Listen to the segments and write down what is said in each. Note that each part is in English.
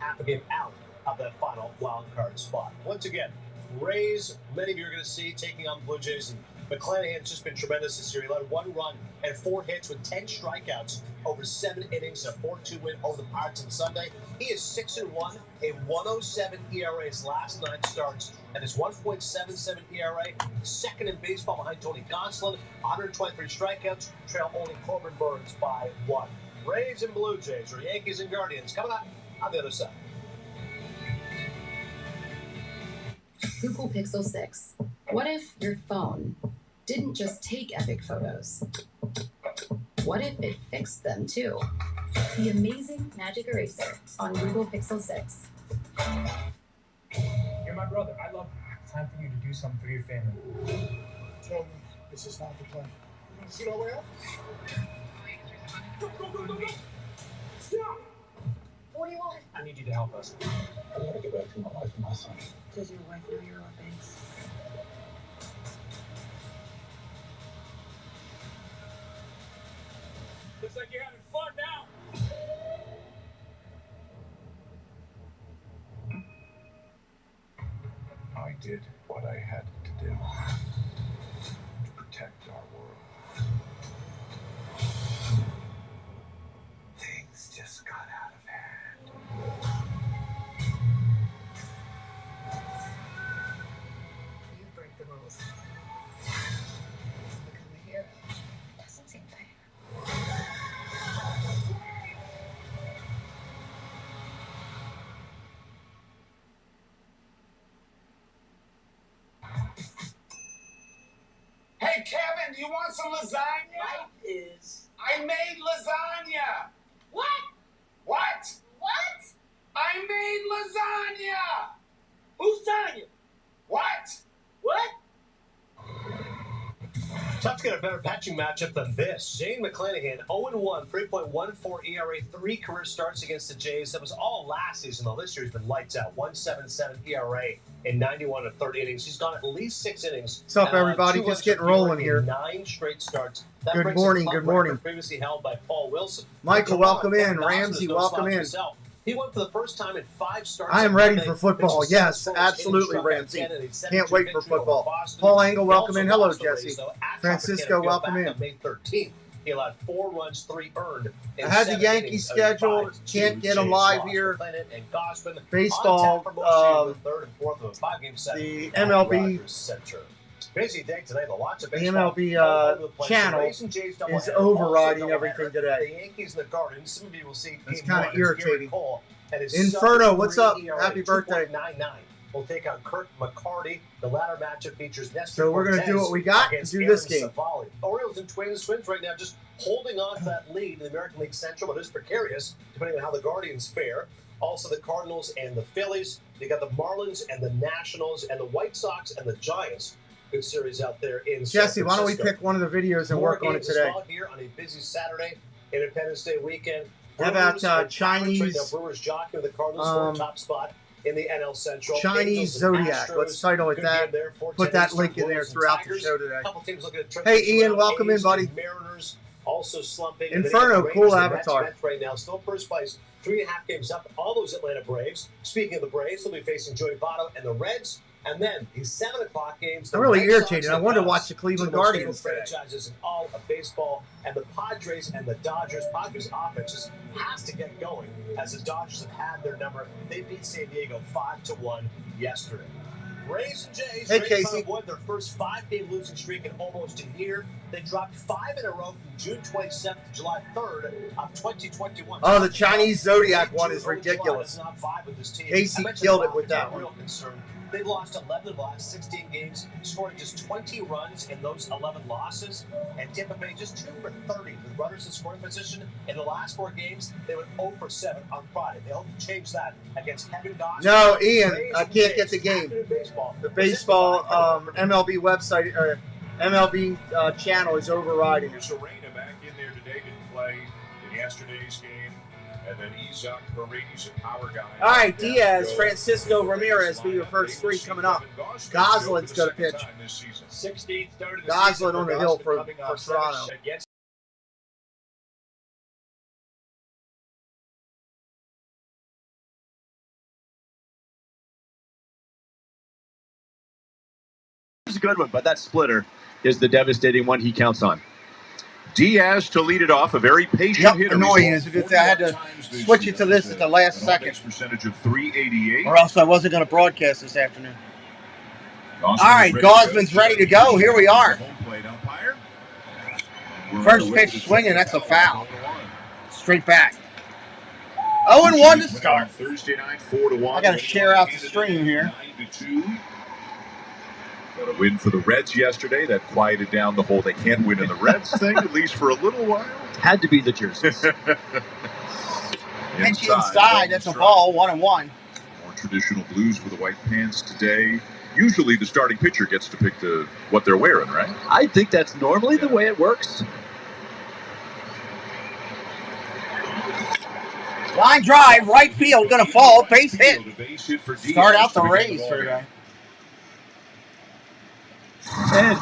half a game out of that final wild card spot. Once again, Rays, many of you are going to see taking on the Blue Jays, and McClanahan's just been tremendous this year. He led 1 run and 4 hits with 10 strikeouts over 7 innings, a 4-2 win over the Pirates on Sunday. He is 6-1, a 1.07 ERA his last 9 starts, and his 1.77 ERA, second in baseball behind Tony Gonsolin, 123 strikeouts, trail only Corbin Burns by 1. Rays and Blue Jays, or Yankees and Guardians, coming up on the other side. Google Pixel 6. What if your phone didn't just take epic photos? What if it fixed them too? The amazing Magic Eraser on Google Pixel 6. You're my brother. I love you. It's time for you to do something for your family. Tell me, this is not the plan. You want to shoot our way out? Go, go, go, go, go! Stop! What do you want? I need you to help us. I gotta get back to my wife and my son. Does your wife know your weapons? Looks like you're having fun now. I did what I had to do to protect our world. Things just got out of hand. You break the rules. Become a hero. Doesn't seem fair. Hey, Kevin, do you want some lasagna? Life is. I made lasagna. What? What? What? I made lasagna. Who's telling you? What? What? Tough to get a better pitching matchup than this. Shane McClanahan, 0-1, 3.14 ERA, 3 career starts against the Jays. That was all last season, though. This year he's been lights out. 1.77 ERA in 91 of 30 innings. He's gone at least 6 innings. What's up, everybody? Just getting rolling here. 9 straight starts. That Good morning, good morning. Previously held by Paul Wilson. Michael, welcome in. Ramsey, welcome in. He went for the first time in 5 starts. I am ready for football. Yes, absolutely, Ramsey. Can't wait for football. Paul Angle, welcome in. Hello, Jesse. Francisco, welcome in. May 13th. He allowed 4 runs, 3 earned. I had the Yankees scheduled. Can't get them live here. Baseball, the MLB. Crazy day today. Lots of the MLB channel is overriding everything today. The Yankees and the Guardians. Some of you will see. It's kind of irritating. Inferno, what's up? Happy birthday. We'll take on Kirk McCarty. The latter matchup features Nestor So we're going to do what we got and do this game. Orioles and Twins right now just holding on to that lead in the American League Central, but it's precarious depending on how the Guardians fare. Also the Cardinals and the Phillies. You got the Marlins and the Nationals and the White Sox and the Giants. Good series out there in Jesse, why don't we pick one of the videos and work on it today? Here on a busy Saturday, Independence Day weekend. How about Chinese? Brewers jockeying with the Cardinals for a top spot in the NL Central. Chinese Zodiac. Let's title it that. Put that link in there throughout the show today. Hey, Ian, welcome in, buddy. Mariners also slumping. Inferno, cool avatar. Right now, still first place, 3.5 games up. All those Atlanta Braves. Speaking of the Braves, they'll be facing Joey Votto and the Reds. And then these 7 o'clock games. I'm really irritated. I wanted to watch the Cleveland Guardians today. Franchises in all of baseball, and the Padres and the Dodgers. Padres offense just has to get going as the Dodgers have had their number. They beat San Diego 5-1 yesterday. Rays and Jays. Hey, Casey. Won their first 5-game losing streak in almost a year. They dropped 5 in a row from June 27th to July 3rd of 2021. Oh, the Chinese Zodiac one is ridiculous. Casey killed it with that one. They've lost 11 of the last 16 games, scoring just 20 runs in those 11 losses. And Tampa Bay just 2 for 30 with runners in scoring position. In the last 4 games, they went 0 for 7 on Friday. They hope to change that against Kevin Goss. No, Ian, I can't get the game. The baseball MLB website or MLB channel is overriding. Serena back in there today, didn't play in yesterday's game. And then Isaac Paredes, a power guy. All right, Diaz, Francisco Ramirez be your first 3 coming up. Gosselin's going to pitch. 16th, Gosselin on the hill for Toronto. a good one, but that splitter is the devastating one he counts on. Diaz to lead it off, a very patient hitter. Annoying is because I had to switch it to this at the last second. Percentage of 388. Or else I wasn't going to broadcast this afternoon. All right, Gosman's ready to go. Here we are. First pitch swinging, that's a foul. Straight back. 0-1 to start. Thursday night, 4-1. I got to share out the stream here. 9-2. Got a win for the Reds yesterday. That quieted down the whole they can't win in the Reds thing, at least for a little while. Had to be the jerseys. Inside, that's a ball, 1-1. More traditional blues for the White Pants today. Usually the starting pitcher gets to pick what they're wearing, right? I think that's normally the way it works. Line drive, right field, going to fall, base hit. Start out the Rays for today. And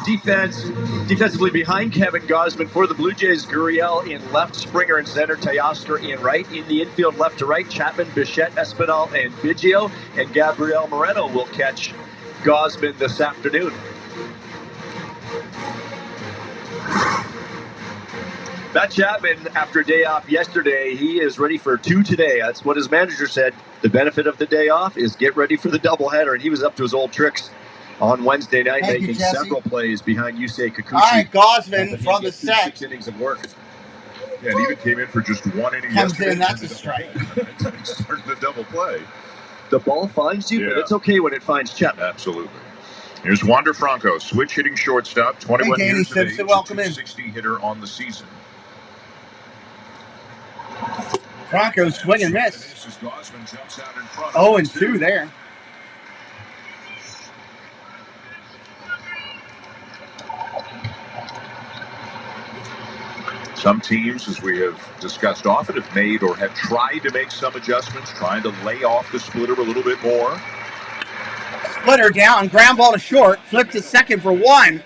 defensively behind Kevin Gosman for the Blue Jays, Gurriel in left, Springer in center, Teoscar in right. In the infield, left to right, Chapman, Bichette, Espinal, and Biggio. And Gabriel Moreno will catch Gosman this afternoon. Matt Chapman, after a day off yesterday, he is ready for 2 today. That's what his manager said. The benefit of the day off is get ready for the doubleheader, and he was up to his old tricks on Wednesday night, making several plays behind Yusei Kikuchi. All right, Gosman from the set. 6 innings of work. Yeah, and even came in for just 1 inning Comes yesterday. in, that's a strike. Starting the double play. The ball finds you, but it's okay when it finds Chapman. Absolutely. Here's Wander Franco, switch hitting shortstop, 21 Danny years Simpson, of age, welcome in. 60 hitter on the season. Franco swing and miss. 0-2 there. Some teams, as we have discussed often, have made or have tried to make some adjustments, trying to lay off the splitter a little bit more. Splitter down, ground ball to short, flip to second for 1.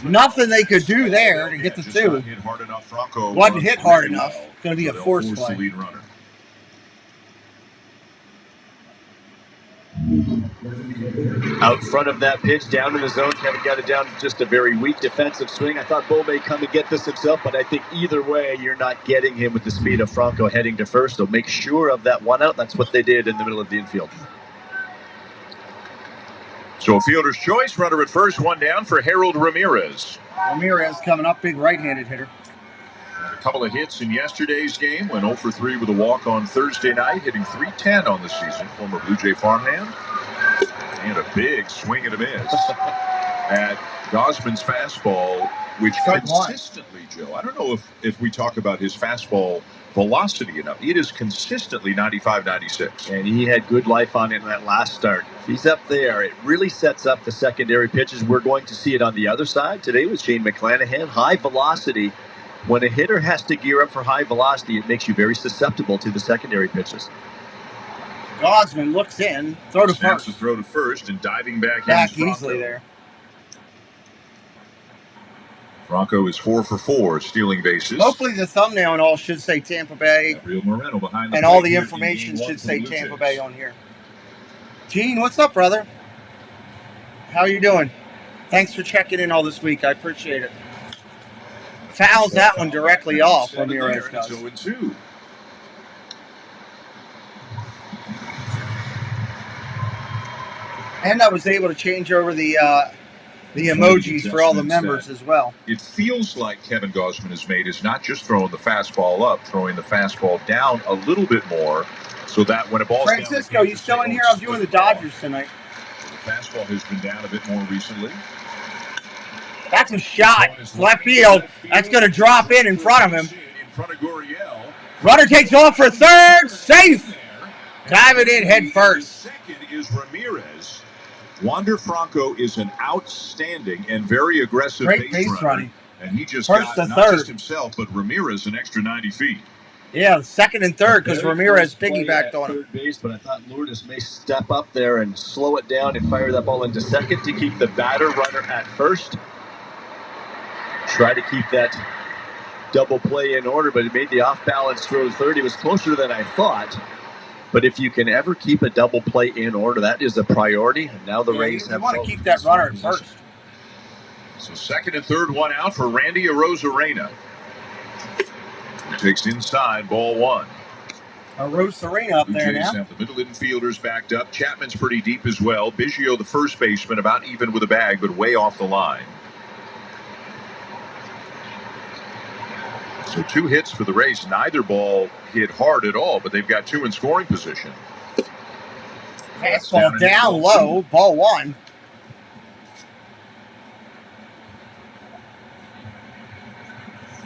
Nothing they could do there to get the 2. Wasn't hit hard enough. Going to be a force play. Out front of that pitch, down in the zone. Kevin got it down, just a very weak defensive swing. I thought Bo may come and get this himself, but I think either way, you're not getting him with the speed of Franco heading to first. So make sure of that 1 out. That's what they did in the middle of the infield. So fielder's choice, runner at first, 1 down for Harold Ramirez. Ramirez coming up, big right-handed hitter. A couple of hits in yesterday's game. Went 0 for 3 with a walk on Thursday night, hitting .310 on the season. Former Blue Jay farmhand. And a big swing and a miss at Gosman's fastball, which consistently, Joe, I don't know if we talk about his fastball velocity enough. It is consistently 95, 96. And he had good life on it in that last start. If he's up there, it really sets up the secondary pitches. We're going to see it on the other side today with Shane McClanahan. High velocity. When a hitter has to gear up for high velocity, it makes you very susceptible to the secondary pitches. Gosman looks in, throw to first. To throw to first and diving back easily there. Franco is 4 for 4, stealing bases. Hopefully the thumbnail and all should say Tampa Bay. Moreno behind the and all the information should say Tampa Bay on here. Gene, what's up, brother? How are you doing? Thanks for checking in all this week. I appreciate it. Fouls that one directly off. Ramirez does. 0-2. And I was able to change over the emojis for all the members as well. It feels like Kevin Gosman has made is not just throwing the fastball up, throwing the fastball down a little bit more, so that when a ball's Francisco, you still in here? I'm doing the Dodgers tonight. The fastball has been down a bit more recently. That's a shot. Left field. That's going to drop in front of him. In front of Gurriel. Runner takes off for third. Safe. Diving in head first. Second is Ramirez. Wander Franco is an outstanding and very aggressive base runner. And he just first got to not third. Just himself, but Ramirez an extra 90 feet. Yeah, second and third because Ramirez piggybacked on him. Third base, but I thought Lourdes may step up there and slow it down and fire that ball into second to keep the batter runner at first. Try to keep that double play in order, but it made the off-balance throw to third. He was closer than I thought. But if you can ever keep a double play in order, that is a priority. And now the Rays have. You want to keep that runner at first. So second and third, one out for Randy Arozarena. He takes inside, ball one. Arozarena up there Blue Jays now. have the middle infielders backed up. Chapman's pretty deep as well. Biggio, the first baseman, about even with a bag, but way off the line. So 2 hits for the Rays. Neither ball hit hard at all, but they've got 2 in scoring position. Fastball down low, ball one.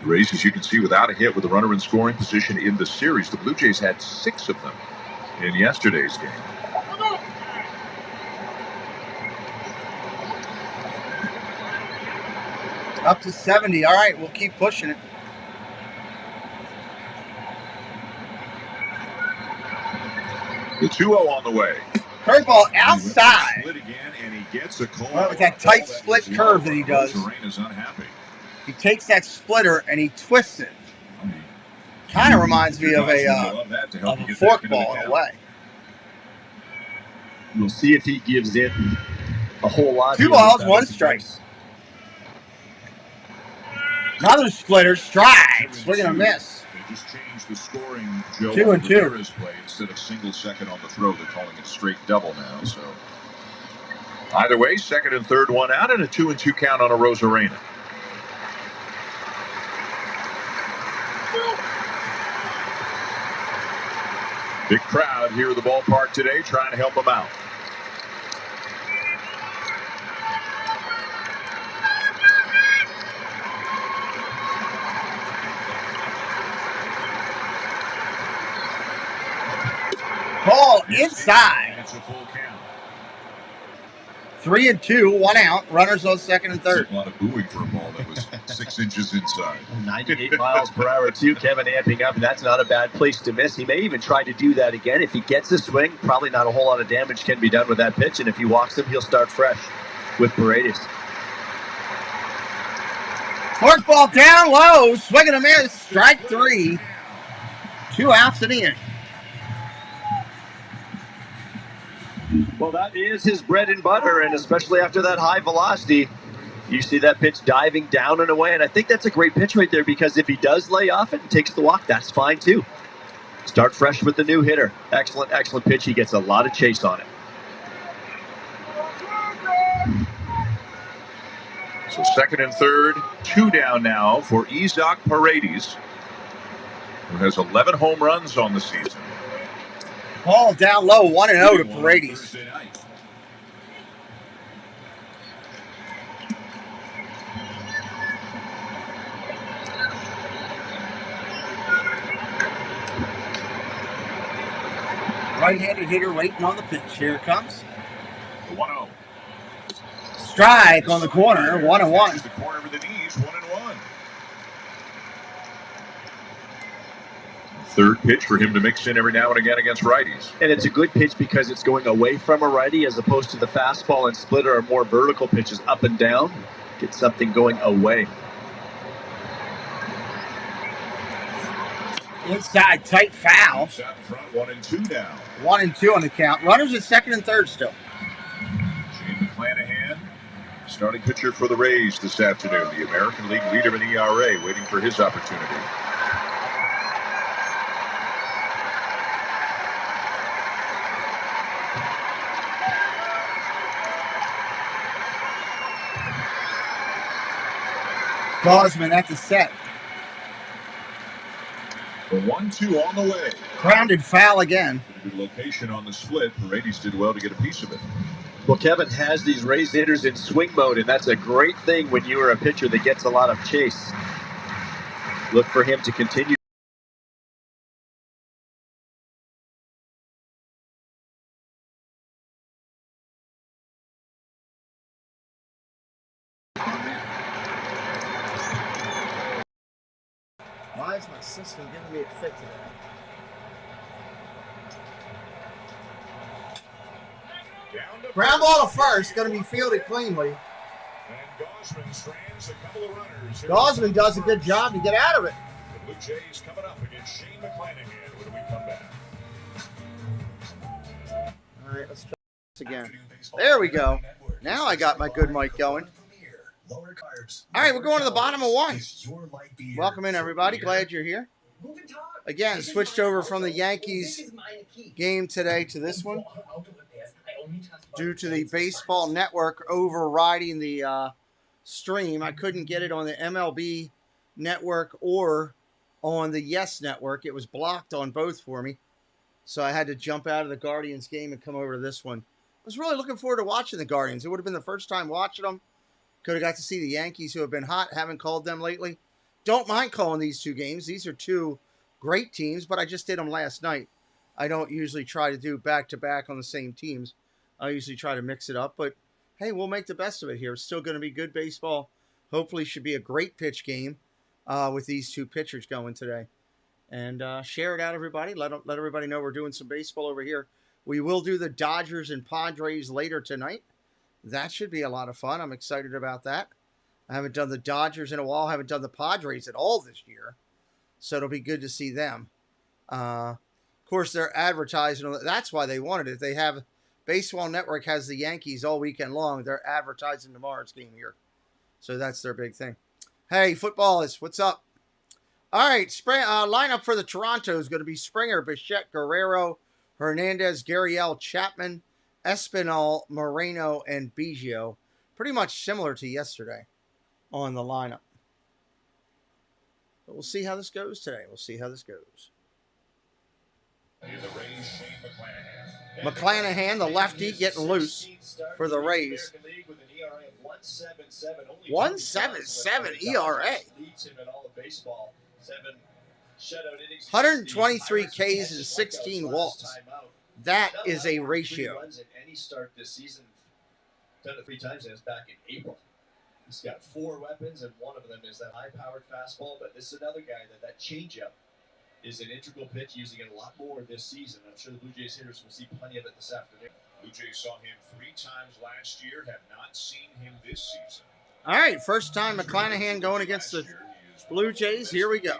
The Rays, as you can see, without a hit with a runner in scoring position in the series. The Blue Jays had 6 of them in yesterday's game. Up to 70. All right, we'll keep pushing it. The 2-0 on the way. Curveball outside. Split again, and he gets a call. Well, with that tight split curve that he does. Arena's unhappy. He takes that splitter and he twists it. Kind of reminds me of a forkball in a way. We'll see if he gives in a whole lot. 2 balls, 1 strike. Another splitter, strike. Swing and a miss. They just changed the scoring. Joe 2 and 2. Rivera's play. Instead of single second on the throw, they're calling it a straight double now. So either way, second and third, one out, and a 2-2 count on Arozarena. Big crowd here at the ballpark today trying to help him out. Ball inside. It's a full count. 3 and 2, 1 out. Runners on second and third. A lot of booing for a ball that was 6 inches inside. 98 miles per hour, too. Kevin amping up, and that's not a bad place to miss. He may even try to do that again. If he gets a swing, probably not a whole lot of damage can be done with that pitch, and if he walks him, he'll start fresh with Paredes. Forkball down low, swing and a miss. Strike 3. 2 outs in the inning. Well, that is his bread and butter, and especially after that high velocity, you see that pitch diving down and away, and I think that's a great pitch right there because if he does lay off it and takes the walk, that's fine too. Start fresh with the new hitter. Excellent, excellent pitch. He gets a lot of chase on it. So second and third, 2 down now for Isaac Paredes, who has 11 home runs on the season. Ball down low, 1-0 to Paredes. Right-handed hitter waiting on the pitch. Here it comes. 1-0. Strike on the corner, 1-1. The corner with the knees, 1-1. Third pitch for him to mix in every now and again against righties. And it's a good pitch because it's going away from a righty as opposed to the fastball and splitter are more vertical pitches up and down. Get something going away. Inside, tight foul. Out in front, 1-2 now. 1-2 on the count. Runners at second and third still. Shane McClanahan, starting pitcher for the Rays this afternoon. The American League leader in ERA, waiting for his opportunity. Gosman at the set. The 1-2 on the way. Grounded foul again. Good location on the split. Paredes did well to get a piece of it. Well, Kevin has these Rays hitters in swing mode, and that's a great thing when you are a pitcher that gets a lot of chase. Look for him to continue. Why is my system giving me a fit today? Ground ball to first, going to be fielded cleanly. And Gosman strands a couple of runners. Gosman does a good job to get out of it. The Blue Jays coming up against Shane McClanahan when we come back. All right, let's try this again. There we go. Now I got my good mic going. Lower carbs. All right, we're going to the bottom of one. Is your light beer. Welcome in, everybody. Glad you're here. Again, switched over from the Yankees game today to this one due to the Baseball Network overriding the stream. I couldn't get it on the MLB Network or on the Yes Network. It was blocked on both for me. So I had to jump out of the Guardians game and come over to this one. I was really looking forward to watching the Guardians. It would have been the first time watching them. Could have got to see the Yankees, who have been hot. Haven't called them lately. Don't mind calling these two games. These are two great teams, but I just did them last night. I don't usually try to do back-to-back on the same teams. I usually try to mix it up, but hey, we'll make the best of it here. It's still going to be good baseball. Hopefully should be a great pitch game with these two pitchers going today. And share it out, everybody. Let everybody know we're doing some baseball over here. We will do the Dodgers and Padres later tonight. That should be a lot of fun. I'm excited about that. I haven't done the Dodgers in a while. I haven't done the Padres at all this year. So it'll be good to see them. Of course, they're advertising. That's why they wanted it. They have Baseball Network has the Yankees all weekend long. They're advertising tomorrow's game here. So that's their big thing. Hey, footballers, what's up? All right, lineup for the Toronto is going to be Springer, Bichette, Guerrero, Hernandez, Gurriel, Chapman, Espinal, Moreno, and Biggio. Pretty much similar to yesterday on the lineup. But we'll see how this goes today. We'll see how this goes. McClanahan, the lefty, getting loose for the Rays. 1.77 ERA. 123 Ks and 16 walks. That is a ratio. Any start this season, done it 3 times, and it's back in April. He's got 4 weapons, and one of them is that high-powered fastball. But this is another guy that changeup is an integral pitch, using it a lot more this season. I'm sure the Blue Jays hitters will see plenty of it this afternoon. Blue Jays saw him 3 times last year, have not seen him this season. All right, first time McClanahan going against the Blue Jays. Here we go.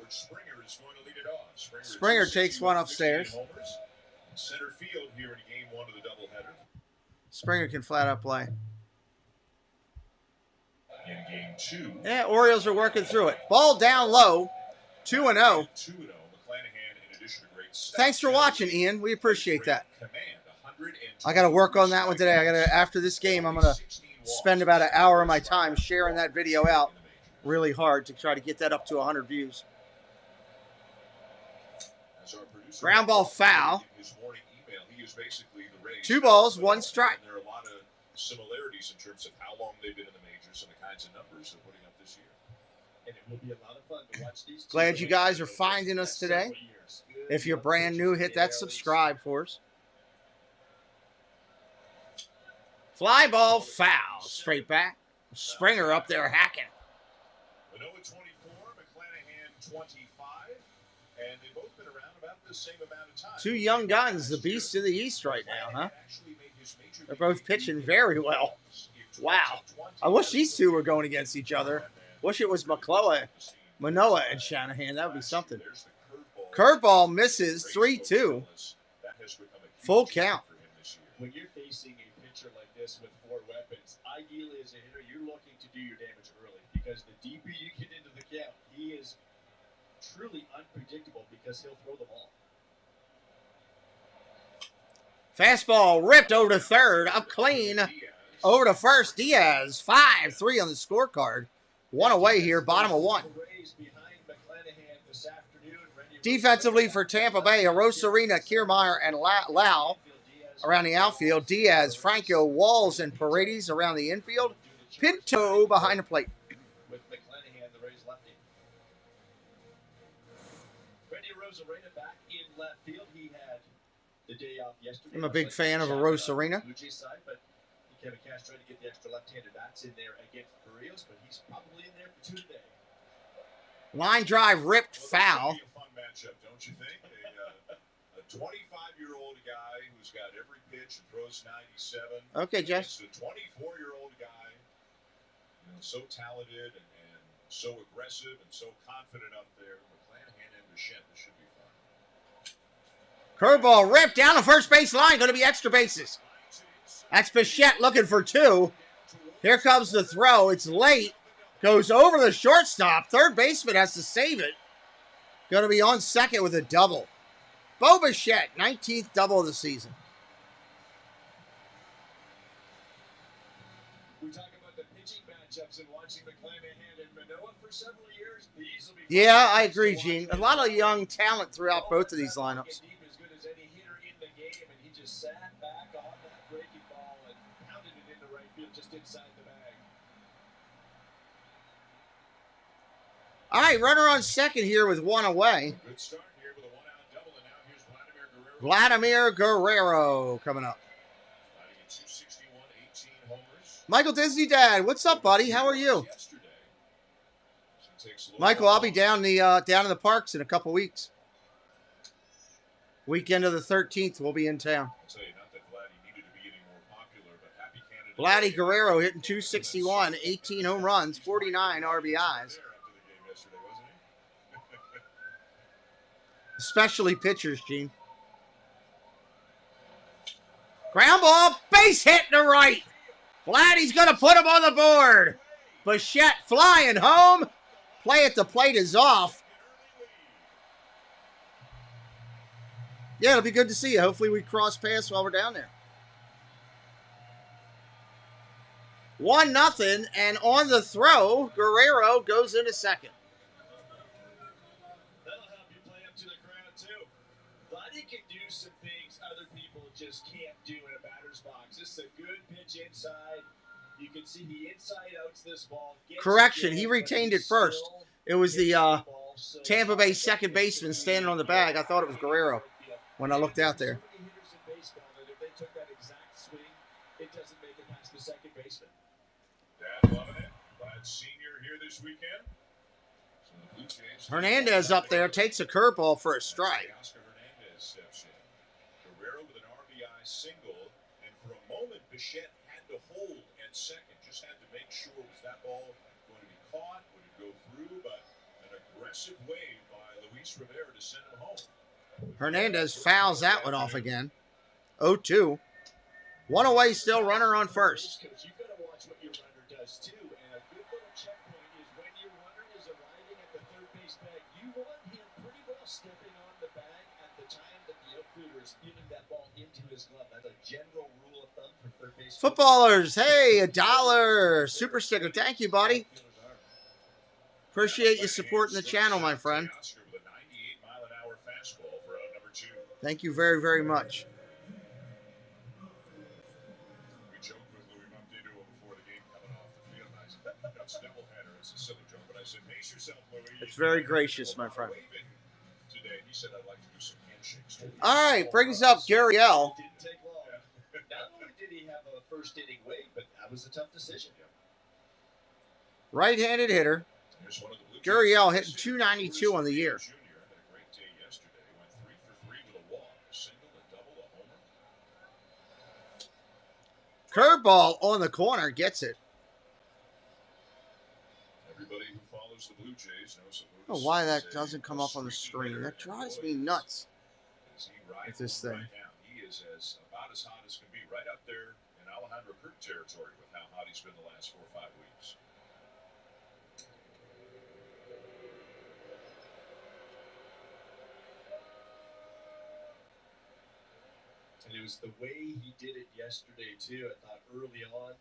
Springer is going to lead it off. Springer takes one upstairs. Center field here in game 1 of the doubleheader. Springer can flat out play. In game 2. Yeah, Orioles are working through it. Ball down low. 2-0. 2-0. McClanahan, in addition to great stats. Thanks for watching, Ian. We appreciate that. I got to work on that one today. After this game, I'm going to spend about an hour of my time sharing that video out really hard to try to get that up to 100 views. Ground ball foul. 2 balls, 1 strike. There are a lot of similarities in terms of how long they've been in the majors and the kinds of numbers they're putting up this year. And it will be a lot of fun to watch these. Glad you guys are finding us today. If you're brand new, hit that subscribe for us. Fly ball foul. Straight back. Springer up there hacking. Manoah 24, McClanahan 25, and they've both been around about the same amount of time. 2 young guns, the beast of the East right now, huh? They're both pitching very well. Wow. I wish these two were going against each other. Wish it was Manoah and Shanahan. That would be something. Curveball misses 3-2. Full count. When you're facing a pitcher like this with 4 weapons, ideally as a hitter, you're looking to do your damage early, because the deeper you get into the count, he is truly unpredictable because he'll throw the ball. Fastball ripped over to third, up clean, over to first. Diaz, 5-3 on the scorecard. 1 away here, bottom of 1. Defensively for Tampa Bay, Arosarena, Kiermaier, and Lau around the outfield. Diaz, Franco, Walls, and Paredes around the infield. Pinto behind the plate. With McClanahan, the Rays lefty. Randy Arosarena back in left field. He had the day off yesterday. I'm a big fan of Arosarena. Blue Jays side, but Kevin Cash tried to get the extra left-handed bats in there against the Orioles, but he's probably in there for 2 today. Line drive ripped foul. A fun matchup, don't you think? A 25-year-old guy who's got every pitch and throws 97. Okay, Jeff. It's a 24-year-old guy, so talented and so aggressive and so confident up there. McClanahan and Bichette, this should be fun. Curveball ripped down the first base line. Going to be extra bases. That's Bichette looking for 2. Here comes the throw. It's late. Goes over the shortstop. Third baseman has to save it. Going to be on second with a double. Bo Bichette, 19th double of the season. We talk about the pitching matchups and watching McClanahan and Manoah for several years. These will be Yeah, I agree, Gene. A lot of young talent throughout both of these lineups. deep as good as any hitter in the game, and he just sat back on that breaking ball and pounded it into right field just inside the bag. All right, runner on second here with 1 away. Good start here with a 1-out double, and now here's Vladimir Guerrero. Vladimir Guerrero coming up. Batting at 261, 18 homers. Michael Disney Dad, what's up, buddy? How are you? Yesterday. So takes a little Michael, I'll be while. down in the parks in a couple weeks. Weekend of the 13th, we'll be in town. I'll tell you, not that Vladdy needed to be any more popular, but happy candidate. Vladdy Guerrero hitting 261, 18 home runs, 49 RBIs. After the game yesterday, wasn't he? Especially pitchers, Gene. Ground ball, base hit to right. Vladdy's going to put him on the board. Bichette flying home. Play at the plate is off. Yeah, it'll be good to see you. Hopefully we cross paths while we're down there. 1-0, and on the throw, Guerrero goes into second. That'll help you play up to the crowd, too. Vladdy can do some things other people just can't do in a batter's box. This is a good pitch inside. You can see he inside outs this ball. Correction, he retained it first. It was the Tampa Bay second baseman standing on the bag. I thought it was Guerrero when I looked out there. If they took that exact swing, it doesn't make it past the second baseman. Dad loving it. Glad senior here this weekend. So the Blue Jays. Hernandez up there takes a curveball for a strike. Oscar Hernandez steps in. Guerrero with an RBI single, and for a moment, Bichette had to hold at second. Just had to make sure, was that ball going to be caught? Would it go through? But an aggressive wave by Luis Rivera to send him home. Hernandez fouls that one off again. 0-2. 1 away, still runner on first. Coach, you've got to watch what your runner does too. And a good little checkpoint is when your runner is arriving at the third base bag, you want him pretty well stepping on the bag at the time that the outfielder is feeling that ball into his glove. That's a general rule of thumb for third base. Footballers, hey, $1 super sticker. Thank you, buddy. Appreciate you supporting the channel, my friend. Oscar with a 98-mile-an-hour fastball for out number 2. Thank you very, very much. We joked with Louis Mumdino before the game coming off the field. I said, that's a doubleheader. It's a silly joke. But I said, pace yourself, Louis. It's very gracious, my friend. Today, he said, I'd like to do some handshakes. All right, brings up Gurriel. Didn't take long. Not only did he have a first inning wait, but that was a tough decision. Right-handed hitter. Here's one of the Blue Jays. Gurriel hitting 292 on the year. Junior had a great day yesterday. Went 3 for 3 with a walk, a single, a double, a homer. Curveball on the corner, gets it. Everybody who follows the Blue Jays knows I don't know why that doesn't come up on the screen. That drives me nuts with this thing. Right now, he is about as hot as can be, right up there in Alejandro Kirk territory with how hot he's been the last 4 or 5 weeks. And it was the way he did it yesterday, too. I thought early on,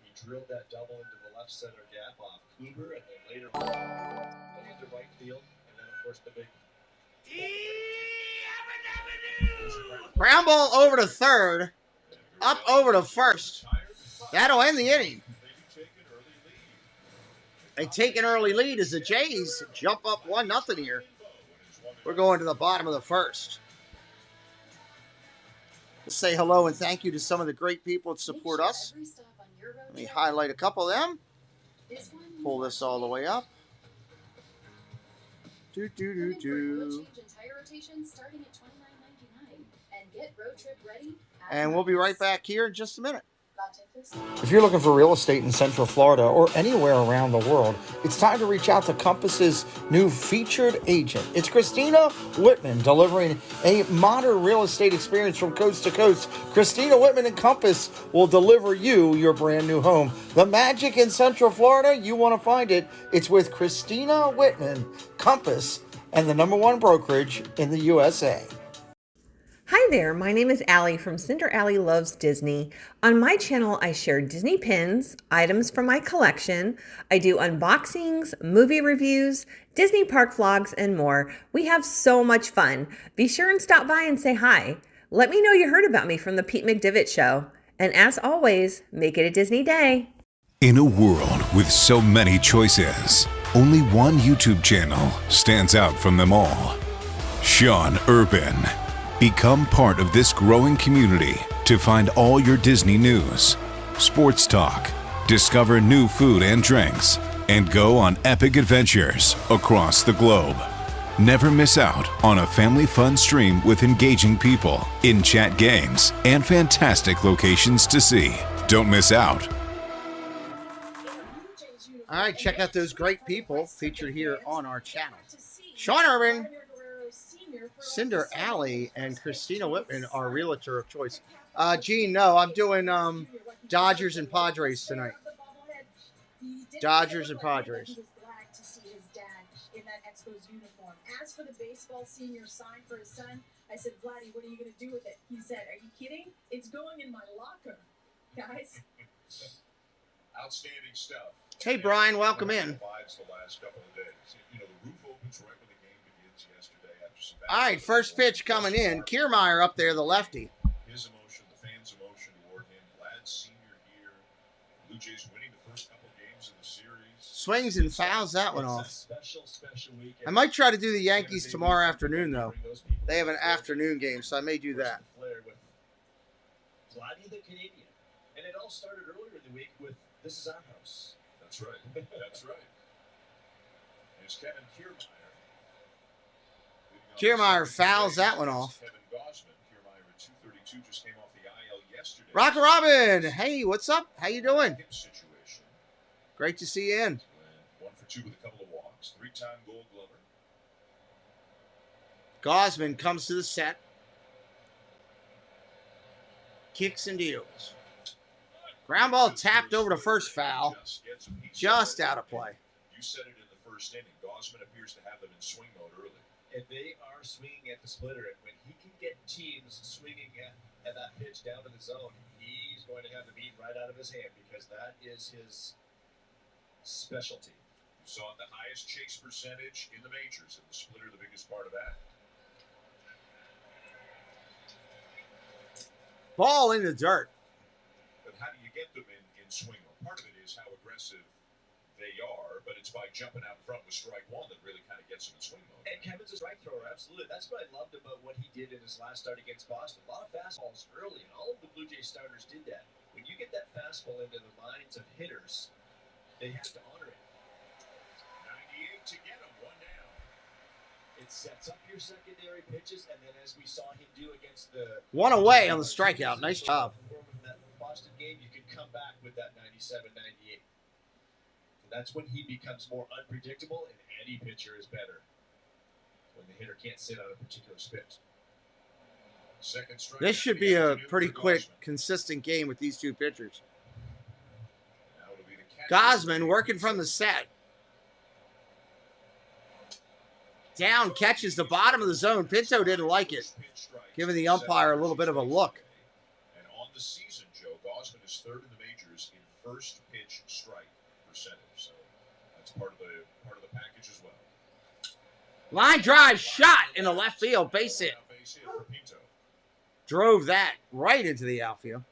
he drilled that double into the left center gap off Kluber, and then later into right field, and then, of course, the big. Ground ball over to third. Up over to first. That'll end the inning. They take an early lead as the Jays jump up 1-0 here. We're going to the bottom of the first. Let's say hello and thank you to some of the great people that support us. Let me highlight a couple of them. Pull this all the way up. And we'll be right back here in just a minute. If you're looking for real estate in Central Florida or anywhere around the world, it's time to reach out to Compass's new featured agent. It's Christina Whitman, delivering a modern real estate experience from coast to coast. Christina Whitman and Compass will deliver you your brand new home. The magic in Central Florida, you want to find it. It's with Christina Whitman, Compass, and the #1 brokerage in the USA. Hi there, my name is Allie from Cinder Allie Loves Disney. On my channel, I share Disney pins, items from my collection. I do unboxings, movie reviews, Disney park vlogs, and more. We have so much fun. Be sure and stop by and say hi. Let me know you heard about me from the Pete McDivitt Show. And as always, make it a Disney day. In a world with so many choices, only one YouTube channel stands out from them all. Sean Urban. Become part of this growing community to find all your Disney news, sports talk, discover new food and drinks, and go on epic adventures across the globe. Never miss out on a family fun stream with engaging people, in-chat games, and fantastic locations to see. Don't miss out. All right, check out those great people featured here on our channel. Sean Urban, Cinder Allie, and Christina Whitman, our realtor of choice. Gene, no, I'm doing Dodgers and Padres tonight. Dodgers and Padres. As for the baseball senior sign for his son, I said, Vladdy, what are you going to do with it? He said, are you kidding? It's going in my locker, guys. Outstanding stuff. Hey, Brian, welcome in. The last couple of days. You know, the roof opens right when the game begins yesterday after some All right, first pitch coming in. Kiermaier up there, the lefty. His emotion, the fans' emotion toward him. Lad's senior year. Blue Jays winning the first couple games of the series. Swings and fouls that one off. I might try to do the Yankees tomorrow afternoon, though. They have an afternoon game, so I may do that. Vladdy the Canadian. And it all started earlier in the week with This Is Our House. That's right. That's right. Here's Kevin Kiermaier. Kiermaier fouls that one off. Kevin Gosman. Kiermaier at 232 just came off the IL yesterday. Rocker Robin, hey, what's up? How you doing? Situation. Great to see you in. 1 for 2 with a couple of walks. 3-time Gold Glover. Gosman comes to the set. Kicks and deals. Ground ball tapped over to first, foul. Just out of play. You said it in the first inning. Gosman appears to have them in swing mode early. If they are swinging at the splitter, and when he can get teams swinging at that pitch down to the zone, he's going to have the beat right out of his hand because that is his specialty. You saw the highest chase percentage in the majors, and the splitter the biggest part of that. Ball in the dirt. But how do you get them in swing mode? Part of it is how aggressive they are, but it's by jumping out in front with strike one that really kind of gets them in swing mode. And Kevin's a strike thrower, absolutely. That's what I loved about what he did in his last start against Boston. A lot of fastballs early, and all of the Blue Jays starters did that. When you get that fastball into the minds of hitters, they have to honor it. 98 to get him, 1 down. It sets up your secondary pitches, and then as we saw him do against the... One away on the strikeout. Nice job. That Boston game, you could come back with that 97, 98. And that's when he becomes more unpredictable, and any pitcher is better. When the hitter can't sit on a particular spit. Second strike. This should be a pretty quick, consistent game with these two pitchers. Gosman working from the set. Down, catches the bottom of the zone. Pinto didn't like it, giving the umpire a little bit of a look. And on the season, Joe, Gosman is third in the majors in first pitch strike percentage. So that's part of the package as well. Line drive shot in the left field, base hit. Drove that right into the outfield.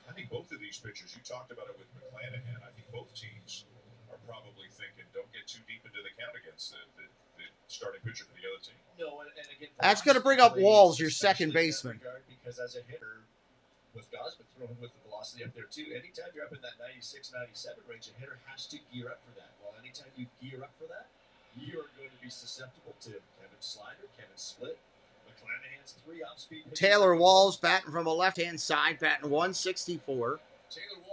I think both of these pitchers, you talked about it with McClanahan, I think both teams are probably thinking, don't get too deep into the count against the starting pitcher for the other team. No, and again, that's going to bring up Walls, your second baseman. Because as a hitter, with Gosman throwing with the velocity up there too, anytime you're up in that 96, 97 range, a hitter has to gear up for that. Well, anytime you gear up for that, you are going to be susceptible to Kevin Slider, Kevin Split, McClanahan's 3 off-speed pitches. Taylor Walls batting from a left-hand side, batting 164.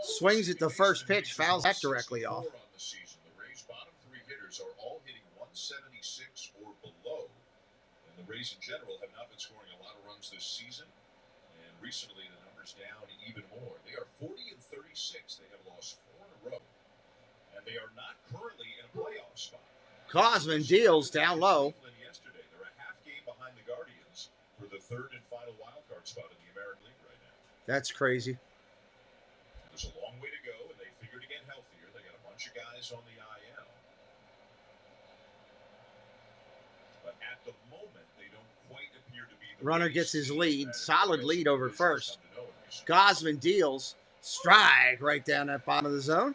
Swings at the first pitch, fouls that directly off. On the season, the Rays' bottom 3 hitters are all hitting 176 or below. And the Rays in general have not been scoring a lot of runs this season. And recently the numbers down even more. They are 40 and 36. They have lost 4 in a row. And they are not currently in a playoff spot. Cosman deals down low. Yesterday, they're a half game behind the Guardians for the 3rd and final wild card spot in the American League right now. That's crazy. There's a long way to go, and they figure to get healthier. They got a bunch of guys on the IL. But at the moment, they don't quite appear to be the Runner gets his lead. Solid lead over first. Gosman deals. Strike right down that bottom of the zone.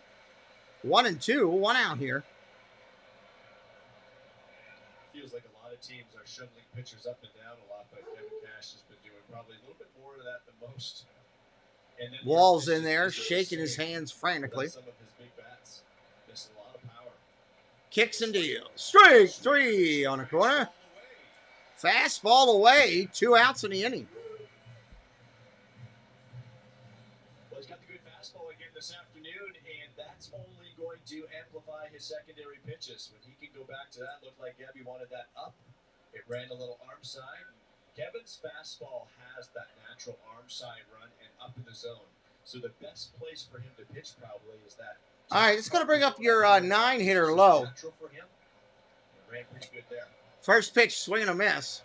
1 and 2. 1 out here. Feels like a lot of teams are shuttling pitchers up and down a lot, but Kevin Cash has been doing probably a little bit more of that than most. And then Wall's in there, shaking his hands frantically. Some of his big bats miss a lot of power. Kicks and deals. Strike 3 on a corner. Fastball away. 2 outs in the inning. Well, he's got the good fastball again this afternoon, and that's only going to amplify his secondary pitches. When he can go back to that, looked like Gabby wanted that up. It ran a little arm side. Kevin's fastball has that natural arm side run and up in the zone. So the best place for him to pitch probably is that. All right, it's going to bring up your 9-hitter low. Natural for him. It ran pretty good there. First pitch, swing and a miss.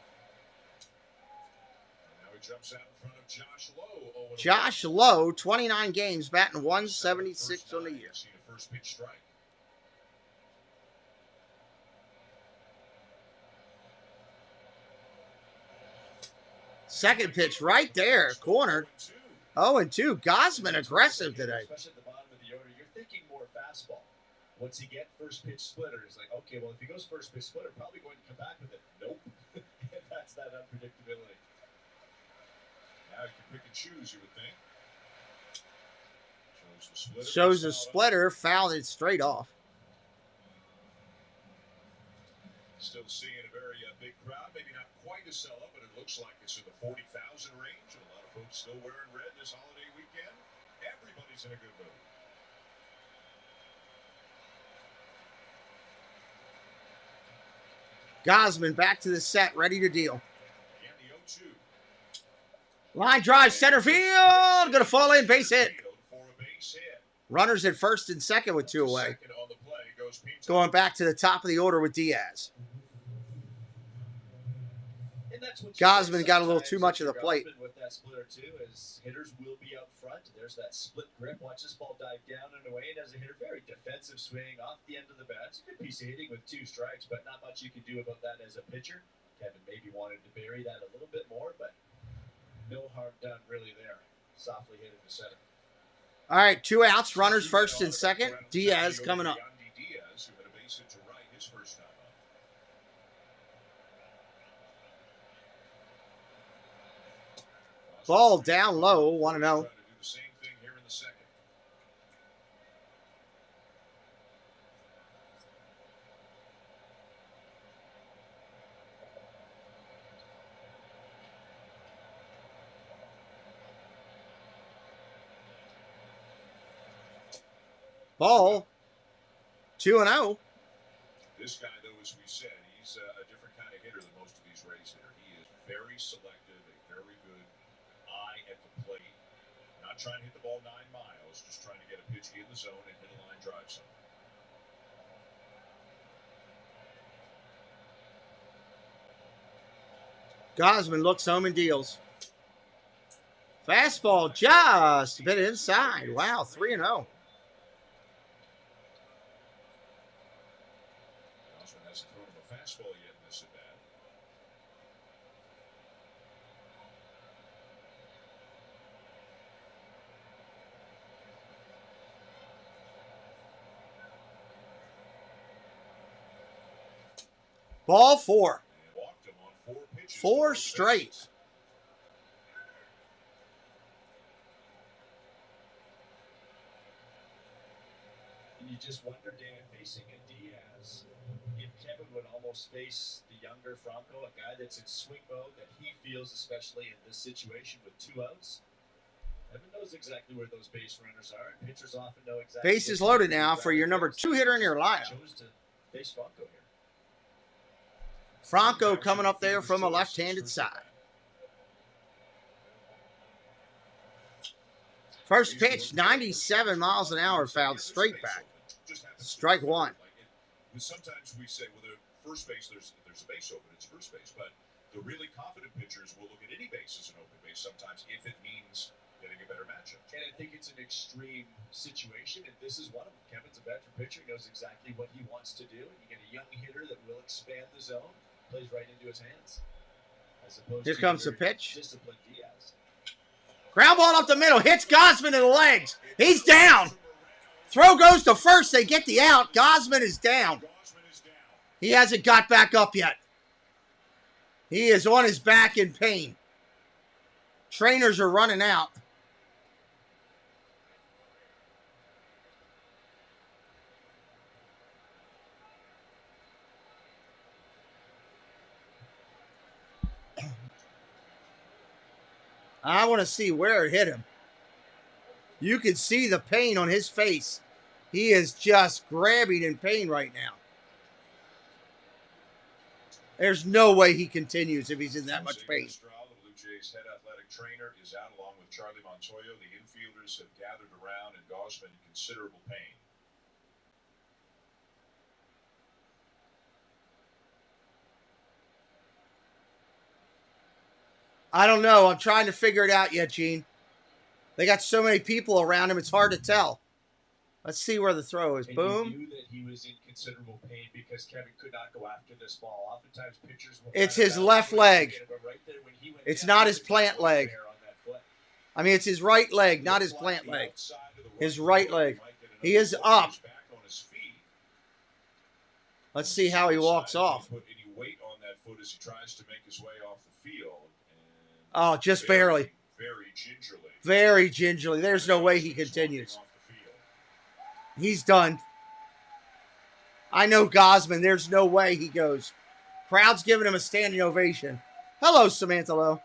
Now he jumps out in front of Josh Lowe. Josh Lowe, 29 games, batting 176 on the year. Seen a first pitch strike. Second pitch right there, cornered. 0-2. Gosman aggressive today. Especially at the bottom of the order, you're thinking more fastball. Once he gets first pitch splitter, it's like, okay, well, if he goes first pitch splitter, probably going to come back with it. Nope. That's that unpredictability. Now you can pick and choose, you would think. Shows the splitter, fouled it straight off. Still seeing a very big crowd, maybe not quite a sellout, but it looks like it's in the 40,000 range. And a lot of folks still wearing red this holiday weekend. Everybody's in a good mood. Gosman back to the set, ready to deal. Again, the 0-2. Line drive, center field. Going to fall in, base hit. For a base hit. Runners at first and second with 2 away. Second on the play goes Pinto. Going back to the top of the order with Diaz. Gosman got a little too much of the plate. With that splitter too, as hitters will be up front. There's that split grip. Watch this ball dive down and away. And as a hitter, very defensive swing off the end of the bat. It's a good piece of hitting with 2 strikes, but not much you can do about that as a pitcher. Kevin maybe wanted to bury that a little bit more, but no harm done really there. Softly hit in the center. All right, 2 outs. Runners first and second. Diaz coming up. Diaz, who had a base hit to right his first time up. Ball down low, 1-0. Trying to do the same thing here in the second. Ball 2-0. This guy, though, as we said, he's a different kind of hitter than most of these Rays hitters. He is very selective, a very good eye at the plate. Not trying to hit the ball 9 miles, just trying to get a pitch in the zone and hit a line drive somewhere. Gosman looks home and deals. Fastball just a bit inside. Wow, 3-0. Gosman hasn't thrown him a fastball yet in this at bat. Ball 4. And walked him on 4 pitches. 4 straight. And you just wonder, Dan, facing a Diaz, if Kevin would almost face the younger Franco, a guy that's in swing mode that he feels, especially in this situation with 2 outs. Kevin knows exactly where those base runners are, and pitchers often know exactly. Bases loaded now for your number 2 hitter in your lineup. Chose to face Franco here. Franco coming up there from a left-handed side. First pitch, 97 miles an hour, fouled straight back. Strike one. Sometimes we say, well, first base, there's a base open, it's first base. But the really confident pitchers will look at any base as an open base sometimes if it means getting a better matchup. And I think it's an extreme situation, and this is one of them. Kevin's a veteran pitcher. He knows exactly what he wants to do. You get a young hitter that will expand the zone, plays right into his hands. As opposed Here to comes the pitch. Disciplined Diaz. Ground ball up the middle. Hits Gosman in the legs. He's down. Throw goes to first. They get the out. Gosman is down. He hasn't got back up yet. He is on his back in pain. Trainers are running out. I want to see where it hit him. You can see the pain on his face. He is just grabbing in pain right now. There's no way he continues if he's in that much pain. The Blue Jays head athletic trainer is out along with Charlie Montoya. The infielders have gathered around, and Gosman in considerable pain. I don't know. I'm trying to figure it out yet, Gene. They got so many people around him, it's hard to tell. Let's see where the throw is. And Boom. You knew that he was in considerable pain because Kevin could not go after this ball. Oftentimes pitchers will It's find his out left when leg. they get it, but right there when he went It's down, not he his was plant on leg. there on that foot. I mean, it's his right leg, not his plant leg. His right leg. He is up. Let's see how he walks off. Put any weight on that foot as he tries to make his way off the field. Oh, just barely. Very gingerly. Very gingerly. There's no way he continues. He's done. I know Gosman. There's no way he goes. Crowd's giving him a standing ovation. Hello, Samantha Lowe.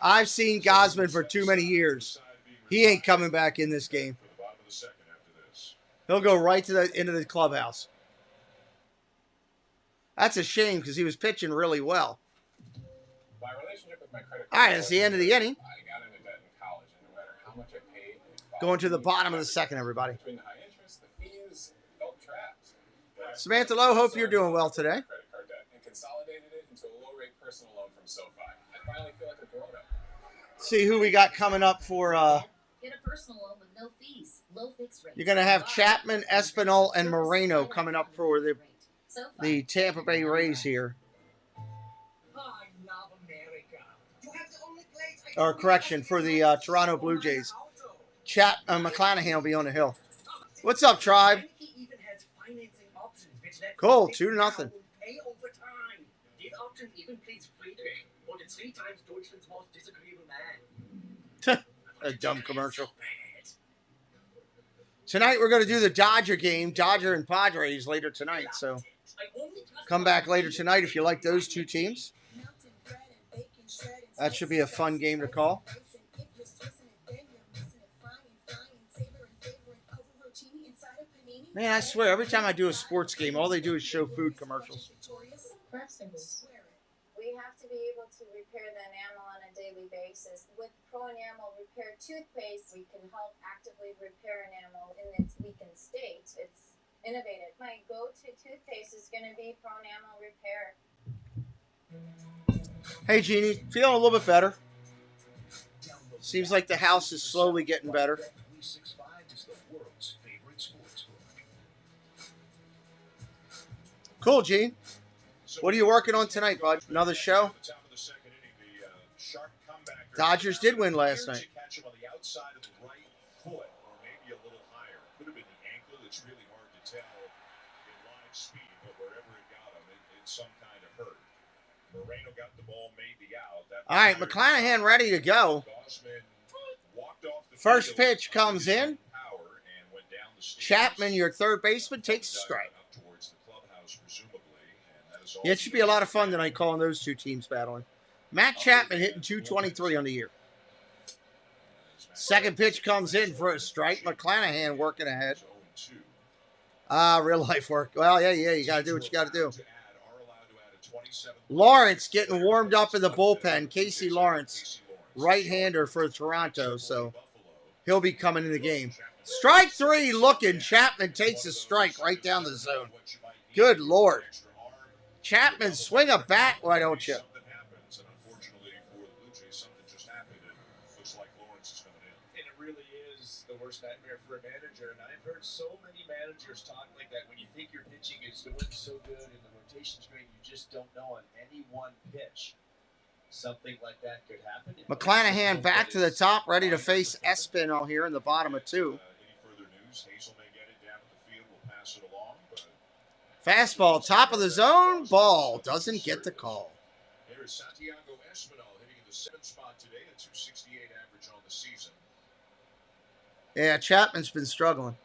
I've seen Gosman for too many years. He ain't coming back in this game. He'll go right to into the clubhouse. That's a shame because he was pitching really well. My relationship with my credit All right, that's the end of the inning. I got into debt in college, and no matter how much I paid, Going to the bottom of the second, everybody. between the high interest, the fees, felt trapped. Samantha Lowe, hope you're doing well today. Credit card debt and consolidated it into a low-rate personal loan from SoFi. I finally feel like a grown-up. See who we got coming up for. Get a personal loan with no fees, low fixed rates. You're going to have Chapman, Espinal, and Moreno coming up for the Tampa Bay Rays here. Or correction, for the Toronto Blue Jays. McClanahan will be on the hill. What's up, Tribe? Cool, 2-0. A dumb commercial. Tonight we're going to do the Dodger game, Dodger and Padres later tonight. So come back later tonight if you like those two teams. That should be a fun game to call. Man, I swear, every time I do a sports game, all they do is show food commercials. We have to be able to repair the enamel on a daily basis. With Pro Enamel Repair Toothpaste, we can help actively repair enamel in its weakened state. It's innovative. My go-to toothpaste is going to be Pro Enamel Repair. Hey, Jeannie, feeling a little bit better? Seems like the house is slowly getting better. Cool, Gene. What are you working on tonight, bud? Another show? Dodgers did win last night. All right, McClanahan ready to go. First pitch comes in. Chapman, your third baseman, takes a strike. Yeah, it should be a lot of fun tonight calling those two teams battling. Matt Chapman hitting .223 on the year. Second pitch comes in for a strike. McClanahan working ahead. Real life work. Well, yeah, you got to do what you got to do. Lawrence getting warmed up in the bullpen. Casey Lawrence, right-hander for Toronto, so he'll be coming in the game. Strike three looking. Chapman takes a strike right down the zone. Good Lord. Chapman, swing a bat, why don't you? And it really is the worst nightmare for a manager. And I've heard so many managers talk like that. When you think your pitching is doing so good and the rotation's great, you just don't know on any one pitch something like that could happen. McClanahan back to the top, ready to face Espinal here in the bottom of 2. Fastball, top of the zone, ball, doesn't get the call. Here is Santiago Espinal hitting in the 7th spot today, a .268 average on the season. Yeah, Chapman's been struggling.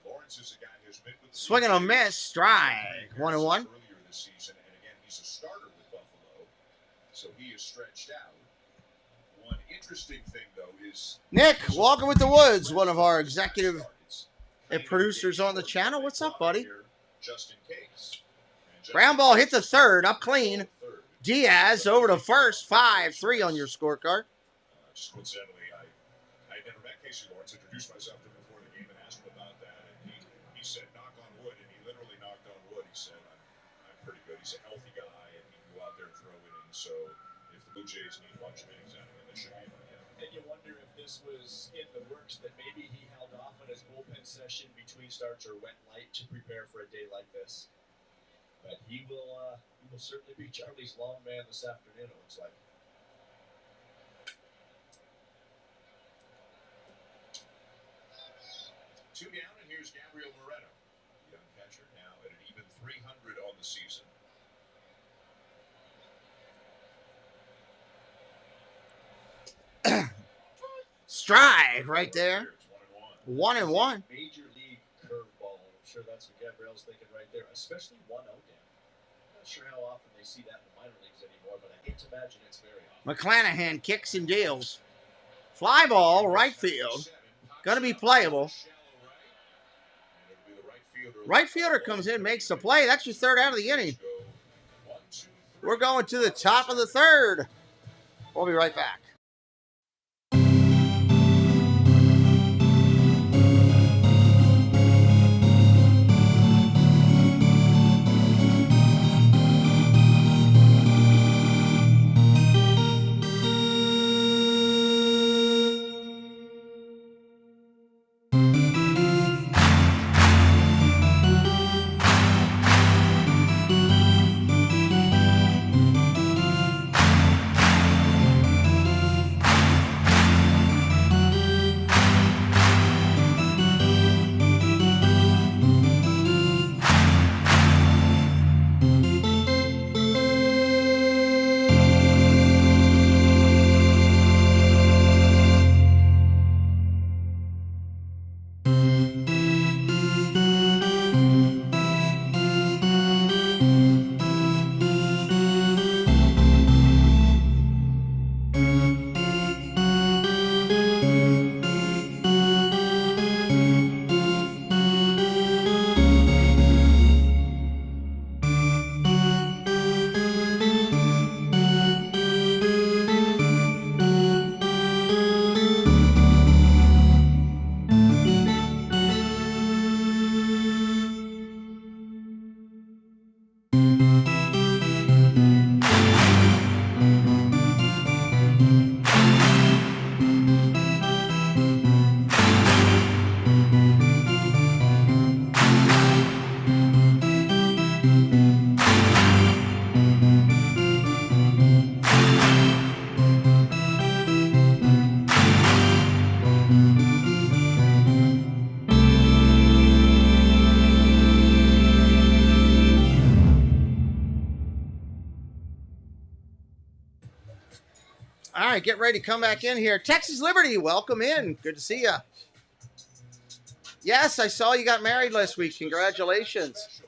Lawrence is a guy who's been with Swing and a miss, strike, 1-1. earlier this season, and again, he's a starter with Buffalo, so he is stretched out. One interesting thing, though, is Nick, walking with the woods, one of our executive and producers on the channel. What's up, buddy? just in case. Ground ball hit the third, up clean. Diaz over to first, 5-3 on your scorecard. Just coincidentally, I never met Casey Lawrence. Introduced myself to him before the game and asked him about that, and he said, "Knock on wood," and he literally knocked on wood. He said, "I'm pretty good." He's a healthy guy, and he can go out there and throw innings. So if the Blue Jays need a bunch of innings out of him, they should be able to get him. And you wonder if this was in the works, that maybe he held off on his bullpen session between starts or went light to prepare for a day like this. But he will certainly be Charlie's long man this afternoon, it looks like. Two down, and here's Gabriel Moreno, young catcher, now at an even .300 on the season. Strike right there. 1-1. Major league curveball. I'm sure that's what Gabriel's thinking right there, especially 1-0 down. I'm not sure how often they see that in the minor leagues anymore, but I can't imagine it's very often. McClanahan kicks and deals. Fly ball, right field. Gonna be playable. Right fielder comes in, makes the play. That's your third out of the inning. We're going to the top of the third. We'll be right back. right, get ready to come back in here. Texas Liberty, welcome in. Good to see you. Yes, I saw you got married last week. Congratulations.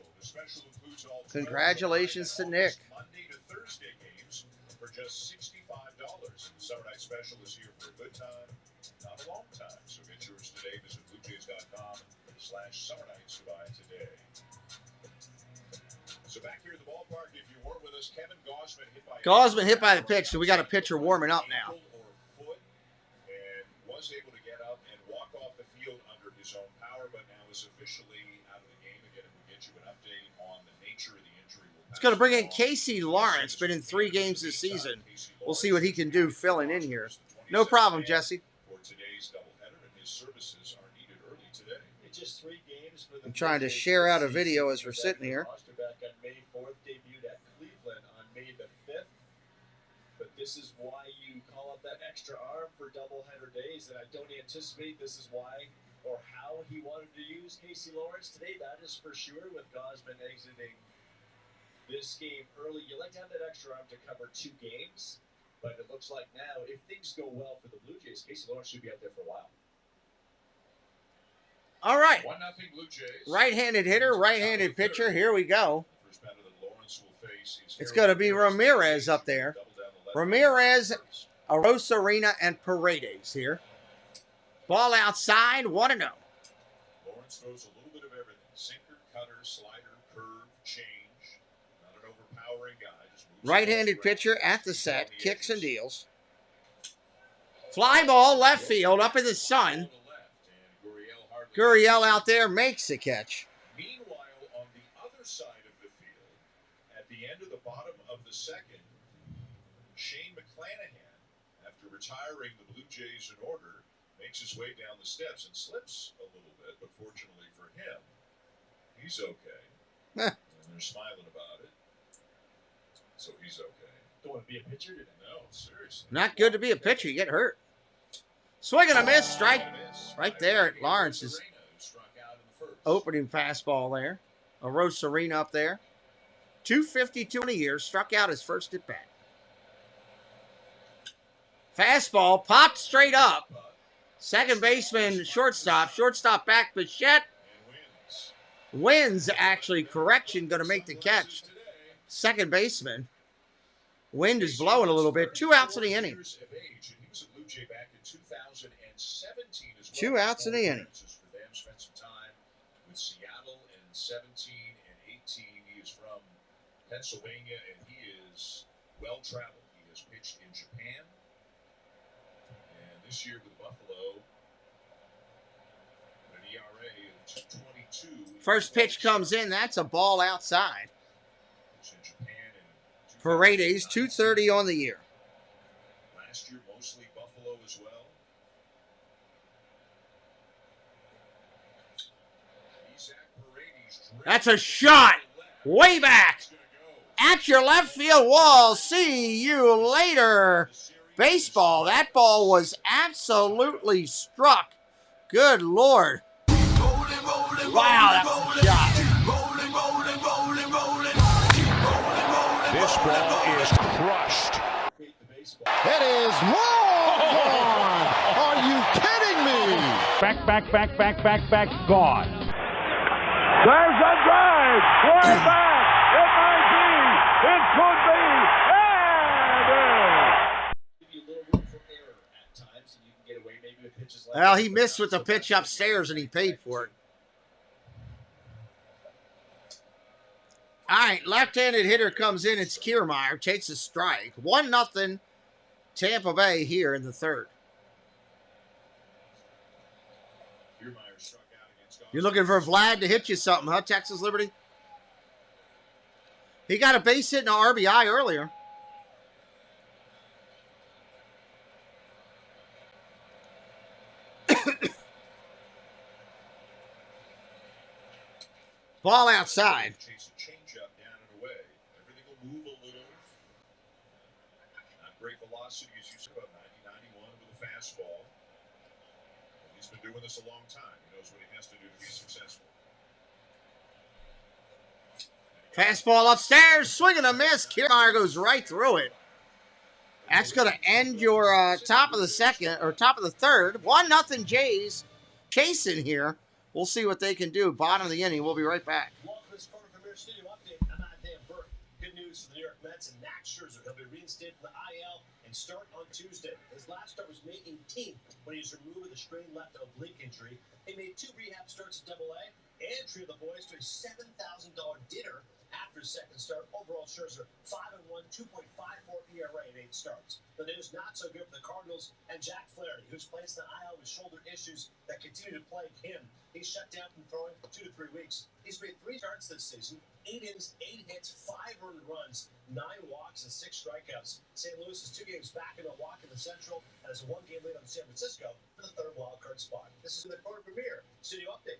Congratulations to Nick. Monday to Thursday games for just $65. Summer Night Special is here for a good time, not a long time. So get yours today. Visit BlueJays.com/Summer Nights to buy today. So back here at the ballpark, if you weren't with us, Kevin Gausman hit by the pitch, so we got a pitcher warming up now. And was able to get up and walk off the field under his own power, but now is officially out of the game. Again, if we get you an update on the nature of the injury, It's going to bring in Casey Lawrence. Been in 3 games this season. We'll see what he can do filling in here. No problem, Jesse. For today's doubleheader, and his services are needed early today. Just 3 games for the I'm trying to share out a video as we're sitting here. Back on May 4th, debuted at Cleveland on May the 5th. But this is why you call up that extra arm for doubleheader days, and I don't anticipate this is why or how he wanted to use Casey Lawrence today. That is for sure, with Gausman exiting this game early. You like to have that extra arm to cover 2 games, but it looks like now, if things go well for the Blue Jays, Casey Lawrence should be out there for a while. All right. 1-0 Blue Jays. Right-handed hitter, right-handed pitcher. Here we go. It's going to be Ramirez up there. Ramirez, Arosarena, and Paredes here. Ball outside, 1-0. Lawrence throws a little bit of everything. Sinker, cutter, slider, curve, change. Not an overpowering guy. Just moves Right-handed pitcher at the set, kicks and deals. Fly ball, left field, up in the sun. Gurriel out there makes the catch. Meanwhile, on the other side of the field, at the end of the bottom of the second, Shane McClanahan, after retiring the Blue Jays in order, makes his way down the steps and slips a little bit, but fortunately for him, he's okay. And they're smiling about it. So he's okay. Don't want to be a pitcher today. No, seriously. Not good to be a pitcher. You get hurt. Swing and a miss. Strike right there at Lawrence's opening fastball there. A Rosarena up there. 252 in a year. Struck out his first at bat. Fastball popped straight up. Second baseman, shortstop. Shortstop back, Bichette. Wins, actually. Correction, going to make the catch. Second baseman. Wind is blowing a little bit. 2 outs in the inning. 2 outs in the inning. Spent some time with Seattle in 17 and 18. He is from Pennsylvania, and he is well-traveled. He has pitched in Japan. And this year with Buffalo, an ERA of 2.22. First pitch comes in. That's a ball outside. Paredes, 230 on the year. Last year, mostly Buffalo as well. That's a shot. Way back. At your left field wall. See you later. Baseball. That ball was absolutely struck. Good Lord. Wow, that was a shot. This ball is crushed. It is long gone. Are you kidding me? Back, gone. There's a drive. Way back. It might be. It could be. And Give you a little room for error at times, and you can get away maybe with pitches like Well, he missed with the pitch upstairs, and he paid for it. All right, left-handed hitter comes in. It's Kiermaier. Takes a strike. 1-0 Tampa Bay here in the third. You're looking for Vlad to hit you something, huh, Texas Liberty? He got a base hit and an RBI earlier. Ball outside. Chase a changeup down and away. Everything will move a little. Not great velocity, as you said, about 90-91 with a fastball. He's been doing this a long time. He knows what he has to do to be successful. Fastball upstairs. Swing and a miss. Kiermaier goes right through it. That's going to end your top of the second or top of the third. 1-0 Jays chasing here. We'll see what they can do. Bottom of the inning. We'll be right back. Welcome to this Corner Premier Studio update. I'm Dan Burke. Good news for the New York Mets and Max Scherzer. He'll be reinstated from the IL and start on Tuesday. His last start was May 18th when he was removed with a strained left oblique injury. He made 2 rehab starts at AA and treated the boys to a $7,000 dinner after his second start. Overall, Scherzer 5-1, 2.54 ERA in 8 starts. The news not so good for the Cardinals and Jack Flaherty, who's placed in the IL with shoulder issues that continue to plague him. He's shut down from throwing for 2 to 3 weeks. He's made 3 starts this season, 8 innings, 8 hits, 5 earned runs, 9 walks, and 6 strikeouts. St. Louis is 2 games back in Milwaukee in the Central and has a 1-game lead on San Francisco for the 3rd wild card spot. This is the Corner Premier Studio Update.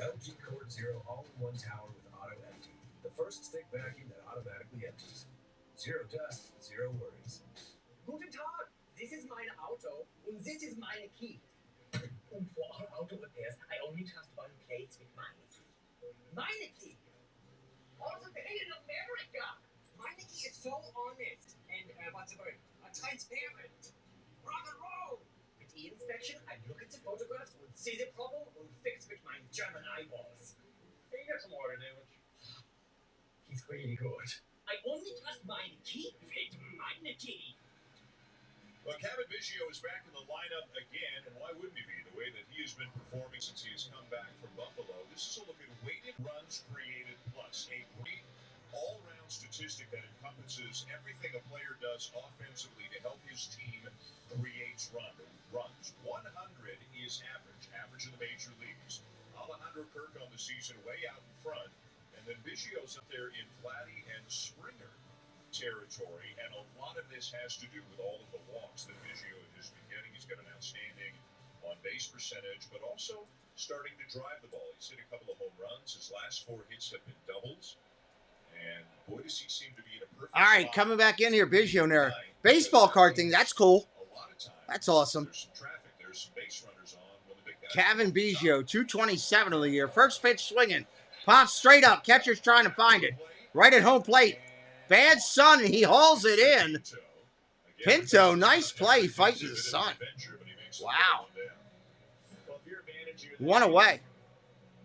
LG Cord Zero all-in-one tower with auto empty. The first stick vacuum that automatically empties. Zero dust, zero worries. Guten Tag, this is mein Auto und this is meine key. And for our auto repairs, I only trust one place with mine key. Meine key. Also paid in America. Meine key is so honest and what's the word? Transparent. Rock and roll. With e-inspection, I look at the photographs and see the problem and fix with my German eyeballs. Hey, you got some water damage. He's really good. I only trust meine key with meine key. Well, Kevin Biggio is back in the lineup again, and why wouldn't he be? The way that he has been performing since he has come back from Buffalo. This is a look at weighted runs created plus, a great all-round statistic that encompasses everything a player does offensively to help his team create runs. 100 is average in the major leagues. Alejandro Kirk on the season way out in front, and then Biggio's up there in Vladdy and Springer territory, and a lot of this has to do with all of the walks that Biggio has been getting. He's got an outstanding on-base percentage, but also starting to drive the ball. He's hit a couple of home runs. His last 4 hits have been doubles, and boy, does he seem to be in a perfect All right, spot. coming back in here, Biggio there. Baseball card thing, that's cool. A lot of times, That's awesome. there's some traffic. There's some base runners on when the big guys Kevin Biggio, 227 of the year. First pitch swinging. Pops straight up. Catcher's trying to find it. Right at home plate. Bad sun, and he hauls it in. Pinto, nice play fighting the sun. Wow. One away.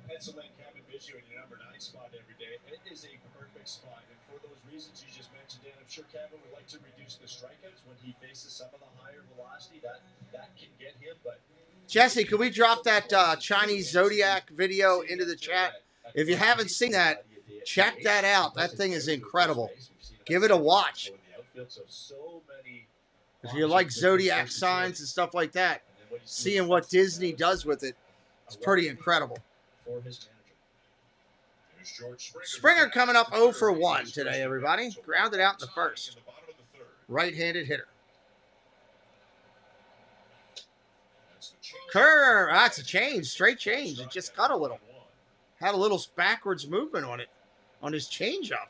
Pencil in Kevin Biggio in your number 9 spot every day. It is a perfect spot. And for those reasons you just mentioned, Dan, I'm sure Kevin would like to reduce the strikeouts when he faces some of the higher velocity. That can get him, but Jesse, could we drop that Chinese Zodiac video into the chat? If you haven't seen that, check that out. That thing is incredible. Give it a watch. If you like Zodiac signs and stuff like that, seeing what Disney does with it, it's pretty incredible. for his manager. Springer coming up 0 for 1 today, everybody. Grounded out in the first. Right-handed hitter. Kerr, that's a change, straight change. It just cut a little. Had a little backwards movement on it, on his changeup.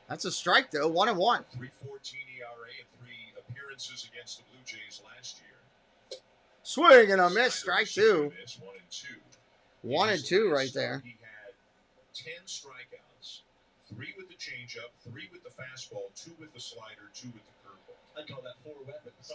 That's a strike, though, 1-1. 3.14 ERA and 3 appearances against the Blue Jays last year. Swing and a miss, strike 2. 1 and 2 right there. He had 10 strikeouts, 3 with the changeup, 3 with the fastball, 2 with the slider, 2 with the curveball. I call that 4 weapons.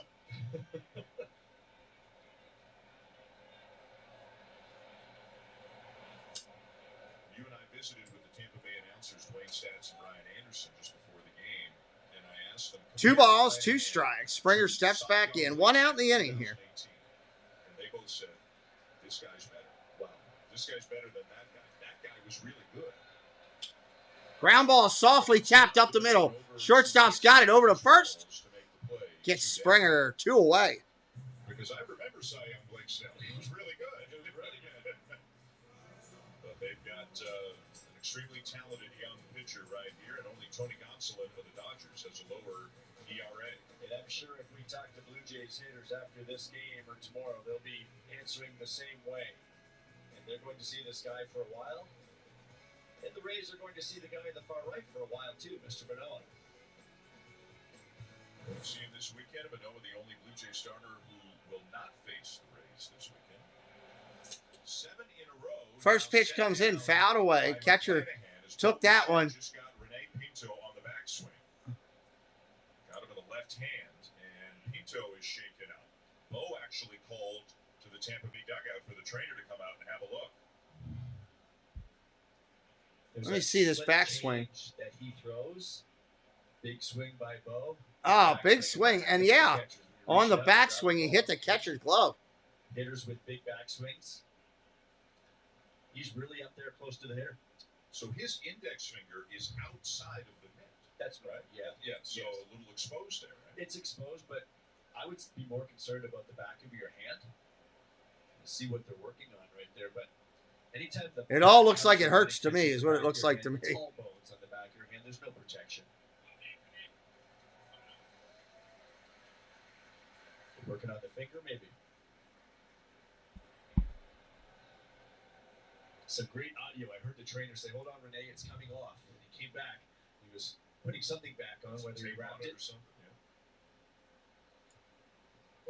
You and I visited with the Tampa Bay announcers, Dwayne Stats and Brian Anderson, just before the game, and I asked them... 2 balls, 2 strikes. Springer steps back in. 1 out in the inning here. And they both said, this guy's better. Wow, this guy's better than that guy. That guy was really good. Ground ball softly tapped up the middle. Shortstop's got it over to first. Gets Springer 2 away. Because I remember Cy Young Blake Snell. He was really good. Really good. But they've got an extremely talented young pitcher right here, and only Tony Gonsolin for the Dodgers has a lower ERA. And I'm sure if we talk to Blue Jays hitters after this game or tomorrow, they'll be answering the same way. And they're going to see this guy for a while. And the Rays are going to see the guy in the far right for a while too, Mr. Manoah. We'll see him this weekend. Manoah, the only Blue Jay starter who will not face the Rays this weekend. 7 in a row. First pitch comes in, fouled away. Catcher took that one. Just got Rene Pinto on the backswing. Got him in the left hand, and Pinto is shaken up. Bo actually called to the Tampa Bay dugout for the trainer to come out and have a look. Let me see this backswing. That he throws. Big swing by Bo. Oh, big swing. And yeah, on the backswing, he hit the catcher's glove. Hitters with big backswings. He's really up there close to the hitter. So his index finger is outside of the mitt. That's right. Yeah. Yeah, so a little exposed there, right? It's exposed, but I would be more concerned about the back of your hand. See what they're working on right there, but anytime it all looks like it hurts to me, is what it looks like to me. All bones on the back of your hand. There's no protection. Working on the finger, maybe. Some great audio. I heard the trainer say, "Hold on, Rene, it's coming off." And he came back. He was putting something back on, whether he wrapped it or something.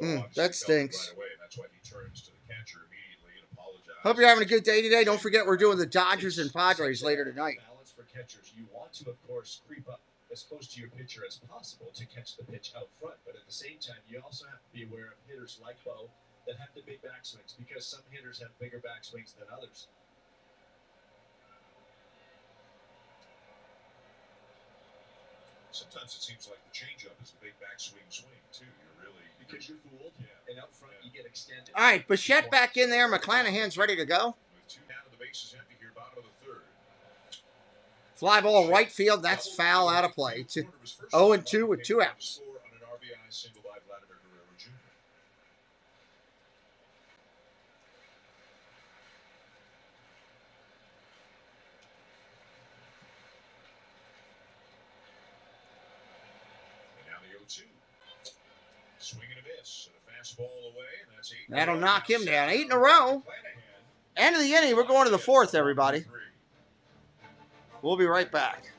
Yeah. That stinks. Right away, and that's why he turns to the catcher immediately and apologizes. Hope you're having a good day today. Don't forget we're doing the Dodgers and Padres later tonight. Balance for catchers. You want to, of course, creep up as close to your pitcher as possible to catch the pitch out front. But at the same time, you also have to be aware of hitters like Bo that have the big backswings, because some hitters have bigger backswings than others. Sometimes it seems like the changeup is the big backswing swing, too. You're really... Because you're fooled, and out front you get extended. All right, Bichette back in there. McClanahan's ready to go. With two down, the base is empty here, bottom of the third. Fly ball right field. That's foul, out of play. 0-2 with 2 outs. On an RBI single by Vladimir Guerrero Jr. And now the 0-2. Swing and a miss. And a fastball away, and that's 8. That'll knock him down. 8 in a row. End of the inning. We're going to the 4th, everybody. We'll be right back.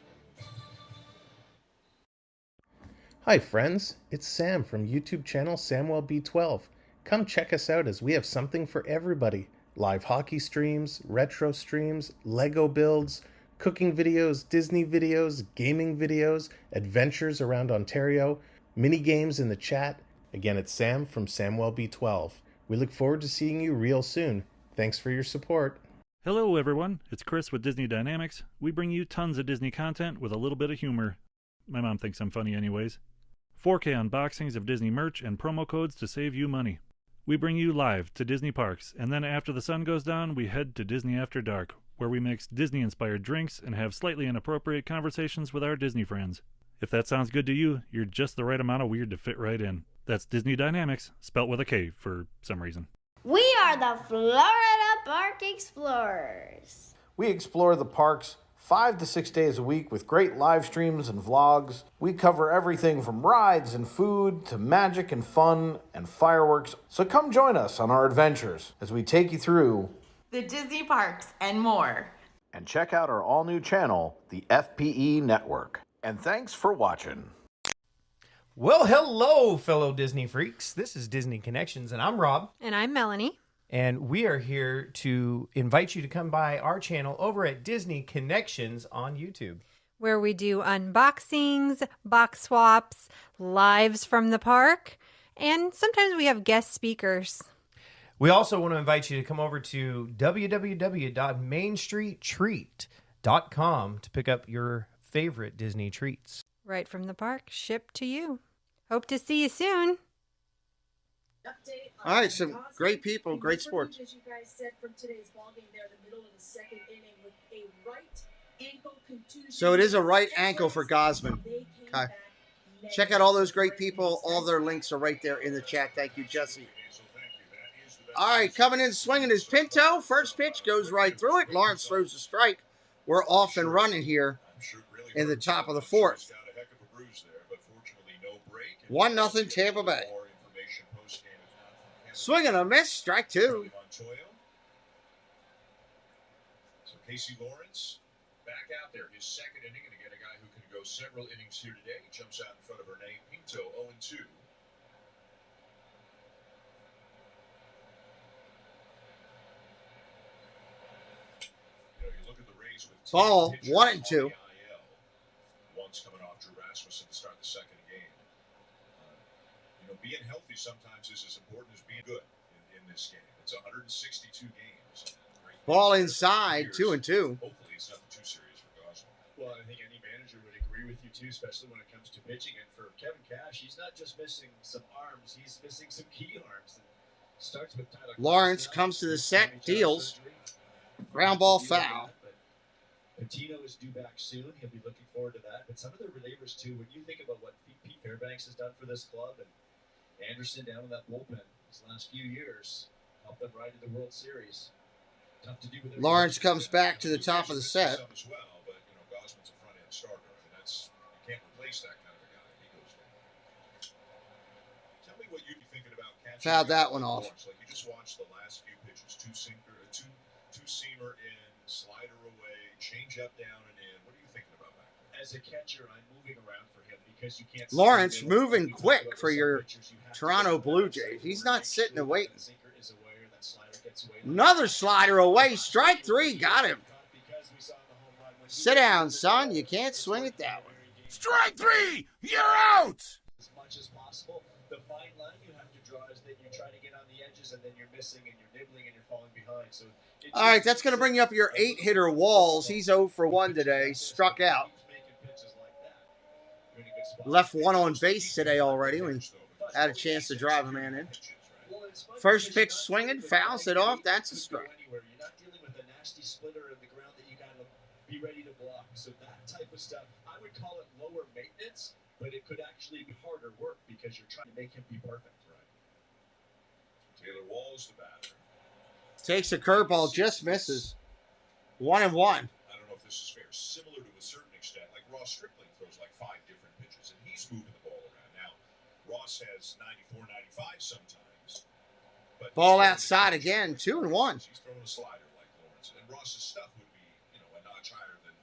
Hi friends, it's Sam from YouTube channel SamwellB12. Come check us out as we have something for everybody. Live hockey streams, retro streams, Lego builds, cooking videos, Disney videos, gaming videos, adventures around Ontario, mini games in the chat. Again, it's Sam from SamwellB12. We look forward to seeing you real soon. Thanks for your support. Hello everyone, it's Chris with Disney Dynamics. We bring you tons of Disney content with a little bit of humor. My mom thinks I'm funny anyways. 4K unboxings of Disney merch and promo codes to save you money. We bring you live to Disney parks, and then after the sun goes down, we head to Disney After Dark, where we mix Disney-inspired drinks and have slightly inappropriate conversations with our Disney friends. If that sounds good to you, you're just the right amount of weird to fit right in. That's Disney Dynamics, spelt with a K for some reason. We are the Florida Park Explorers. We explore the parks 5 to 6 days a week with great live streams and vlogs. We cover everything from rides and food to magic and fun and fireworks. So come join us on our adventures as we take you through the Disney parks and more. And check out our all-new channel, the FPE Network. And thanks for watching. Well, hello, fellow Disney freaks. This is Disney Connections, and I'm Rob. And I'm Melanie. And we are here to invite you to come by our channel over at Disney Connections on YouTube, where we do unboxings, box swaps, lives from the park, and sometimes we have guest speakers. We also want to invite you to come over to www.mainstreettreat.com to pick up your favorite Disney treats. Right from the park, shipped to you. Hope to see you soon. All right, some great people, great sports. As you guys said from today's ballgame there, the middle of the second inning with a right ankle contusion. So it is a right ankle for Gosman. Okay. Check out all those great people. All their links are right there in the chat. Thank you, Jesse. All right, coming in swinging is Pinto. First pitch goes right through it. Lawrence throws a strike. We're off and running here in the top of the 4th. 1-0 Tampa Bay. Swing and a miss, strike 2. So Casey Lawrence back out there, his second inning, and again a guy who can go several innings here today. He jumps out in front of Rene Pinto, 0-2. Ball, 1-2. One's coming off Drew Rasmussen to start the second game. Being healthy sometimes is as important as being good in this game. It's 162 games. Ball inside, 2-2. Hopefully it's nothing too serious for Gosling. Well, I think any manager would agree with you too, especially when it comes to pitching. And for Kevin Cash, he's not just missing some arms; he's missing some key arms. And starts with Tyler. Lawrence comes to the set, deals. Ground ball foul. Patino is due back soon. He'll be looking forward to that. But some of the relievers too. When you think about what Pete Fairbanks has done for this club, and Anderson down in that bullpen these last few years, helped them ride to the World Series. Tough to do with Lawrence comes back to the top of the set. As well, but Gosman's a front end starter. I mean, you can't replace that kind of a guy. He goes down. Tell me what you'd be thinking about catching. Fouled that one off. Like you just watched the last few pitches, two-seamer in, slider away, change up, down and in. What are you thinking about that? As a catcher, I'm moving around for him because you can't. Lawrence moving quick for your Toronto Blue Jays. He's not sitting and waiting. Another slider away. Strike 3. Got him. Sit down, son. You can't swing it that way. Strike 3. You're out. As much as possible. The fine line you have to draw is that you try to get on the edges and then you're missing and you're nibbling and you're falling behind. So all right, that's going to bring you up your 8-hitter Walls. He's 0 for 1 today. Struck out. Left one on base today already. We had a chance to drive a man in. First pitch swinging, fouls it off. That's a strike. You're not dealing with a nasty splitter in the ground that you got to be ready to block. So that type of stuff, I would call it lower maintenance, but it could actually be harder work because you're trying to make him be perfect. Right. Taylor Walls, the batter. Takes a curveball, just misses. 1-1. I don't know if this is fair. Similar to a certain extent, like Ross Stripling throws like 5 different pitches, and he's moving the ball around. Now, Ross has 94, 95 sometimes. But ball outside again, 2-1. He's throwing a slider like Lawrence. And Ross's stuff would be, a notch higher than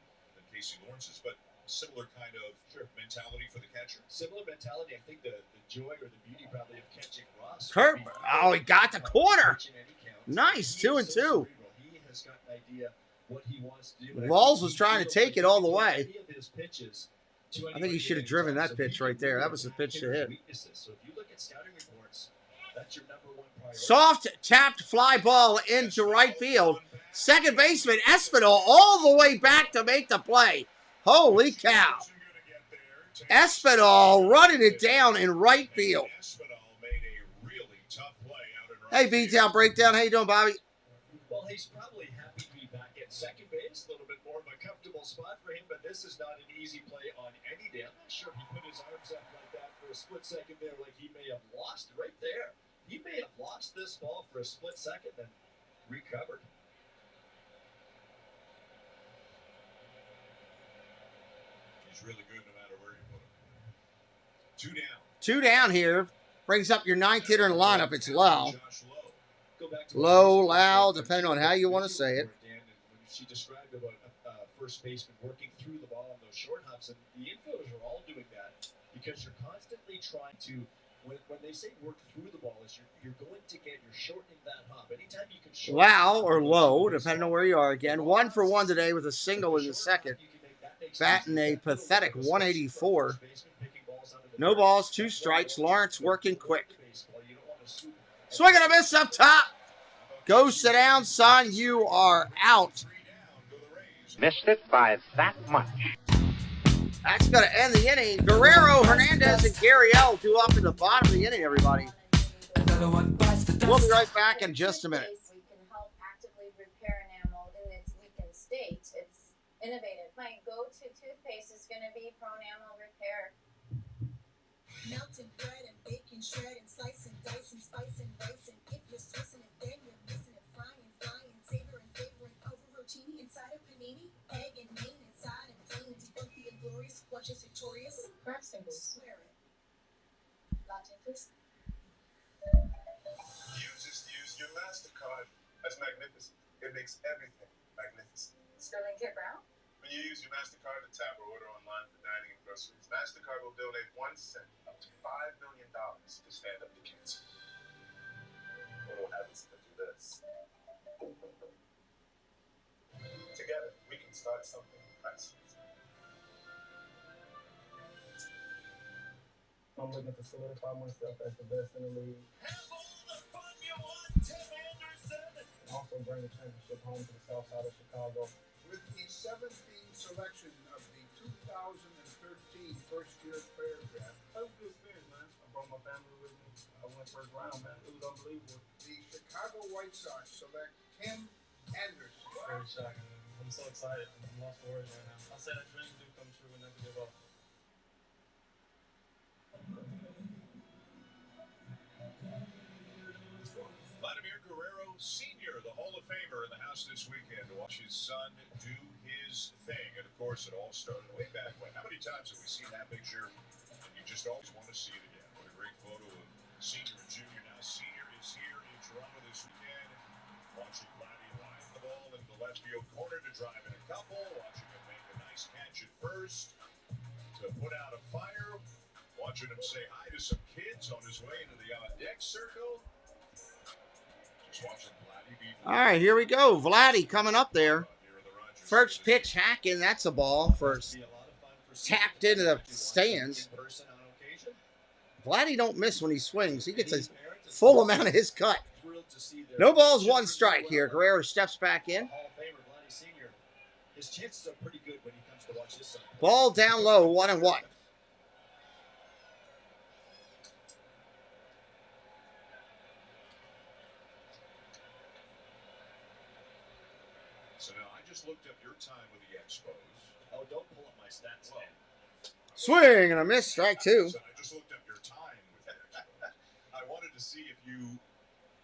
Casey Lawrence's, but similar kind of mentality for the catcher. Similar mentality. I think the joy or the beauty probably of catching Ross. Curve. Oh, he got the corner. Nice, 2-2. He has got an idea what he wants to do. Walls was trying to take it all the way. I think he should have driven that pitch right there. That was the pitch to hit. So if you look at scouting reports, that's your number one priority. Soft tapped fly ball into right field. Second baseman Espinal all the way back to make the play. Holy cow. Espinal running it down in right field. Hey, B-Town Breakdown. How you doing, Bobby? Well, he's probably happy to be back at second base. A little bit more of a comfortable spot for him, but this is not an easy play on any day. I'm not sure he put his arms up like that for a split second there, like he may have lost right there. He may have lost this ball for a split second and recovered. He's really good no matter where you put him. 2 down. 2 down here. Brings up your 9th hitter in the lineup. It's Lowe. Low, loud, depending on how you want to say it. She described about first baseman working through the ball on those short hops, and the infielders are all doing that because you're constantly trying to, when they say work through the ball, is you're going to get, you're shortening that hop. Anytime you can shorten Low or low, depending on where you are again. 1 for 1 today with a single in the second. Batting a pathetic 184. No balls, 2 strikes. Lawrence working quick. Swing and a miss up top. Go sit down, son. You are out. Missed it by that much. That's going to end the inning. Guerrero, Hernandez, and Gary L. due up in the bottom of the inning, everybody. We'll be right back in just a minute. We can help actively repair enamel in its weakened state. It's innovative. My go-to toothpaste is going to be Pro Enamel Repair. Melting bread and baking, shred and slice and dice and spice and rice. And if you're Swissing it, then you're missing it. Frying, savoring, favoring over rotini inside a panini. Egg and main inside and plain and debunk the inglorious. Watch us victorious. Craft symbols. Swear it. Latte, please. You just used your MasterCard. That's magnificent. It makes everything magnificent. Sterling K. Brown? When you use your MasterCard to tap or order online for dining and groceries, MasterCard will donate 1 cent up to $5 million to Stand Up to Cancer. What will happen if we do this? Together, we can and start something impressive. I'm looking to solidify myself as the best in the league. And also bring a championship home to the south side of Chicago. With the 17th selection of the 2013 first-year player draft. That was a good experience, man. I brought my family with me. I went first round, man. It was unbelievable. The Chicago White Sox select Tim Anderson. Very shocking, man. I'm so excited. I'm lost for words right now. I said that dreams do come true and never give up. Vladimir Guerrero Sr., the Hall of Famer, in the house this weekend to watch his son do his thing. And, of course, it all started way back when. How many times have we seen that picture and you just always want to see it again? What a great photo of Senior and Junior. Now Senior is here in Toronto this weekend, watching Vladdy line the ball into the left field corner to drive in a couple, watching him make a nice catch at first to put out a fire, watching him say hi to some kids on his way into the deck circle. All right, here we go. Vladdy coming up there. First pitch hacking. That's a ball first. Tapped into the stands. Vladdy don't miss when he swings. He gets a full amount of his cut. No balls, one strike here. Guerrero steps back in. His chances are pretty good when he comes to watch this side. Ball down low, 1-1. So now I just looked up your time with the Expos. Oh, don't pull up my stats, man. Swing and a miss, strike two. So I just looked up your time with the Expos. I wanted to see if you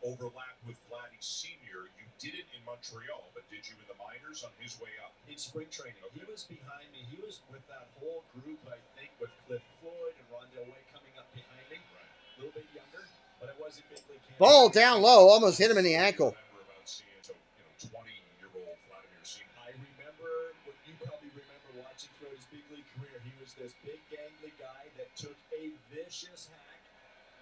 overlapped with Vladdy Sr. You didn't in Montreal, but did you in the minors on his way up? In spring training. Okay. He was behind me. He was with that whole group, I think, with Cliff Floyd and Rondell Way coming up behind me. Right. A little bit younger, but it wasn't big league. Ball down low, almost hit him in the ankle. I remember what you probably remember watching throughout his big league career. He was this big gangly guy that took a vicious hack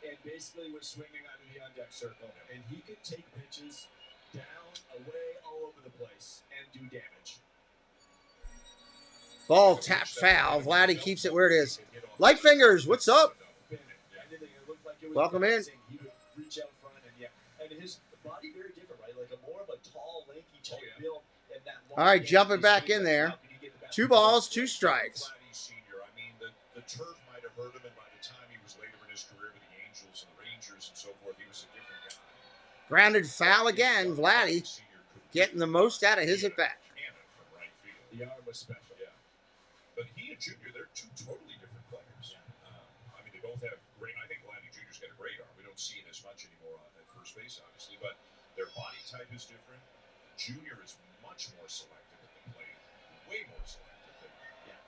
and basically was swinging out of the on-deck circle. And he could take pitches down, away, all over the place and do damage. Ball tapped foul. Vladdy keeps it where it is. Light fingers, what's up? Welcome in. He would reach out front and his body very different, right? Like a more of a tall, lanky type build. All right, jumping back in there. 2 balls, 2 strikes. Senior, I mean, the turf might have hurt him, and by the time he was later in his career with the Angels and the Rangers and so forth, he was a different guy. Grounded foul again. Vladdy getting the most out of his at-bat. The arm was special. Yeah. But he and Junior, they're two totally different players. I mean, they both have great. I think Vladdy Jr.'s got a great arm. We don't see it as much anymore at first base, obviously, but their body type is different. Junior is much more selective at the plate, way more selective than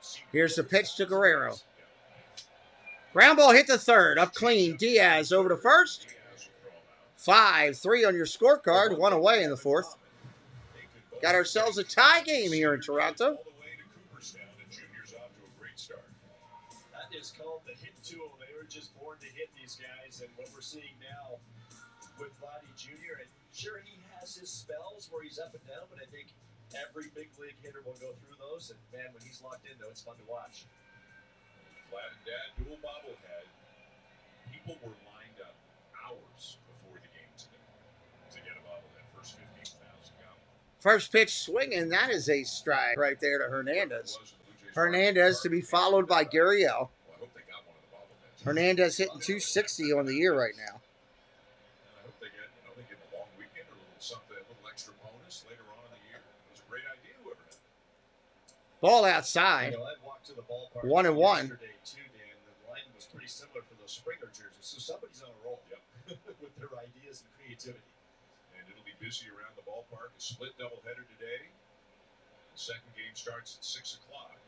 Senior. Here's the pitch to Guerrero. Ground ball hit the third. Up clean. Diaz over to first. 5-3 on your scorecard. 1 away in the fourth. Got ourselves a tie game here in Toronto. That is called the hit tool. They were just born to hit these guys, and what we're seeing now with Vladdy Jr. And sure, he has his spells where he's up and down, but I think every big league hitter will go through those. And man, when he's locked in, though, it's fun to watch. Vlad and Dad, dual bobblehead. People were lined up hours before the game today to get a bobblehead. First 15,000 got one. First pitch swinging. That is a strike right there to Hernandez. Hernandez to be followed by Gurriel. Hernandez hitting 260 on the year right now. I hope they get, they get a long weekend or a little something, a little extra bonus later on in the year. It was a great idea, whoever had it. Ball outside. I walked to the ballpark 1-1. yesterday too, Dan. The line was pretty similar for those Springer jerseys, so somebody's on a roll with their ideas and creativity. And it'll be busy around the ballpark. A split doubleheader today. The second game starts at 6 o'clock.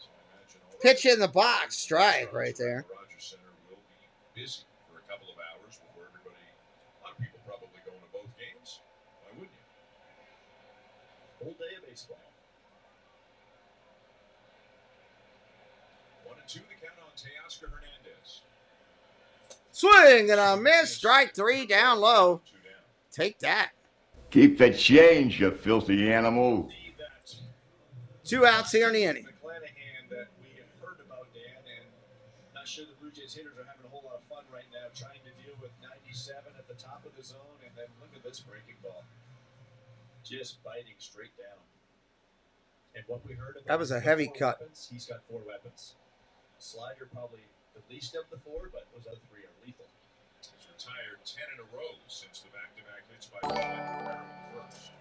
So I imagine all Pitch in the box. Strike right there. Rogers Center will be busy for a couple of hours before everybody, a lot of people probably going to both games. Why wouldn't you? Full day of baseball. 1-2 the count on Teoscar Hernandez. Swing and a miss. Strike 3 down low. Take that. Keep the change, you filthy animal. 2 outs here in the inning. McClanahan that we have heard about, Dan, and not sure the Blue Jays hitters are having a whole lot of fun right now trying to deal with 97 at the top of the zone, and then look at this breaking ball. Just biting straight down. And what we heard about That was a heavy cut. Weapons, he's got 4 weapons. Slider probably the least of the 4, but those other 3 are lethal. He's retired 10 in a row since the back-to-back hits by Rivera first.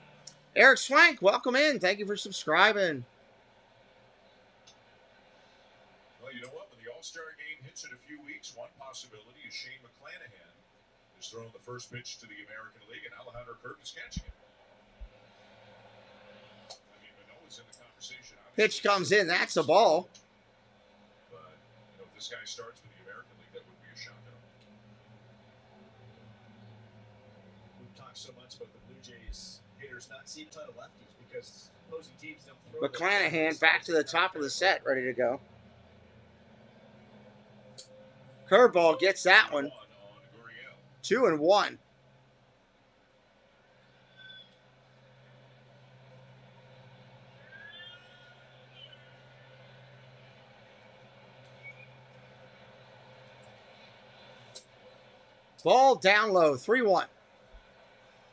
Eric Swank, welcome in. Thank you for subscribing. Well, you know what? When the All-Star game hits in a few weeks, one possibility is Shane McClanahan is throwing the first pitch to the American League, and Alejandro Kirk is catching it. I mean, Manoah's in the conversation. Pitch comes in. That's a ball. But you know, if this guy starts for the American League, that would be a shocker. We've talked so much about the Blue Jays hitters not seeing a ton of lefties because opposing teams don't throw. McClanahan back to the top of the set, ready to go. Curveball gets that one. 2-1. Ball down low, 3-1.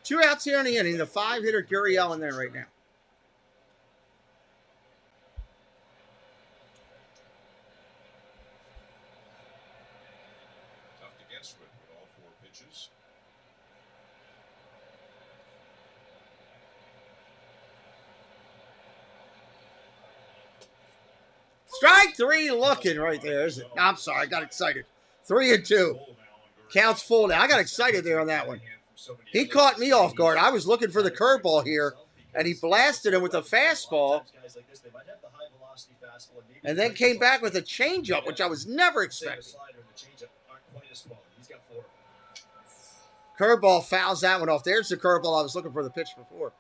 2 outs here in the inning. The 5-hitter Gurriel in there right now. Tough to guess with all 4 pitches. Strike 3 looking right there, isn't it? I'm sorry, I got excited. 3-2. Counts full now. I got excited there on that one. He caught me off guard. I was looking for the curveball here, and he blasted him with a fastball, and then came back with a changeup, which I was never expecting. Curveball fouls that one off. There's the curveball I was looking for the pitch before.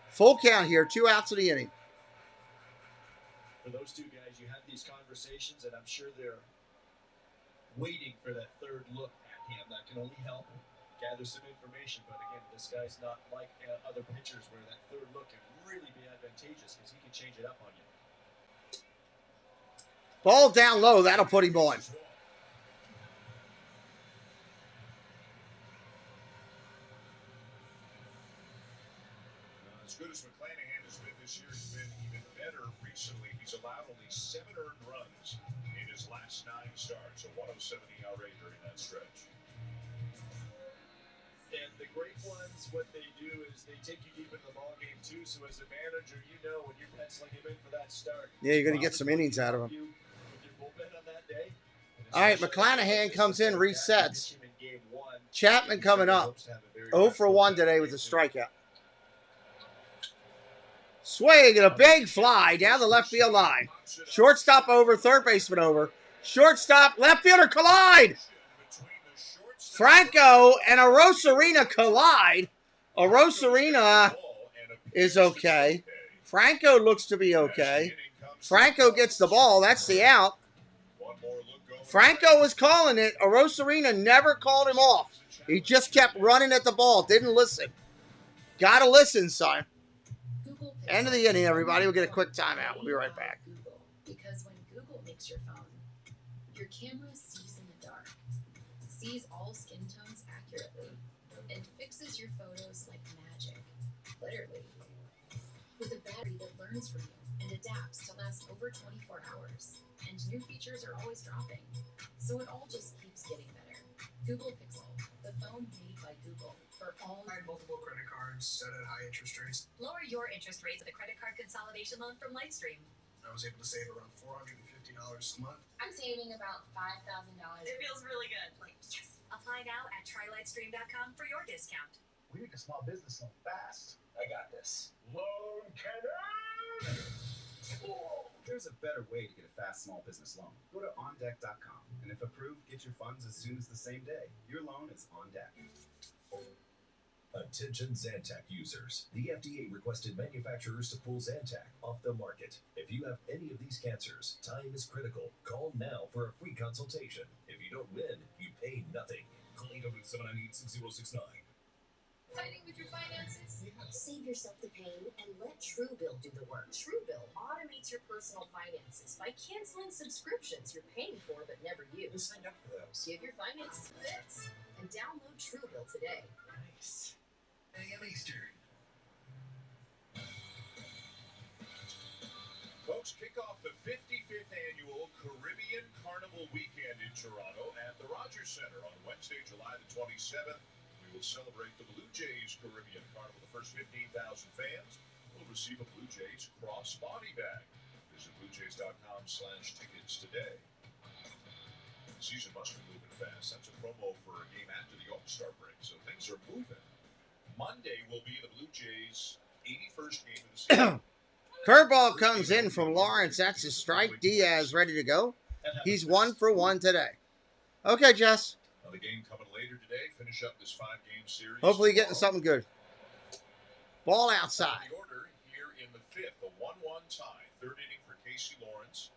Full count here, 2 outs of the inning. For those 2 guys, you have these conversations, and I'm sure they're waiting for that third look at him. That can only help gather some information. But again, this guy's not like other pitchers where that third look can really be advantageous because he can change it up on you. Ball down low. That'll put him on. As good as McClanahan has been this year, he's been even better recently. He's allowed only 7 earned runs in his last 9 starts, a 107 ERA during that stretch. And the great ones, what they do is they take you deep into the ballgame too. So as a manager, you know when you're penciling him in for that start. Yeah, you're going to get some innings out of him. With your bullpen on that day. All right, McClanahan comes in, resets. Chapman coming up. 0 for 1 today with a strikeout. Swing and a big fly down the left field line. Shortstop over, third baseman over. Shortstop, left fielder collide. Franco and Arosarena collide. Arosarena is okay. Franco looks to be okay. Franco gets the ball. That's the out. Franco was calling it. Arosarena never called him off. He just kept running at the ball. Didn't listen. Gotta listen, son. End of the inning, everybody. We'll get a quick timeout. We'll be right back. Because when Google makes your phone, your camera sees in the dark, sees all skin tones accurately, and fixes your photos like magic. Literally. With a battery that learns from you and adapts to last over 24 hours. And new features are always dropping. So it all just keeps getting better. Google Pixel, the phone made by Google. For all multiple credit cards set at high interest rates. Lower your interest rates with a credit card consolidation loan from Lightstream. I was able to save around $450 a month. I'm saving about $5,000. It feels really good. Like, yes. Apply now at trylightstream.com for your discount. We need a small business loan fast. I got this. Loan cannon! There's a better way to get a fast small business loan. Go to ondeck.com, and if approved, get your funds as soon as the same day. Your loan is on deck. Attention Zantac users. The FDA requested manufacturers to pull Zantac off the market. If you have any of these cancers, time is critical. Call now for a free consultation. If you don't win, you pay nothing. Call 800-798-6069. Fighting with your finances? Save yourself the pain and let Truebill do the work. Truebill automates your personal finances by canceling subscriptions you're paying for but never use. Sign up for those. Give your finances fits and download Truebill today. Nice. AM Eastern. Folks, kick off the 55th annual Caribbean Carnival Weekend in Toronto at the Rogers Centre on Wednesday, July the 27th. We will celebrate the Blue Jays Caribbean Carnival. The first 15,000 fans will receive a Blue Jays crossbody bag. Visit bluejays.com/tickets today. The season must be moving fast. That's a promo for a game after the All-Star break. So things are moving. Monday will be the Blue Jays' 81st game of the season. Curveball comes in from Lawrence. That's his strike. Diaz ready to go. He's 1 for 1 today. Okay, Jess. The game coming later today. Finish up this 5-game series. Hopefully getting something good. Ball outside. The order here in the 5th, a 1-1 tie. Third inning for Casey Lawrence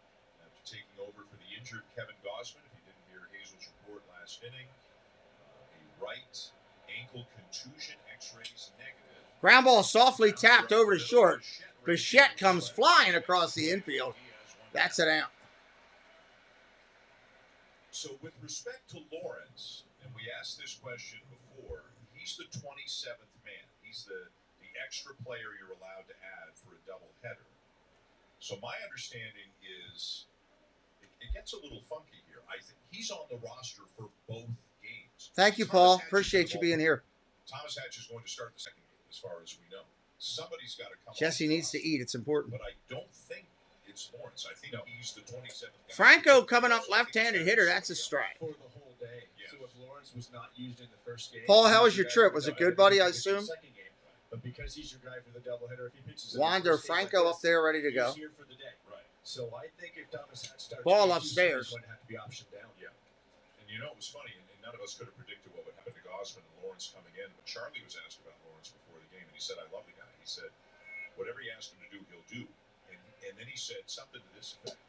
after taking over for the injured Kevin Gausman. If you didn't hear Hazel's report last inning, a right ankle contusion, X-rays negative. Ground ball softly tapped over to short. Bichette comes flying across the infield. That's an out. So with respect to Lawrence, and we asked this question before, he's the 27th man. He's the extra player you're allowed to add for a doubleheader. So my understanding is it gets a little funky here. I think he's on the roster for both games. Thank you, Paul. Appreciate you being here. Thomas Hatch is going to start the second game, as far as we know. Somebody's got to come. Jesse needs to eat. It's important. But I don't think it's Lawrence. I think he's the 27th guy. Franco coming up, left-handed hitter. That's a strike. For the whole day. So if Lawrence was not used in the first game. Paul, how was your trip? Was it good, buddy, I assume? But because he's your guy for the doubleheader, if he pitches Wander Franco up there ready to go. He's here for the day. Right. So I think if Thomas Hatch starts, ball upstairs. He's going to have to be optioned down. Yeah. And you know, it was funny, and none of us could have predicted what would happen to Gausman and Lawrence coming in. But Charlie was asked about Lawrence before the game, and he said, "I love the guy." He said, "Whatever he asked him to do, he'll do." And then he said something to this effect.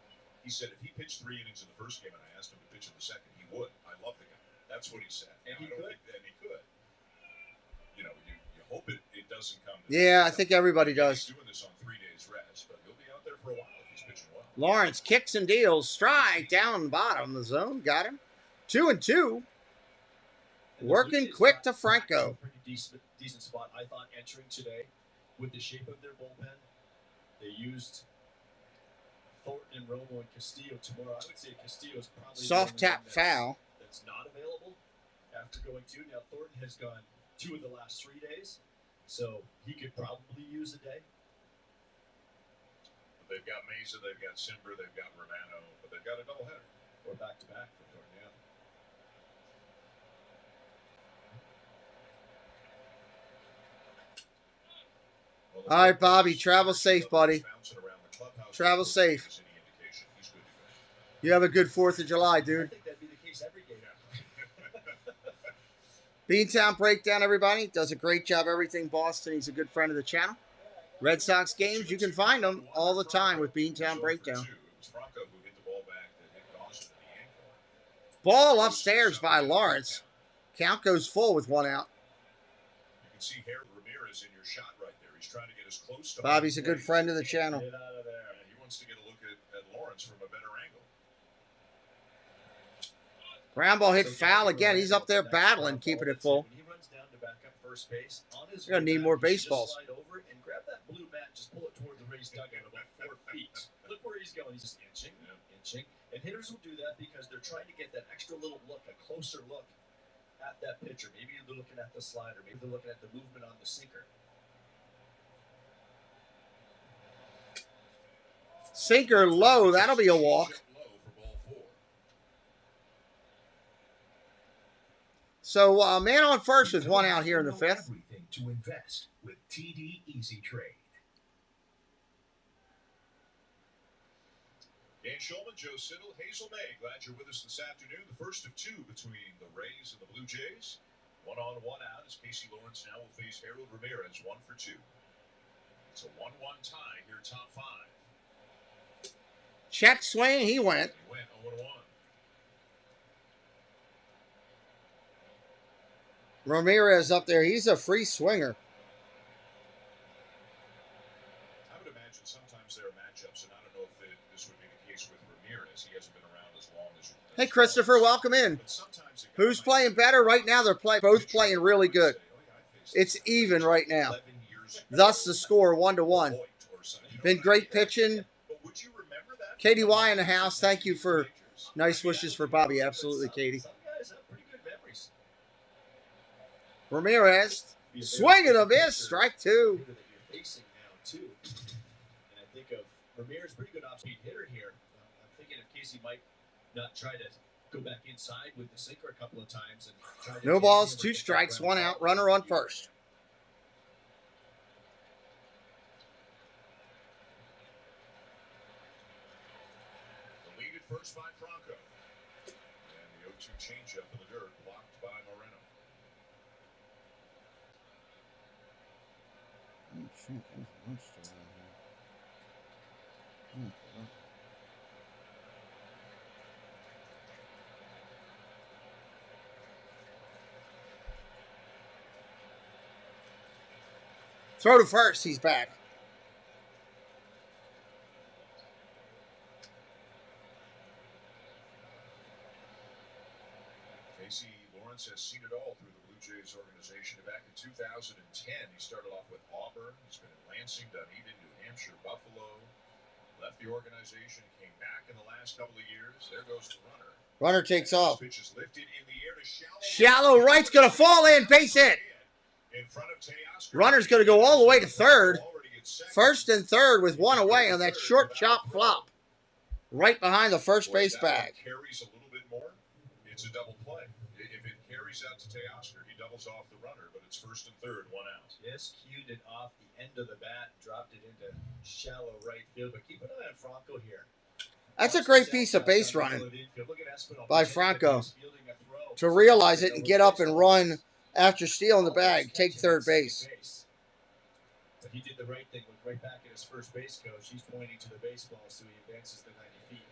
He said, "If he pitched 3 innings in the first game and I asked him to pitch in the second, he would. I love the guy." That's what he said. And he could. And he could. You know, you hope it doesn't come to Yeah, I think everybody does. He's doing this on 3 days rest, but he'll be out there for a while if he's pitching well. Lawrence kicks and deals. Strike down the bottom of the zone. Got him. 2-2. Working quick to Franco. Pretty decent spot. I thought entering today with the shape of their bullpen, they used Thornton and Romo and Castillo tomorrow. I would say Castillo's probably soft tap foul. That's not available after going 2. Now Thornton has gone 2 of the last 3 days, so he could probably use a day. But they've got Mesa, they've got Simber, they've got Romano, but they've got a doubleheader. Or back-to-back for Thornton, yeah. All right, Bobby, travel safe, buddy. Travel safe. You have a good 4th of July, dude. I think that'd be the case every day now. Beantown Breakdown, everybody. Does a great job, everything Boston. He's a good friend of the channel. Red Sox games, you can find them all the time with Beantown Breakdown. Ball upstairs by Lawrence. Count goes full with 1 out. You can see Harold Ramirez in your shot right there. He's trying to get as close to Bobby's a good friend of the channel. Get out of there. He wants to get a look at Lawrence from a better angle. Ground ball hit foul again. He's up there battling, keeping it full. When he runs down to back up first base, on his You're going to need more baseballs. Slide over and grab that blue bat and just pull it toward the Rays dugout about 4 feet. Look where he's going. He's just inching. And hitters will do that because they're trying to get that extra little look, a closer look at that pitcher. Maybe they're looking at the slider. Maybe they're looking at the movement on the sinker. Sinker low. That'll be a walk. So, man on first with 1 out here in the 5th. Everything to invest with TD Easy Trade. Dan Schulman, Joe Siddle, Hazel May. Glad you're with us this afternoon. The first of 2 between the Rays and the Blue Jays. 1 on, 1 out as Casey Lawrence now will face Harold Ramirez. 1 for 2. It's a 1-1 tie here, top 5. Check swing. He went. He went 0-1. Ramirez up there. He's a free swinger. Hey, Christopher, welcome in. Who's playing better? Right now, they're both playing really good. It's even right now. Thus, the score 1-1. Been great pitching. Katie Y in the house. Thank you for nice wishes for Bobby. Absolutely, Katie. Ramirez. Swing and a miss. Strike 2. And I think of Ramirez, pretty good off-speed hitter here. I'm thinking if Casey might not try to go back inside with the sinker a couple of times. And try to No balls, 2 strikes, 1 out. Runner on first. The lead at first by Franco. And the 0-2 changeup in the dirt blocked by Moreno. Throw to first. He's back. Casey Lawrence has seen it all through the Blue Jays organization. Back in 2010, he started off with Auburn. He's been in Lansing, Dunedin, New Hampshire, Buffalo. Left the organization, came back in the last couple of years. There goes the runner. Runner takes off. Pitch is lifted in the air to Shallow right's going to fall in. Base hit. in front of Teoscar. Runner's going to go all the way to third. First and third with 1 away on that short chop flop. Right behind the first base bag. Carries a little bit more. It's a double play. If it carries out to Teoscar, he doubles off the runner, but it's first and third, 1 out. Just cued it off the end of the bat, dropped it into shallow right field. But keep an eye on Franco here. That's a great piece of base running by Franco to realize it and get up and run after stealing the bag, take third base. But he did the right thing, looked right back at his first base coach. He's pointing to the baseball, so he advances the 90 feet.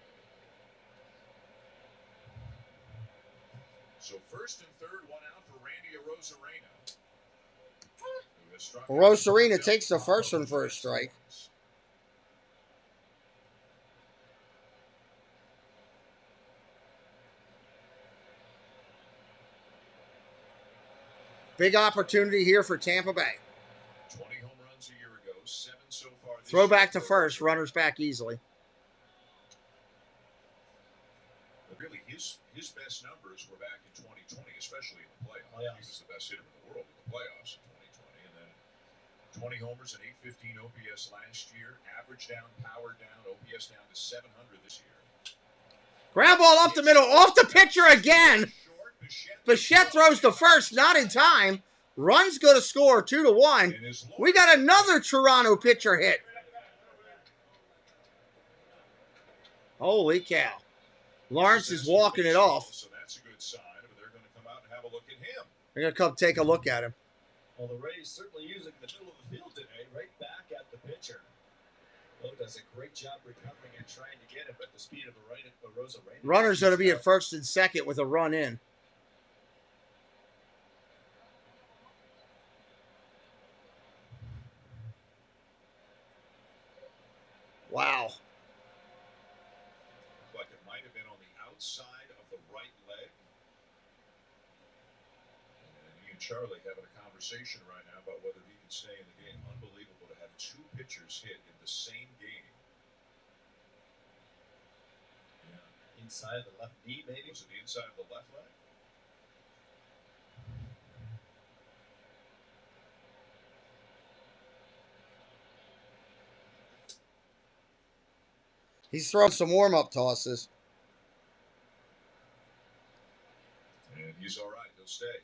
So first and third, 1 out for Randy Arozarena. Rosarina takes the first one for a strike. Big opportunity here for Tampa Bay. 20 home runs a year ago, 7 so far. Throw back to first, runners back easily. But really, his best numbers were back in 2020, especially in the playoffs. Oh, yeah. He was the best hitter in the world in the playoffs in 2020. And then 20 homers and 815 OPS last year. Average down, power down, OPS down to 700 this year. Ground ball up the middle, off the pitcher again. Bichette throws to first, not in time. Run's going to score 2-1. We got another Toronto pitcher hit. Holy cow. Lawrence is walking it off. So that's a good sign, but they're going to come out and have a look at him. They're going to come take a look at him. Well, the Rays certainly using the middle of the field today, right back at the pitcher. Lowe does a great job recovering and trying to get it, but the speed of Arozarena. Runner's going to be at first and second with a run in. Wow. Like it might have been on the outside of the right leg. And he and Charlie having a conversation right now about whether he can stay in the game. Unbelievable to have 2 pitchers hit in the same game. Yeah. Inside the left knee, maybe? Was it the inside of the left leg? He's throwing some warm-up tosses. And he's all right. He'll stay.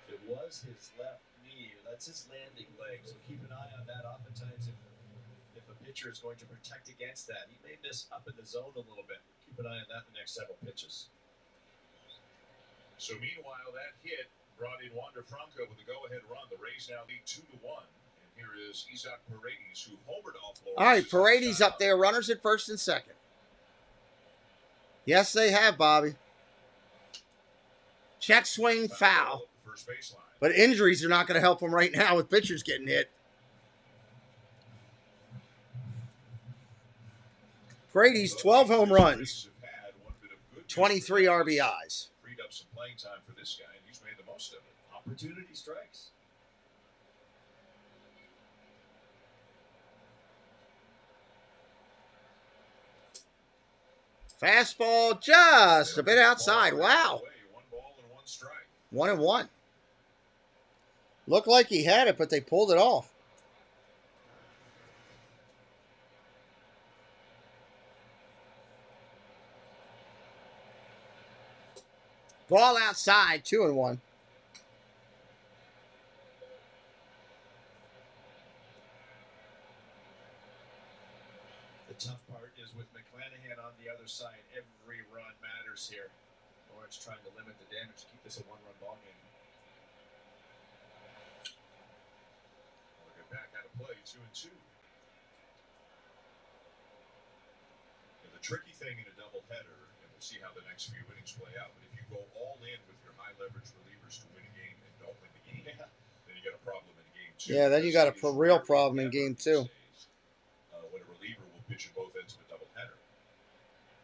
It was his left knee. That's his landing leg. So keep an eye on that. Oftentimes, if a pitcher is going to protect against that, he may miss up in the zone a little bit. Keep an eye on that in the next several pitches. So meanwhile, that hit brought in Wander Franco with a go-ahead run. The Rays now lead 2-1. And here is Isaac Paredes, who homered off Lawrence. All right, Paredes up there. Runners at first and second. Yes, they have, Bobby. Check swing, foul. first baseline. But injuries are not going to help him right now with pitchers getting hit. Brady's 12 home runs, 23 RBIs. Freed up some playing time for this guy, and he's made the most of it. Opportunity strikes. Fastball just a bit outside. Wow. 1-1. Looked like he had it, but they pulled it off. Ball outside, 2-1. The tough part is with McClanahan on the other side, every run matters here. Lawrence trying to limit the damage to keep this a one-run ball game. We'll get back out of play, 2-2. And the tricky thing in a doubleheader, and we'll see how the next few innings play out, but if you go all in with your high leverage relievers to win a game and don't win the game, then you got a problem in game 2. Yeah, then you got a real problem in game 2. When a reliever will pitch at both ends of a doubleheader.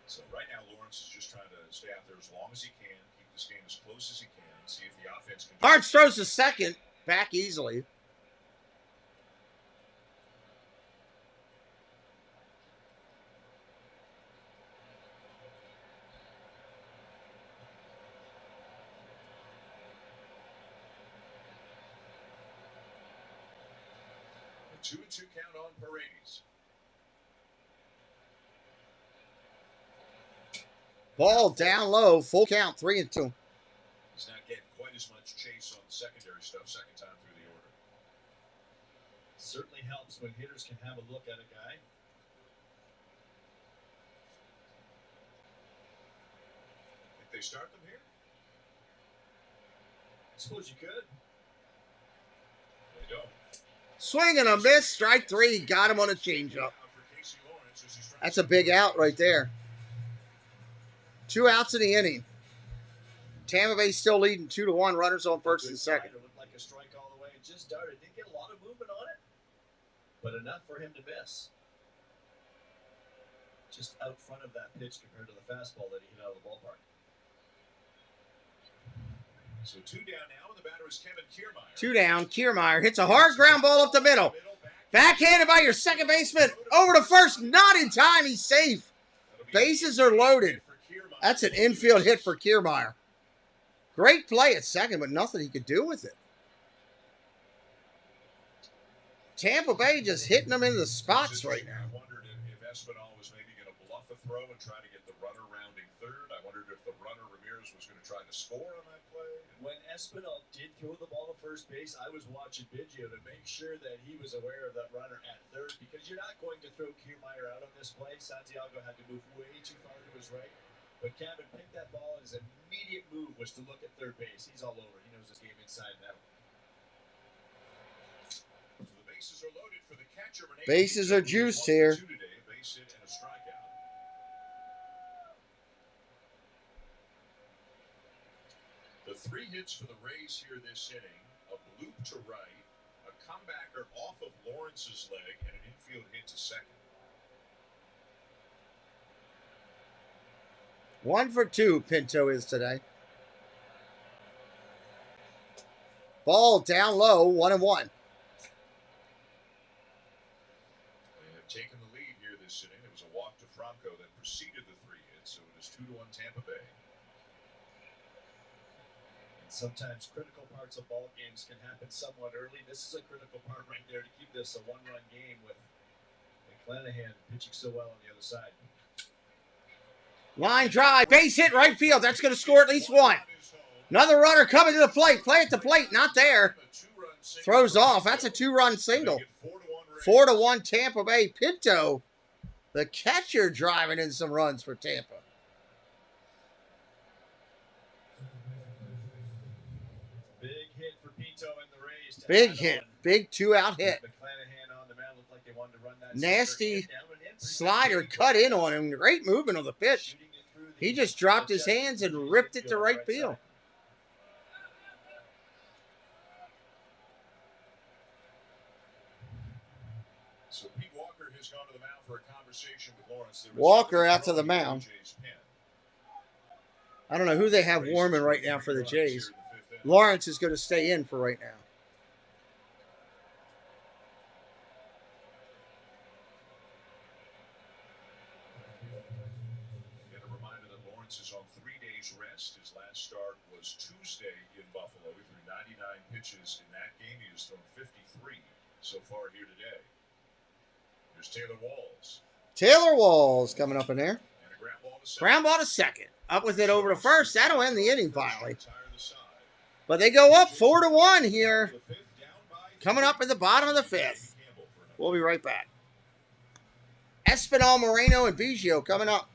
So right now, Lawrence is just trying to stay out there as long as he can, keep this game as close as he can, see if the offense can. Lawrence throws to second, back easily. A 2-2 count on Paredes. Ball down low, full count, 3-2. He's not getting quite as much chase on the secondary stuff second time through the order. Certainly helps when hitters can have a look at a guy. Think they start them here? I suppose you could. They don't. Swing and a miss, strike 3. Got him on a changeup. That's a big out right there. 2 outs in the inning. Tampa Bay still leading 2-1. Runners on first and second. It looked like a strike all the way. It just started. Didn't get a lot of movement on it, but enough for him to miss. Just out front of that pitch compared to the fastball that he hit out of the ballpark. So 2 down now, and the batter is Kevin Kiermaier. 2 down. Kiermaier hits a hard ground ball up the middle. Backhanded by your second baseman. Over to first. Not in time. He's safe. Bases are loaded. That's an infield hit for Kiermaier. Great play at second, but nothing he could do with it. Tampa Bay just hitting them in the spots right now. I wondered if Espinal was maybe going to bluff a throw and try to get the runner rounding third. I wondered if the runner Ramirez was going to try to score on that play. When Espinal did throw the ball to first base, I was watching Biggio to make sure that he was aware of that runner at third, because you're not going to throw Kiermaier out on this play. Santiago had to move way too far to his right. But Cabot picked that ball, and his immediate move was to look at third base. He's all over. He knows this game inside and out. So the bases are loaded for the catcher. Bases are juiced here. Today, a base hit and a strikeout. The 3 hits for the Rays here this inning: a bloop to right, a comebacker off of Lawrence's leg, and an infield hit to second. 1 for 2, Pinto is today. Ball down low, 1-1. They have taken the lead here this inning. It was a walk to Franco that preceded the 3 hits, so it is 2-1 Tampa Bay. And sometimes critical parts of ball games can happen somewhat early. This is a critical part right there to keep this a one-run game with McClanahan pitching so well on the other side. Line drive, base hit right field. That's going to score at least 1. Another runner coming to the plate. Play at the plate, not there. Throws off. That's a 2-run single. 4-1 Tampa Bay. Pinto, the catcher, driving in some runs for Tampa. Big hit for Pinto and the Rays. Big hit. Big 2-out hit. McClanahan on the mound looked like they wanted to run that. Nasty slider cut in on him. Great movement on the pitch. He just dropped his hands and ripped it to right field. So Pete Walker has gone to the mound for a conversation with Lawrence. Walker out to the mound. I don't know who they have warming right now for the Jays. Lawrence is going to stay in for right now. And a reminder that Lawrence is on 3 days rest. His last start was Tuesday in Buffalo. He threw 99 pitches in that game. He has thrown 53 so far here today. Here's Taylor Walls. Taylor Walls coming up in there. Ground ball to second. Up with it over to first. That'll end the inning finally. But they go up 4-1 here. Coming up in the bottom of the fifth. We'll be right back. Espinal, Moreno, and Biggio coming up.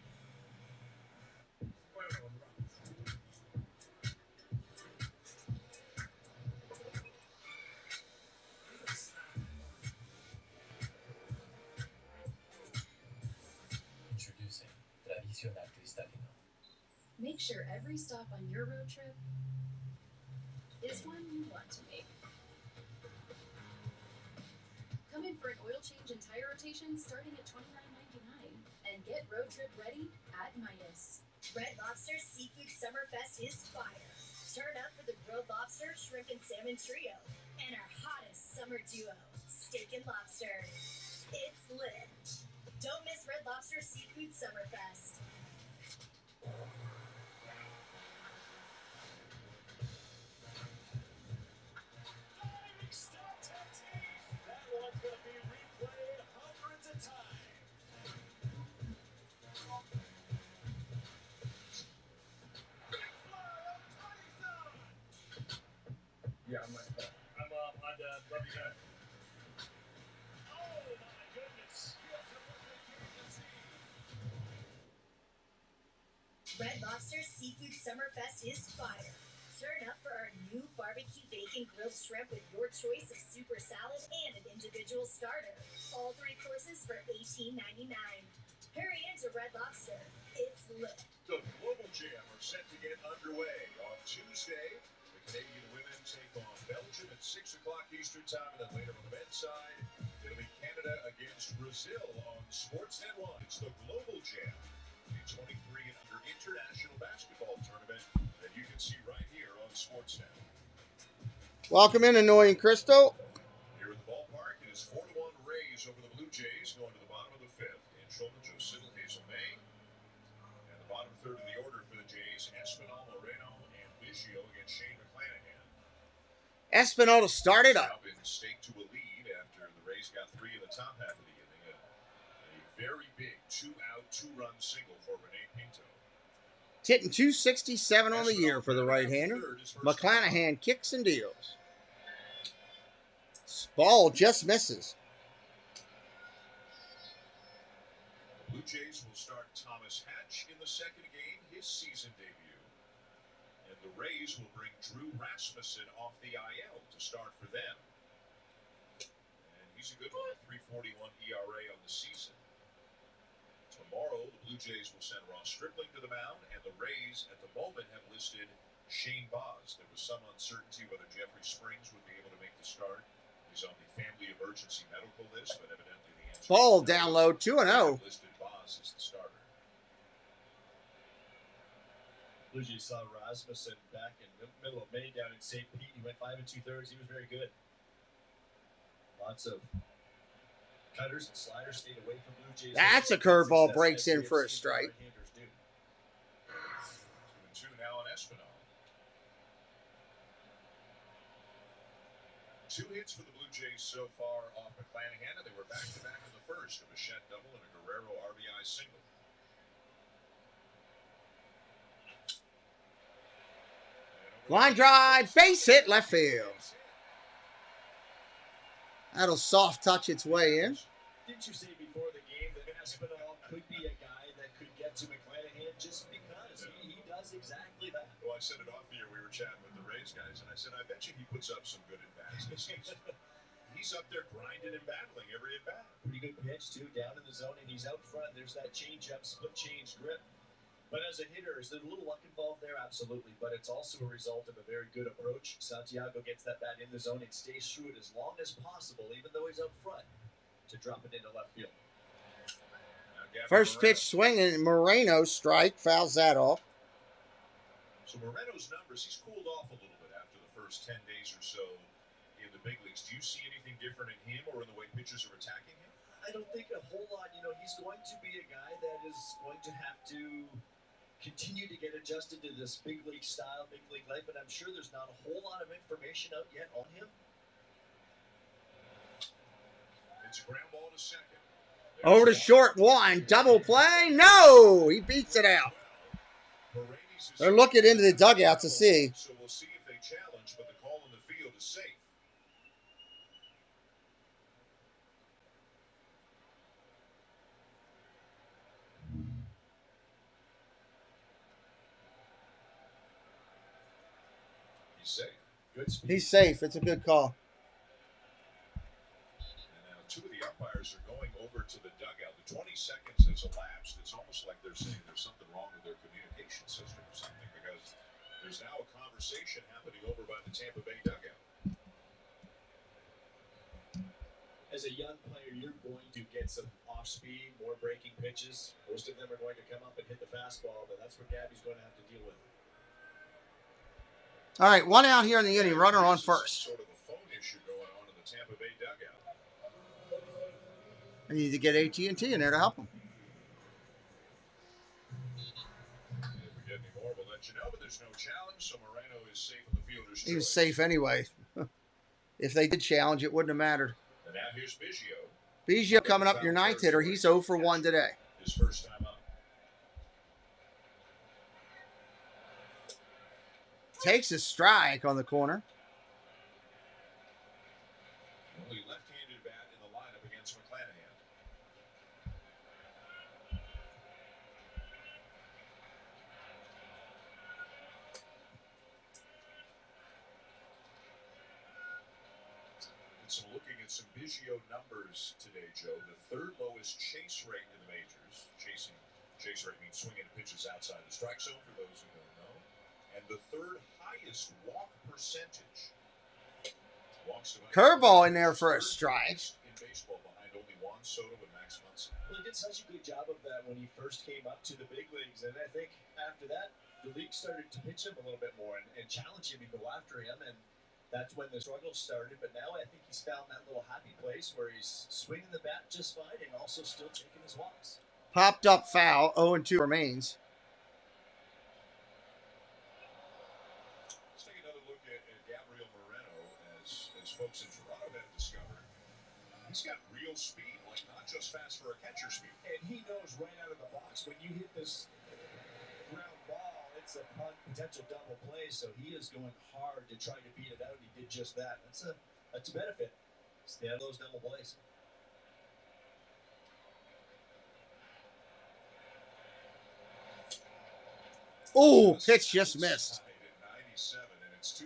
Introducing Tradicional Cristalino. Make sure every stop on your road trip is one you want to make. Come in for an oil change and tire rotation starting at $29.99 and get road trip ready at Midas. Red Lobster Seafood Summerfest is fire. Turn up for the grilled lobster, shrimp, and salmon trio, and our hottest summer duo, steak and lobster. It's lit. Don't miss Red Lobster Seafood Summerfest. That one's going to be replayed hundreds of times. Yeah, I'm on love you guys. Oh my goodness. Red Lobster Seafood Summerfest is fire. Turn up for our new barbecue bacon grilled shrimp with your choice of super salad and an individual starter. All 3 courses for $18.99. Hurry into Red Lobster. It's lit. The Global Jam are set to get underway on Tuesday. The Canadian women take on Belgium at 6 o'clock Eastern Time, and then later on the men's side, it'll be Canada against Brazil on Sportsnet 1. It's the Global Jam, the 23 and under international basketball tournament that you can see right here on Sportsnet. Welcome in, Annoying Crystal. Here at the ballpark, it is 4-1 Rays over the Blue Jays, going to the bottom of the fifth. In Schulman, Joe Siddle, Hazel May. And the bottom third of the order for the Jays, Espinal, Moreno, and Biggio against Shane McClanahan. Espinal to start it up. Now been staked to a lead after the Rays got 3 in the top half of the inning. A very big 2-out, 2-run single for Rene Pinto. Hitting 267 on the year for the right-hander. McClanahan kicks and deals. Ball just misses. The Blue Jays will start Thomas Hatch in the second game, his season debut. And the Rays will bring Drew Rasmussen off the IL to start for them. And he's a good one, 3.41 ERA on the season. Tomorrow, the Blue Jays will send Ross Stripling to the mound, and the Rays, at the moment, have listed Shane Baz. There was some uncertainty whether Jeffrey Springs would be able to make the start. He's on the family emergency medical list, but evidently the answer Ball is no. down low, 2-0. Listed Baz as the starter. Blue Jays saw Rasmussen back in the middle of May down in St. Pete. He went 5 2/3. He was very good. Lots of cutters and sliders stayed away from Blue Jays. That's a curveball, breaks in for a strike. 2-2 now on Espinal. 2 hits for the Blue Jays so far off McClanahan, and they were back-to-back in the first. A Bichette double and a Guerrero RBI single. Line drive, base hit, left field. That'll soft touch its way in. Didn't you say before the game that Espinal could be a guy that could get to McClanahan just because he does exactly that? Well, I said it off the air. We were chatting with the Rays guys, and I said, I bet you he puts up some good at-bats this season. He's up there grinding and battling every at-bat. Pretty good pitch, too, down in the zone, and he's out front. There's that change-up, split-change grip. But as a hitter, is there a little luck involved there? Absolutely. But it's also a result of a very good approach. Santiago gets that bat in the zone and stays through it as long as possible, even though he's up front. to drop it into left field. First pitch swinging, Moreno strike, fouls that off. So Moreno's numbers, he's cooled off a little bit after the first 10 days or so in the big leagues. Do you see anything different in him or in the way pitchers are attacking him? I don't think a whole lot. You know, he's going to be a guy that is going to have to continue to get adjusted to this big league style, big league life, but I'm sure there's not a whole lot of information out yet on him. It's a ground ball to second. Over to short one, double play. No, he beats it out. They're looking into the dugout to see. So we'll see if they challenge, but the call in the field is safe. He's safe. Good speed. He's safe. It's a good call. And now two of the umpires are going over to the dugout. The 20 seconds has elapsed. It's almost like they're saying there's something wrong with their communication system or something, because there's now a conversation happening over by the Tampa Bay dugout. As a young player, you're going to get some off-speed, more breaking pitches. Most of them are going to come up and hit the fastball, but that's what Gabby's going to have to deal with. All right, one out here in the inning, runner on first. Sort of a phone issue going on in the Tampa Bay dugout. I need to get AT&T in there to help him. If we get any more, we'll let you know, but there's no challenge, so Moreno is safe in the fielder's He was choice. safe anyway. If they did challenge, it wouldn't have mattered. And now here's Biggio. Biggio coming up, your ninth hitter. He's 0 for 1 today. His first time up. Takes a strike on the corner. Only left-handed bat in the lineup against McClanahan. And so looking at some Biggio numbers today, Joe, the third lowest chase rate in the majors. Chase rate means swinging at pitches outside the strike zone, for those who don't know. And the third highest walk percentage. Curveball in there for a strike. In baseball, behind only Juan Soto and Max Muncy. Well, he did such a good job of that when he first came up to the big leagues, and I think after that, the league started to pitch him a little bit more and challenge him and go after him, and that's when the struggle started. But now I think he's found that little happy place where he's swinging the bat just fine and also still taking his walks. Popped up foul. 0-2 remains. Let's take another look at Gabriel Moreno, as folks in Toronto have discovered. He's got real speed, like not just fast for a catcher speed. And he knows right out of the box when you hit this ground ball, it's a potential double play, so he is going hard to try to beat it out, and he did just that. That's a benefit. Stay out of those double plays. Oh, pitch just missed. 97, and it's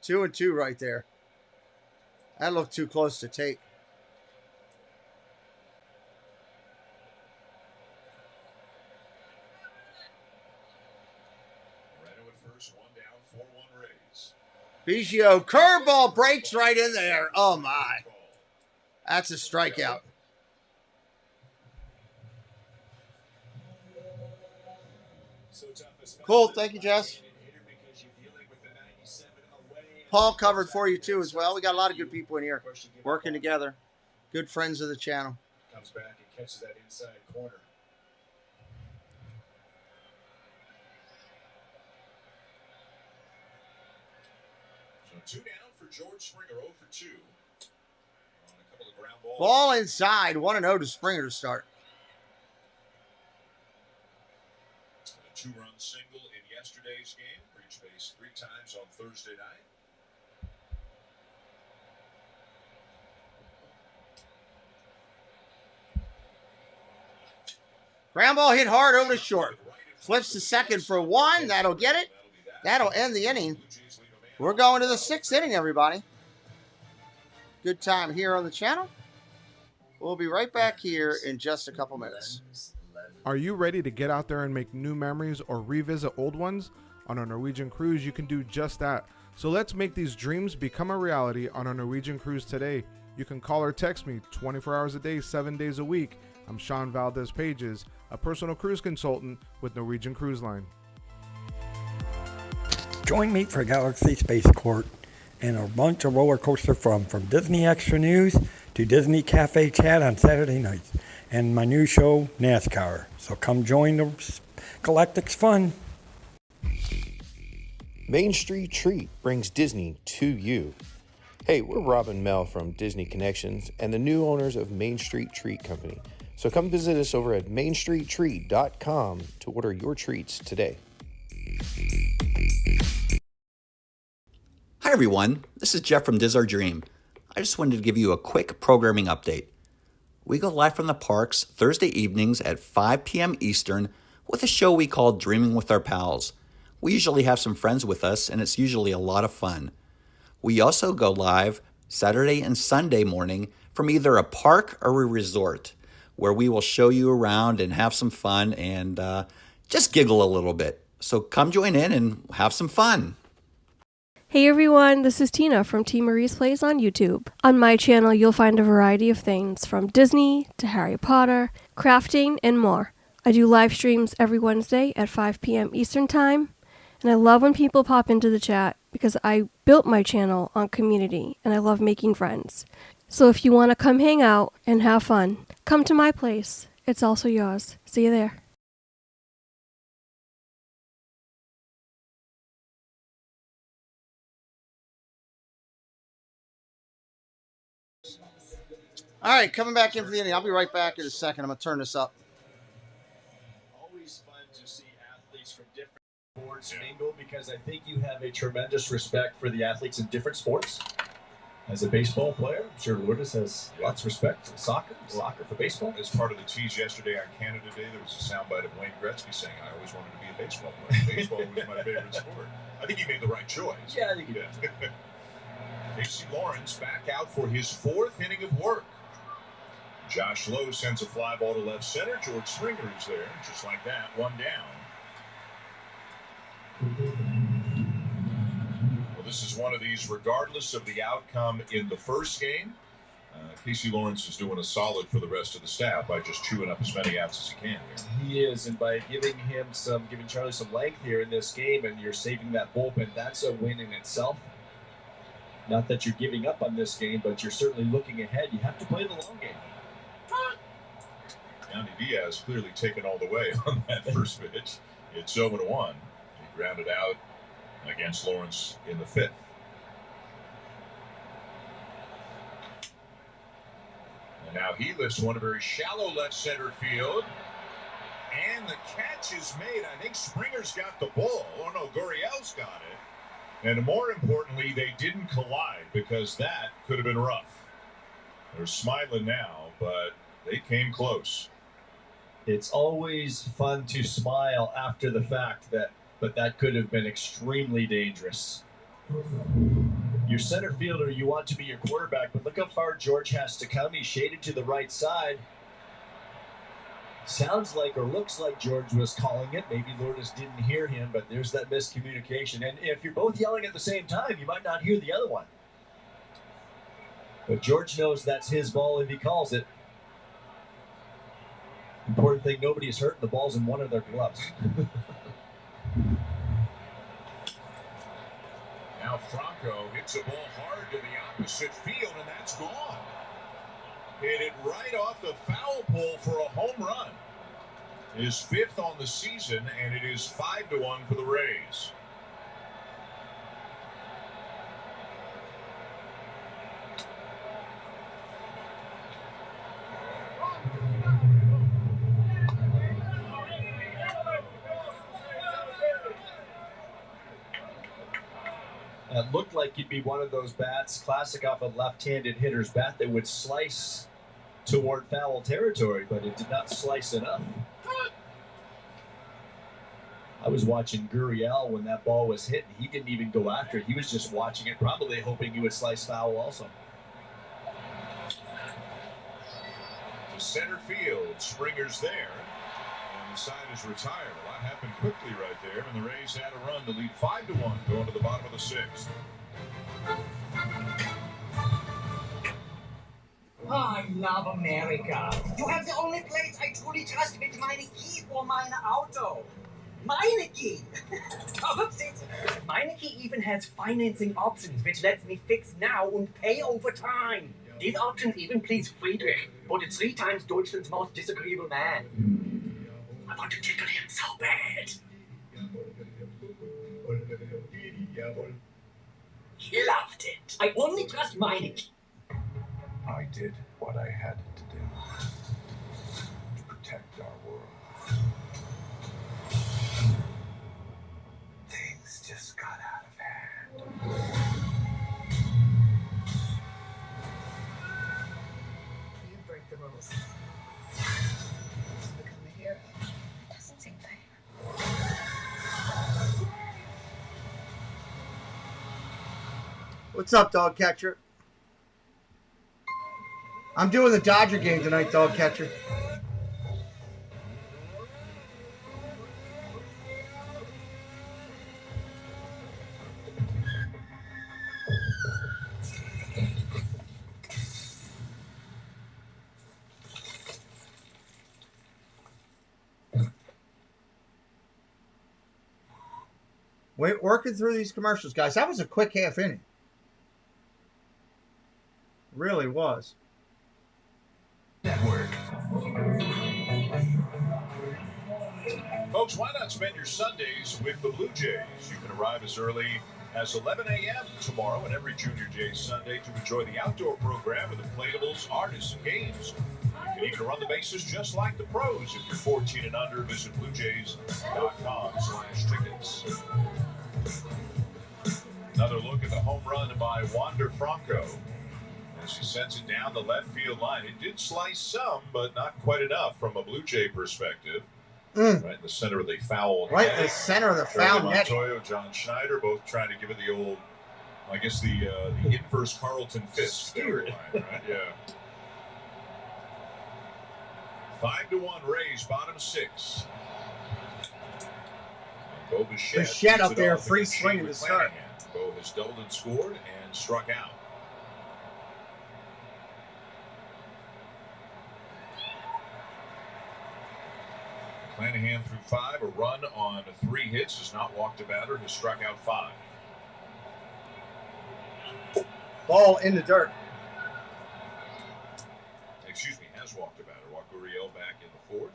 2-2. 2-2 right there. That looked too close to take. Moreno at first, one down, 4-1 Rays. Biggio, curveball breaks right in there. Oh, my. That's a strikeout. Cool. Thank you, Jess. Paul covered for you, too, as well. We got a lot of good people in here working together. Good friends of the channel. Comes back and catches that inside corner. So 2 down for George Springer, 0 for 2. On a couple of ground balls. Ball inside. 1-0 to Springer to start. A 2-run single in yesterday's game. Reached base 3 times on Thursday night. Ground ball hit hard over to short. Flips to second for 1. That'll get it. That'll end the inning. We're going to the 6th inning, everybody. Good time here on the channel. We'll be right back here in just a couple minutes. Are you ready to get out there and make new memories or revisit old ones? On a Norwegian cruise, you can do just that. So let's make these dreams become a reality on a Norwegian cruise today. You can call or text me 24 hours a day, 7 days a week. I'm Sean Valdez Pages, a personal cruise consultant with Norwegian Cruise Line. Join me for Galaxy Spaceport and a bunch of roller coaster fun, from Disney Extra News to Disney Cafe Chat on Saturday nights, and my new show, NASCAR. So come join the Galactic's fun. Main Street Treat brings Disney to you. Hey, we're Rob and Mel from Disney Connections and the new owners of Main Street Treat Company. So come visit us over at mainstreettreat.com to order your treats today. Hi everyone, this is Jeff from Diz Our Dream. I just wanted to give you a quick programming update. We go live from the parks Thursday evenings at 5 p.m. Eastern with a show we call Dreaming with Our Pals. We usually have some friends with us and it's usually a lot of fun. We also go live Saturday and Sunday morning from either a park or a resort, where we will show you around and have some fun and just giggle a little bit. So come join in and have some fun. Hey everyone, this is Tina from T. Marie's Plays on YouTube. On my channel, you'll find a variety of things from Disney to Harry Potter, crafting, and more. I do live streams every Wednesday at 5 p.m. Eastern Time, and I love when people pop into the chat because I built my channel on community and I love making friends. So if you want to come hang out and have fun, come to my place. It's also yours. See you there. All right, coming back in for the inning. I'll be right back in a second. I'm going to turn this up. Always fun to see athletes from different sports mingle, because I think you have a tremendous respect for the athletes in different sports. As a baseball player, I'm sure Lourdes has lots of respect for soccer for baseball. As part of the tease yesterday on Canada Day, there was a soundbite of Wayne Gretzky saying, I always wanted to be a baseball player. Baseball was my favorite sport. I think he made the right choice. Yeah, I think he did. Casey Lawrence back out for his fourth inning of work. Josh Lowe sends a fly ball to left center. George Springer is there. Just like that, one down. Well, this is one of these, regardless of the outcome in the first game. Casey Lawrence is doing a solid for the rest of the staff by just chewing up as many outs as he can here. He is, and by giving Charlie some length here in this game, and you're saving that bullpen, that's a win in itself. Not that you're giving up on this game, but you're certainly looking ahead. You have to play the long game. Yandy Diaz clearly taken all the way on that first pitch. It's 0-1. He grounded out against Lawrence in the fifth. And now he lifts one very shallow left center field. And the catch is made. I think Springer's got the ball. Oh no, Gurriel's got it. And more importantly, they didn't collide, because that could have been rough. They're smiling now, but they came close. It's always fun to smile after the fact, but that could have been extremely dangerous. Your center fielder, you want to be your quarterback, but look how far George has to come. He's shaded to the right side. Sounds like, or looks like, George was calling it. Maybe Lourdes didn't hear him, but there's that miscommunication. And if you're both yelling at the same time, you might not hear the other one. But George knows that's his ball if he calls it. Important thing, nobody is hurt. The ball's in one of their gloves. Now Franco hits a ball hard to the opposite field, and that's gone. Hit it right off the foul pole for a home run. His fifth on the season, and it is 5-1 for the Rays. That looked like you'd be one of those bats, classic off a left-handed hitter's bat, that would slice toward foul territory, but it did not slice enough. I was watching Gurriel when that ball was hit, and he didn't even go after it. He was just watching it, probably hoping he would slice foul also. To center field, Springer's there. And Inside is retired. A lot happened quickly right there, and the Rays had a run to lead 5-1 going to the bottom of the sixth. I love America. You have the only place I truly trust with meine key for mein Auto. Meine key. Meine key even has financing options, which lets me fix now and pay over time. These options even please Friedrich, voted 3 times Deutschland's most disagreeable man. I want to tickle him so bad. He loved it. I only trust meine key. I did what I had to do to protect our world. Things just got out of hand. You break the rules. You become a hero. It doesn't seem fair. What's up, dog catcher? I'm doing the Dodger game tonight, dog catcher. Working through these commercials, guys. That was a quick half inning. Really was. Network. Folks, why not spend your Sundays with the Blue Jays? You can arrive as early as 11 a.m. tomorrow and every Junior Jays Sunday to enjoy the outdoor program with inflatables, artists, and games. You can even run the bases just like the pros. If you're 14 and under, visit bluejays.com/tickets. Another look at the home run by Wander Franco. As he sends it down the left field line. It did slice some, but not quite enough from a Blue Jay perspective. Right in the center of the foul net. Right in the center of the foul net. Montoya, John Schneider, both trying to give it the old, I guess the inverse Carlton fist. Right? Yeah. 5-1 Rays, bottom 6. Bo Bichette up there, free swinging to start. Bo has doubled and scored and struck out. McClanahan through 5, a run on 3 hits, has not walked a batter, has struck out 5. Ball in the dirt. Excuse me, has walked a batter. Walked Uriel back in the 4th.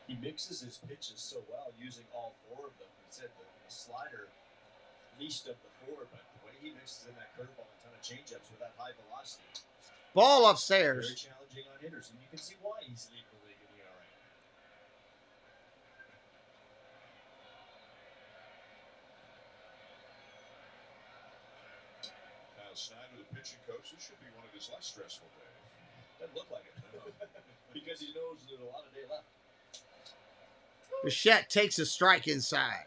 He mixes his pitches so well using all 4 of them. He said the slider least of the 4, but the way he mixes in that curveball and a ton of changeups with that high velocity. Ball Very upstairs. challenging on hitters, and you can see why he's leading the league in ERA. Kyle Snyder, the pitching coach, this should be one of his less stressful days. Doesn't look like it, no. Because he knows there's a lot of day left. Bichette takes a strike inside.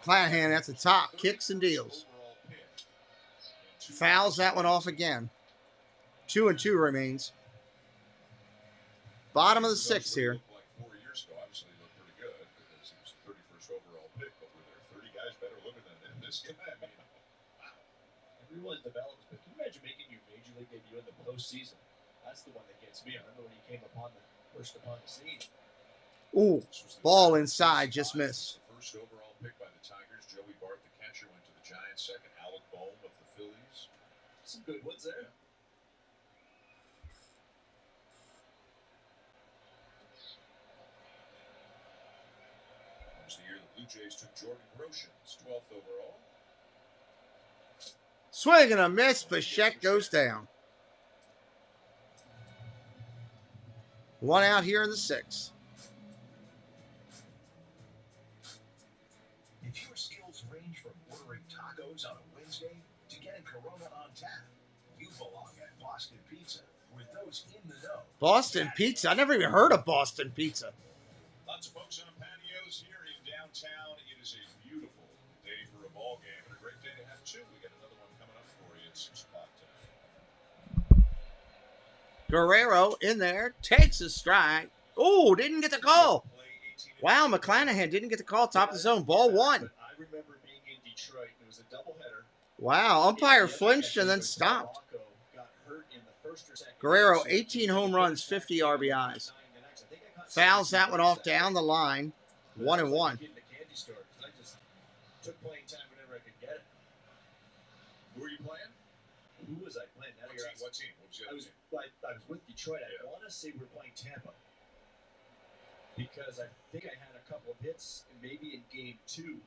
McClanahan at the top, kicks and deals. Fouls that one off again. 2-2 remains. Bottom of the 6th here. Like 4 years ago, obviously he looked pretty good because he was the 31st overall pick, but were there 30 guys better looking than this guy? I mean, wow. Everyone develops, but can you imagine making your major league debut in the postseason? That's the one that gets me. I remember when he came burst upon the scene. Ooh, ball inside, just missed. First overall pick by the Tigers. Joey Bart, the catcher, went to the Giants. Second, Alec Boehm of the Phillies. Some good ones there. That was the year the Blue Jays took Jordan Groshans, 12th overall. Swing and a miss. Bichette goes down. 1 out here in the 6th. If your skills range from ordering tacos on a Wednesday to getting Corona on tap, you belong at Boston Pizza. with those in the know. Boston Pizza. I never even heard of Boston Pizza. Lots of folks on patios here in downtown. It is a beautiful day for a ball game and a great day to have two. We got another one coming up for you at 6 o'clock tonight. Guerrero in there, takes a strike. Oh, didn't get the call. Wow, McClanahan didn't get the call. Top of the zone, ball one. I remember being in Detroit. It was a doubleheader. Wow, umpire flinched and then stopped. Guerrero, 18 home runs, 50 RBIs. Fouls that one off down the line. 1-1. I just took playing time whenever I could get it. Who were you playing? Who was I playing? Now you're asking. What team? What was the other team? I was with Detroit. I want to say we were playing Tampa. Because I think I had a couple of hits, and maybe in game 2.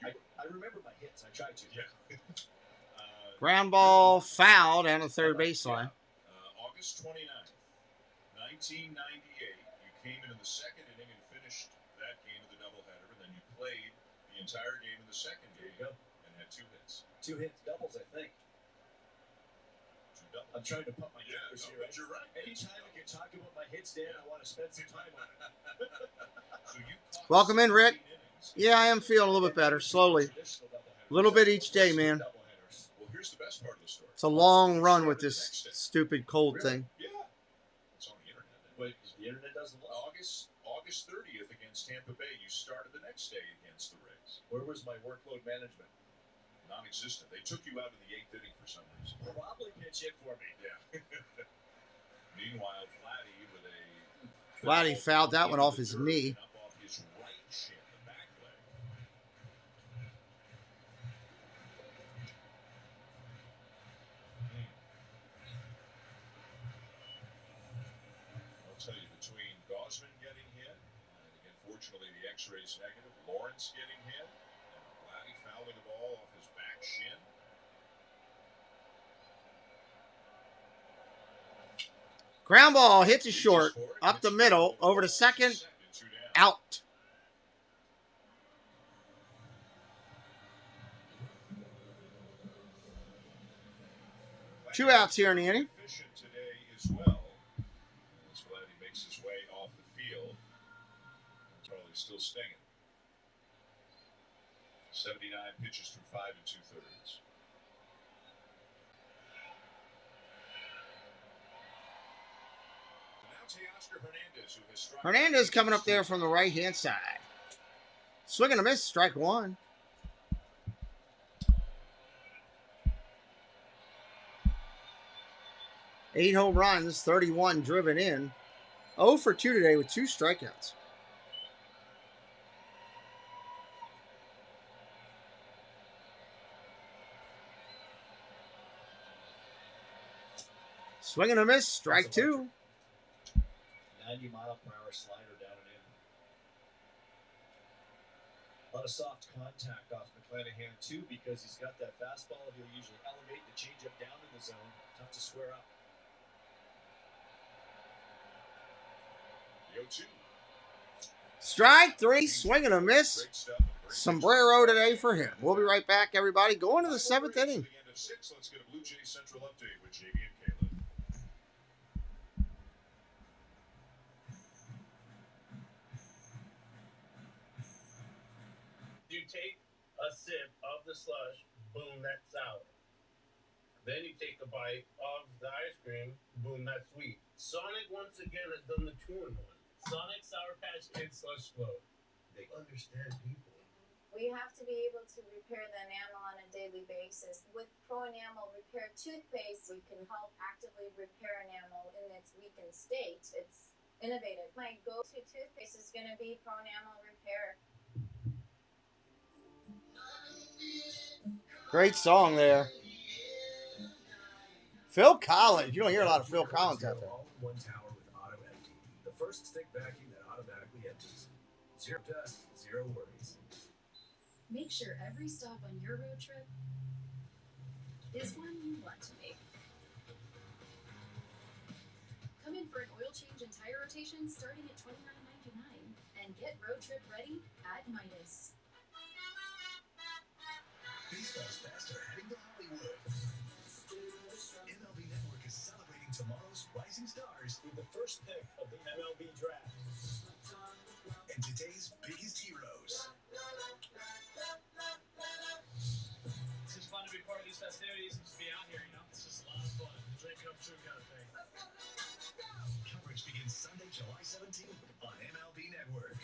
I remember my hits. I tried to. Yeah. Ground ball, foul down the third baseline. August 29th, 1998. You came into the second inning and finished that game of the doubleheader, and then you played the entire game in the second game and had 2 hits. 2 hits, doubles, I think. 2 doubles. I'm trying to pump my numbers here. But you're right. Anytime I can talk about my hits, Dan, I want to spend some time on it. Welcome in, Rick. Yeah, I am feeling a little bit better, slowly. A little bit each day, man. Well, here's the best part of the story. It's a long run with this stupid cold thing. Yeah. It's on the internet. But the internet doesn't lie. August 30th against Tampa Bay, you started the next day against the Rays. Where was my workload management? Non-existent. They took you out in the 8th inning for some reason. Probably pitch hit for me. Yeah. Meanwhile, Vladdy fouled that one off his knee. up off his right shin, the back leg. I'll tell you, between Gosman getting hit, and again, fortunately the x-ray's negative, Lawrence getting hit, and Vladdy fouling the ball off his back shin. Ground ball hits it short, up the middle, over to second, out. Two outs here in the inning. Efficient today as well. As Vladdy makes his way off the field. Charlie's still stinging. 79 pitches through 5 2/3. Hernandez coming up there from the right-hand side. Swing and a miss, strike one. Eight home runs, 31 driven in. 0 for 2 today with 2 strikeouts. Swing and a miss, strike 2. 90-mile-per-hour slider down and in. A lot of soft contact off McClanahan, too, because he's got that fastball. He'll usually elevate the changeup down in the zone. Tough to square up. The 0-2. Strike 3, swing and a miss. Sombrero today for him. We'll be right back, everybody. Going to the 7th inning. At the end of 6, let's get a Blue Jays Central update with JB and Caleb. You take a sip of the slush, boom, that's sour. Then you take a bite of the ice cream, boom, that's sweet. Sonic once again has done the 2-in-1. Sonic Sour Patch Kids Slush Float. They understand people. We have to be able to repair the enamel on a daily basis. With Pro Enamel Repair Toothpaste, we can help actively repair enamel in its weakened state. It's innovative. My go-to toothpaste is going to be Pro Enamel Repair. Great song there. Phil Collins. You don't hear a lot of Phil Collins out there. All-in-one tower with auto empty. The first stick vacuum that automatically empties. Zero dust, zero worries. Make sure every stop on your road trip is one you want to make. Come in for an oil change and tire rotation starting at $29.99 and get road trip ready at Midas. Baseball's faster heading to Hollywood. MLB Network is celebrating tomorrow's rising stars with the first pick of the MLB draft. And today's biggest heroes. It's just fun to be part of these festivities and just be out here, you know? It's just a lot of fun. Dream come true kind of thing. Coverage begins Sunday, July 17th on MLB Network.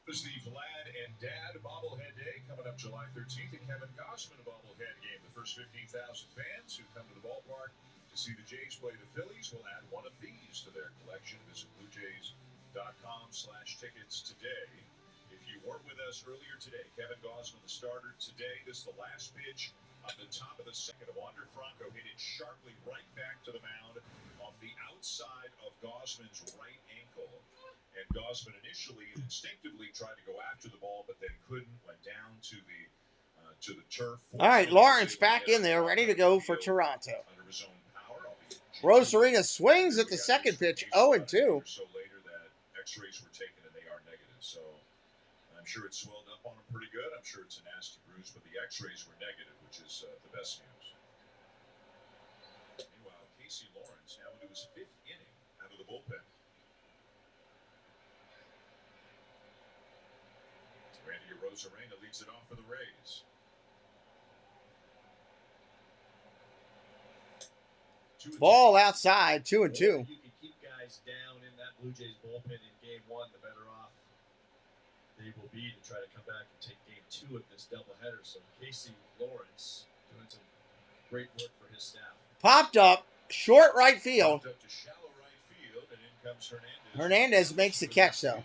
This is the Vlad and Dad bobblehead day coming up July 13th. The Kevin Gossman bobblehead game. The first 15,000 fans who come to the ballpark to see the Jays play the Phillies will add one of these to their collection. Visit BlueJays.com/tickets today. If you weren't with us earlier today, Kevin Gossman, the starter today. This is the last pitch on the top of the second. Wander Franco hit it sharply right back to the mound off the outside of Gossman's right ankle. And Gossman initially instinctively tried to go after the ball, but then couldn't. Went down to the turf. All right, Lawrence back in there, ready to go for Toronto. Rosarina swings at the second pitch, 0-2. So later that X-rays were taken and they are negative. So I'm sure it swelled up on him pretty good. I'm sure it's a nasty bruise, but the X-rays were negative, which is the best news. Meanwhile, Casey Lawrence now into his 5th inning out of the bullpen. Randy Rosarena leads it off for the Rays. Ball outside, 2-2. You can keep guys down in that Blue Jays bullpen in game 1, the better off they will be to try to come back and take game 2 of this doubleheader. So Casey Lawrence doing some great work for his staff. Popped up, short right field. Popped up to shallow right field, and in comes Hernandez. Hernandez makes the catch, though.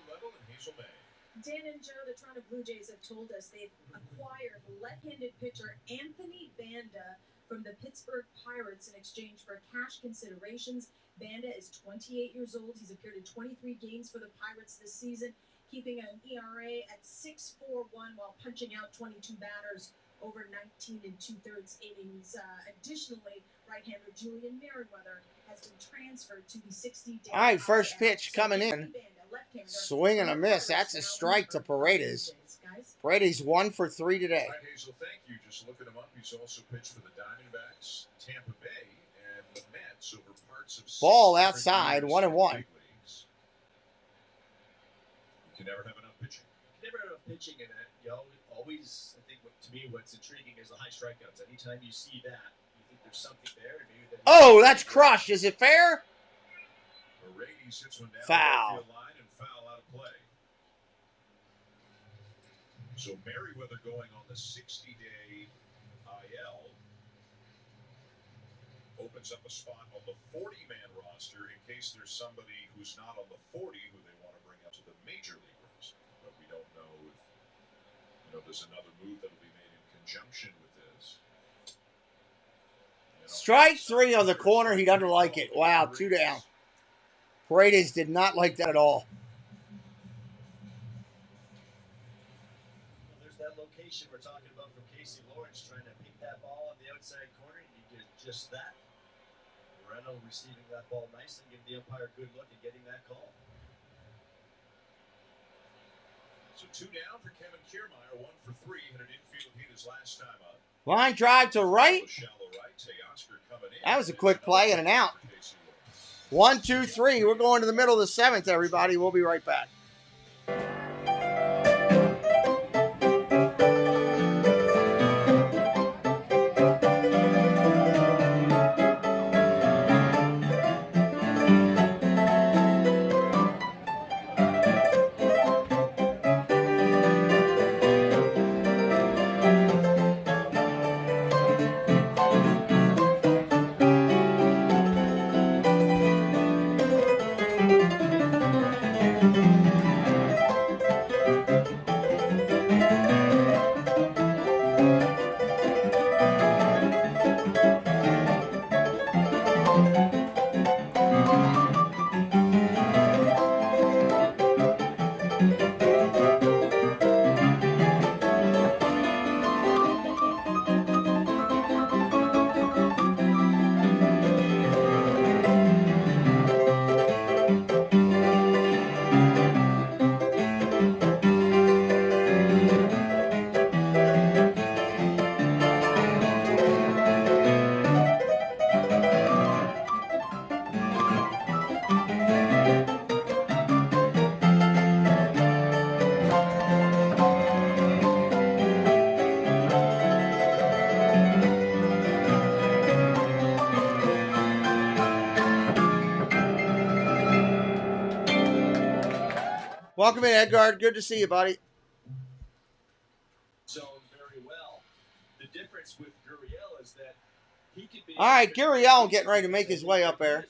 Dan and Joe, the Toronto Blue Jays, have told us they've acquired left-handed pitcher Anthony Banda from the Pittsburgh Pirates in exchange for cash considerations. Banda is 28 years old. He's appeared in 23 games for the Pirates this season, keeping an ERA at 6.41 while punching out 22 batters over 19 2/3 innings. Additionally, right-hander Julian Merriweather has been transferred to the 60-day. All right, first pitch coming in. Swing and a miss. That's a strike to Paredes. Paredes 1 for 3 today. All right, Hazel, thank you. Just looking him up, he's also pitched for the Diamondbacks, Tampa Bay, and the Mets over parts of Ball outside, 1-1. You can never have enough pitching. Never have enough pitching, and you always, I think, to me, what's intriguing is the high strikeouts. Anytime you see that, you think there's something there. Maybe Oh, that's crushed. Is it fair? Paredes hits one down Foul. the field line and foul out of play. So Merriweather going on the 60-day IL opens up a spot on the 40-man roster in case there's somebody who's not on the 40 who they want to bring up to the major league roster. But we don't know if there's another move that will be made in conjunction with this. Strike 3 on the corner. He doesn't like it. Wow, 2 down. Paredes did not like that at all. Well, there's that location we're talking about from Casey Lawrence trying to pick that ball on the outside corner. He did just that. Moreno receiving that ball nicely, giving the umpire a good look and getting that call. So 2 down for Kevin Kiermaier, 1 for 3, and an infield hit his last time up. Line drive to right. Shallow right, Teoscar coming in. That was a quick play and an out. 1, 2, 3. We're going to the middle of the 7th, everybody. We'll be right back. Welcome in, Edgard. Good to see you, buddy. Zone very well. The difference with Gurriel is that he can be. All right, Gurriel getting ready to make his way up there.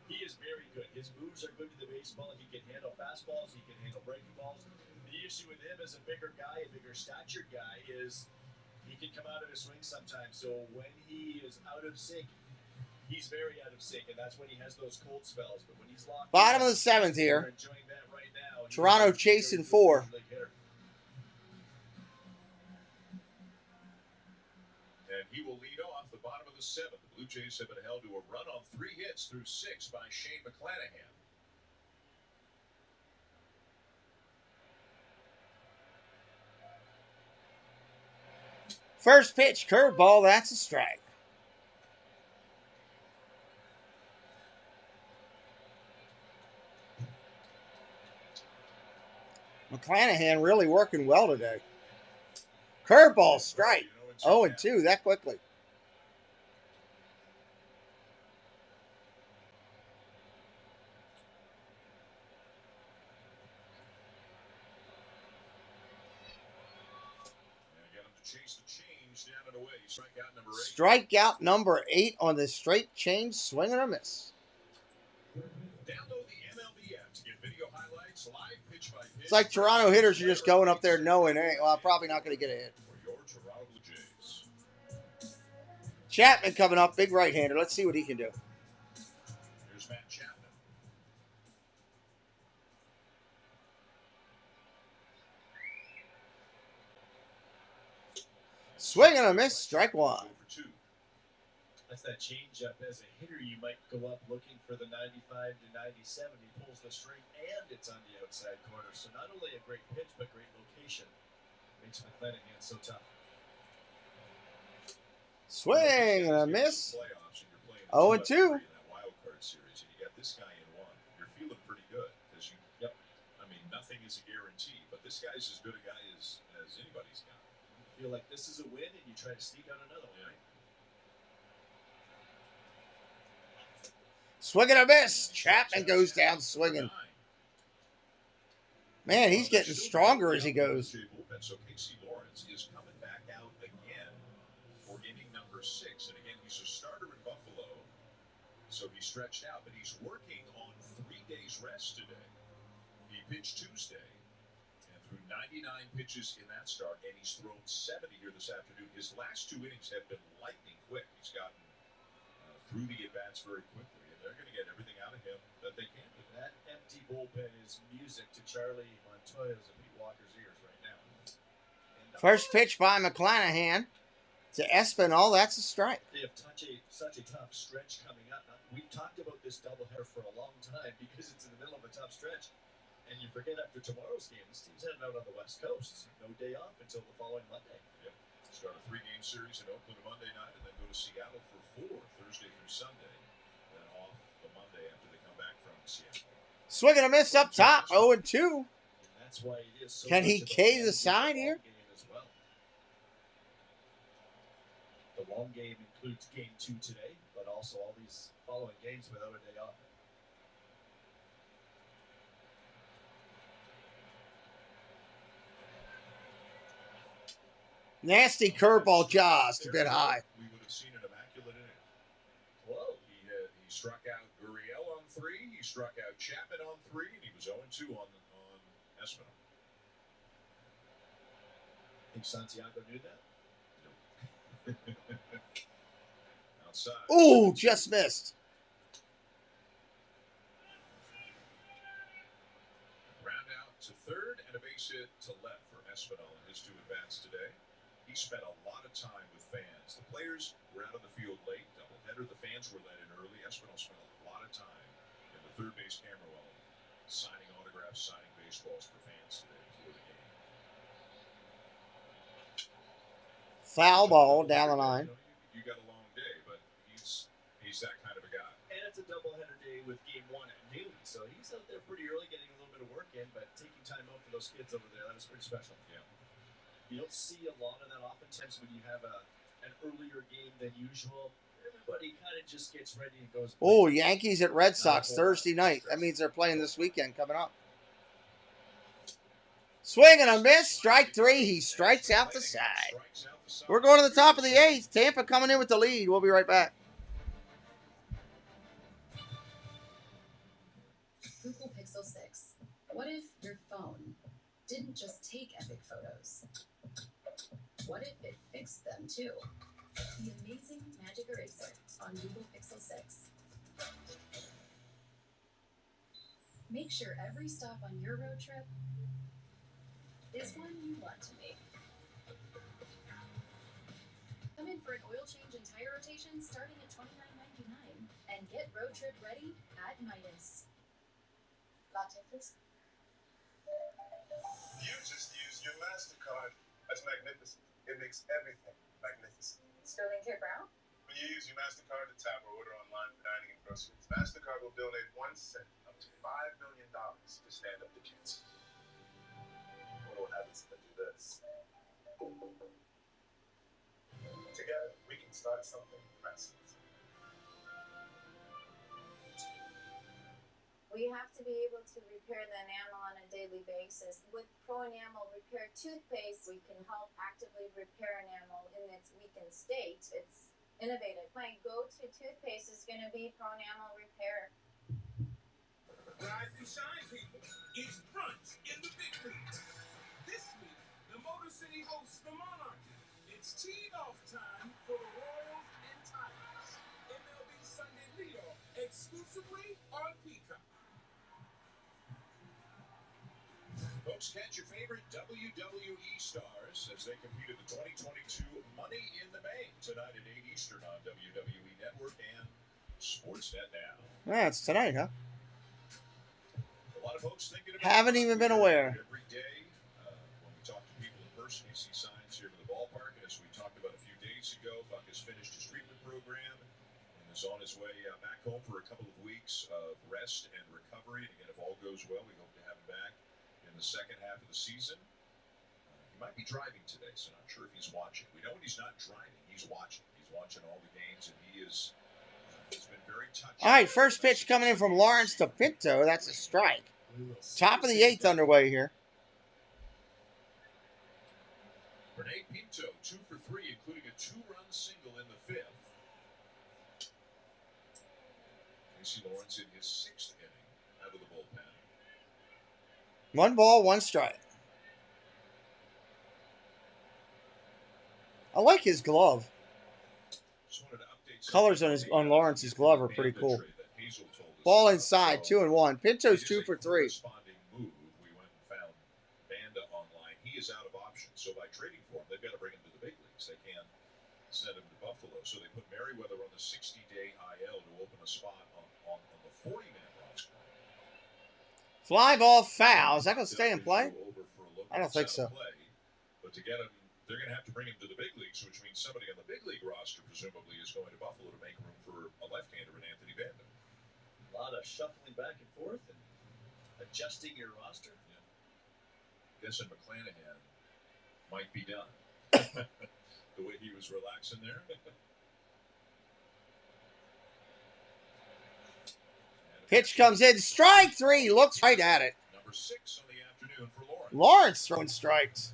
He is very good. His moves are good to the baseball. He can handle fastballs. He can handle breaking balls. The issue with him as a bigger guy, a bigger statured guy, is he can come out of his swing sometimes. So when he is out of sync, he's very out of sync, and that's when he has those cold spells. But when he's locked Bottom in, of the 7th we're here. enjoying that right now. Toronto chasing 4. And he will lead off the bottom of the 7th. The Blue Jays have been held to a run on 3 hits through 6 by Shane McClanahan. First pitch, curveball. That's a strike. McClanahan really working well today. Curveball, strike. 0-2 that quickly. Strikeout number 8 on the straight change, swing and a miss. It's like Toronto hitters are just going up there knowing, hey, well, I'm probably not going to get a hit. Chapman coming up, big right-hander. Let's see what he can do. Here's Matt Chapman. Swing and a miss, strike 1. That's that changeup. As a hitter, you might go up looking for the 95 to 97. He pulls the string, and it's on the outside corner. So not only a great pitch, but great location. Makes McClanahan so tough. Swing and a miss. 0-2. Wild card series, and you got this guy in 1. You're feeling pretty good because you. Yep. I mean, nothing is a guarantee, but this guy's as good a guy as anybody's got. You feel like this is a win, and you try to sneak out another one. Right? Swing and a miss. Chapman goes down swinging. Man, he's getting stronger as he goes. So Casey Lawrence is coming back out again for inning number 6. And again, he's a starter in Buffalo. So he's stretched out, but he's working on 3 days rest today. He pitched Tuesday and threw 99 pitches in that start, and he's thrown 70 here this afternoon. His last 2 innings have been lightning quick. He's gotten through the at-bats very quickly, and they're going to get everything out of him that they can. That empty bullpen is music to Charlie Montoya's and Pete Walker's ears right now. First pitch by McClanahan to Espinal. That's a strike. They have such a tough stretch coming up. Now, we've talked about this doubleheader for a long time because it's in the middle of a tough stretch. And you forget after tomorrow's game, this team's heading out on the West Coast. No day off until the following Monday. Yep. Start a 3-game series in Oakland Monday night and then go to Seattle for 4 Thursday through Sunday. Then off the Monday after they come back from Seattle. Swing and a miss up top, 0-2. That's why it is so Can he K the side here? As well. The long game includes game 2 today, but also all these following games without a day off. Nasty curveball, just a bit high. We would have seen an immaculate inning. Whoa. He struck out Gurriel on 3. He struck out Chapman on 3, and he was 0-2 on Espinal. Think Santiago knew that? Outside. Ooh, just missed. Ground out to third and a base hit to left for Espinal in his 2 at-bats today. He spent a lot of time with fans. The players were out on the field late. Doubleheader. The fans were let in early. Espinal spent a lot of time in the third base camera well, signing autographs, signing baseballs for fans today before the game. Foul ball down the line. You got a long day, but he's that kind of a guy. And it's a doubleheader day with game 1 at noon, so he's out there pretty early getting a little bit of work in, but taking time out for those kids over there, that was pretty special. Yeah. You don't see a lot of that oftentimes when you have an earlier game than usual. Everybody kind of just gets ready and goes. Oh, Yankees at Red Sox Thursday night. That means they're playing this weekend coming up. Swing and a miss. Strike three. He strikes out the side. We're going to the top of the eighth. Tampa coming in with the lead. We'll be right back. Google Pixel 6. What if your phone didn't just take epic photos? What if it fixed them too? The amazing Magic Eraser on Google Pixel 6. Make sure every stop on your road trip is one you want to make. Come in for an oil change and tire rotation starting at $29.99 and get road trip ready at Midas. Latte, please. You just use your MasterCard. That's magnificent. It makes everything magnificent. Sterling K. Brown? When you use your MasterCard to tap or order online for dining and groceries, MasterCard will donate 1 cent up to $5 million to stand up to cancer. What will happen if I do this? Together, we can start something impressive. We have to be able to repair the enamel on a daily basis. With Pro Enamel Repair Toothpaste, we can help actively repair enamel in its weakened state. It's innovative. My go-to toothpaste is going to be Pro Enamel Repair. Rise and shine, people. It's brunch in the big leagues. This week, the Motor City hosts the Monarchy. It's tee-off time for the Royals and Tigers. MLB Sunday leadoff exclusively on Peacock. Folks, catch your favorite WWE stars as they compete at the 2022 Money in the Bank tonight at 8 Eastern on WWE Network and Sportsnet now. Yeah, it's tonight, huh? A lot of folks thinking about Haven't even been aware. Every day, when we talk to people in person, you see signs here to the ballpark. And as we talked about a few days ago, Buck has finished his treatment program and is on his way back home for a couple of weeks of rest and recovery. And again, if all goes well, we hope to have him back in the second half of the season. He might be driving today, so not sure if he's watching. We know when he's not driving, he's watching. He's watching all the games, and he's been very touched. All right, first pitch coming in from Lawrence to Pinto. That's a strike. Top of the eighth underway here. Rene Pinto, 2 for 3, including a 2-run single in the fifth. Casey Lawrence in his 6th inning out of the bullpen. 1 ball, 1 strike. I like his glove. Colors on Lawrence's glove are pretty cool. Ball inside, 2-1. Pinto's 2 for 3. Move. We went and found Banda online. He is out of options, so by trading for him, they've got to bring him to the big leagues. They can't send him to Buffalo, so they put Merriweather on the 60-day IL to open a spot on the 40-man roster. Fly ball foul. Is that going to stay in play? I don't think so. But to get him, they're going to have to bring him to the big leagues, which means somebody on the big league roster presumably is going to Buffalo to make room for a left-hander in Anthony Banda. A lot of shuffling back and forth and adjusting your roster. Yeah. Guessing McClanahan might be done. The way he was relaxing there. Pitch comes in. Strike 3. Looks right at it. Number 6 on the afternoon for Lawrence. Lawrence throwing strikes.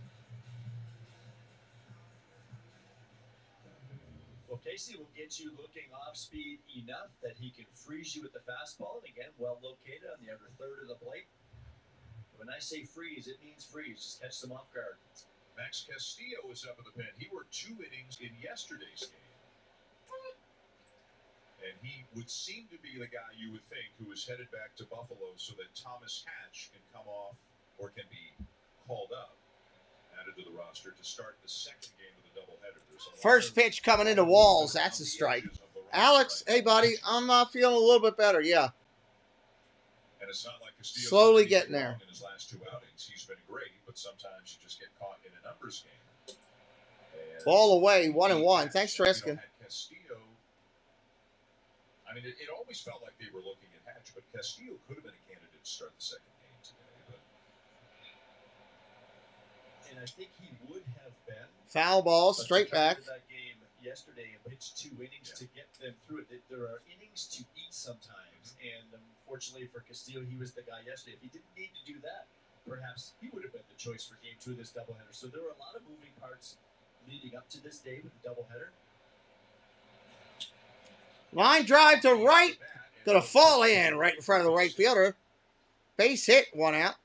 Well, Casey will get you looking off speed enough that he can freeze you with the fastball. And again, well located on the other third of the plate. When I say freeze, it means freeze. Just catch them off guard. Max Castillo is up in the pen. He worked 2 innings in yesterday's game. And he would seem to be the guy you would think who is headed back to Buffalo so that Thomas Hatch can come off or can be called up, added to the roster to start the second game of the doubleheader. First pitch coming into Walls. That's a strike. Alex, hey, buddy. I'm feeling a little bit better. Yeah. And it's not like Castillo's slowly getting there. In his last 2 outings, he's been great, but sometimes you just get caught in a numbers game. And ball away, 1-1. Thanks for asking. Castillo, I mean, it always felt like they were looking at Hatch, but Castillo could have been a candidate to start the second game today. But... And I think he would have been. Foul ball, straight back. That game yesterday and pitched 2 innings to get them through it. There are innings to eat sometimes, and unfortunately for Castillo, he was the guy yesterday. If he didn't need to do that, perhaps he would have been the choice for Game 2 of this doubleheader. So there were a lot of moving parts leading up to this day with the doubleheader. Line drive to right. Gonna fall in right in front of the right fielder. Base hit, 1 out.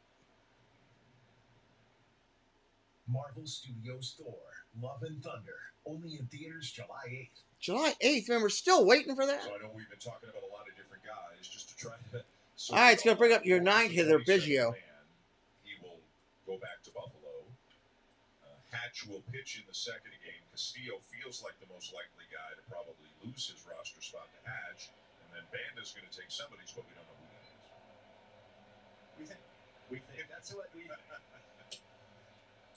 Marvel Studios Thor, Love and Thunder, only in theaters July 8th. July 8th, man, we're still waiting for that. So I know we've been talking about a lot of different guys just to try to... All right, it's going to bring up your 9th hitter, Biggio. He will go back to Buffalo. Hatch will pitch in the second game. Castillo feels like the most likely guy to probably lose his roster spot to Hatch. And then Banda's going to take somebody's, but we don't know who that is. We think that's what we think.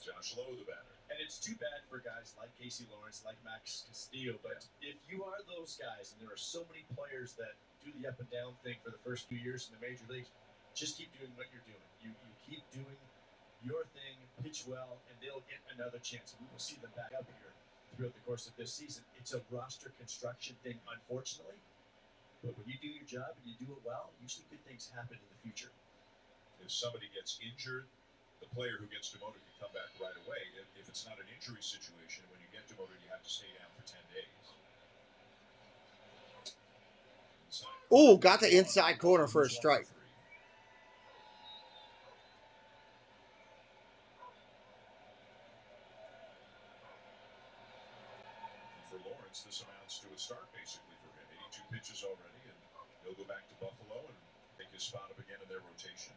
Josh Lowe, the batter. And it's too bad for guys like Casey Lawrence, like Max Castillo, but if you are those guys, and there are so many players that do the up and down thing for the first few years in the major leagues, just keep doing what you're doing. You keep doing your thing, pitch well, and they'll get another chance. We will see them back up here throughout the course of this season. It's a roster construction thing, unfortunately, but when you do your job and you do it well, usually good things happen in the future. If somebody gets injured, the player who gets demoted can come back right away. If it's not an injury situation, when you get demoted, you have to stay down for 10 days. Ooh, got the inside corner for a strike. For Lawrence, this amounts to a start basically for him. 82 pitches already, and he'll go back to Buffalo and take his spot up again in their rotation.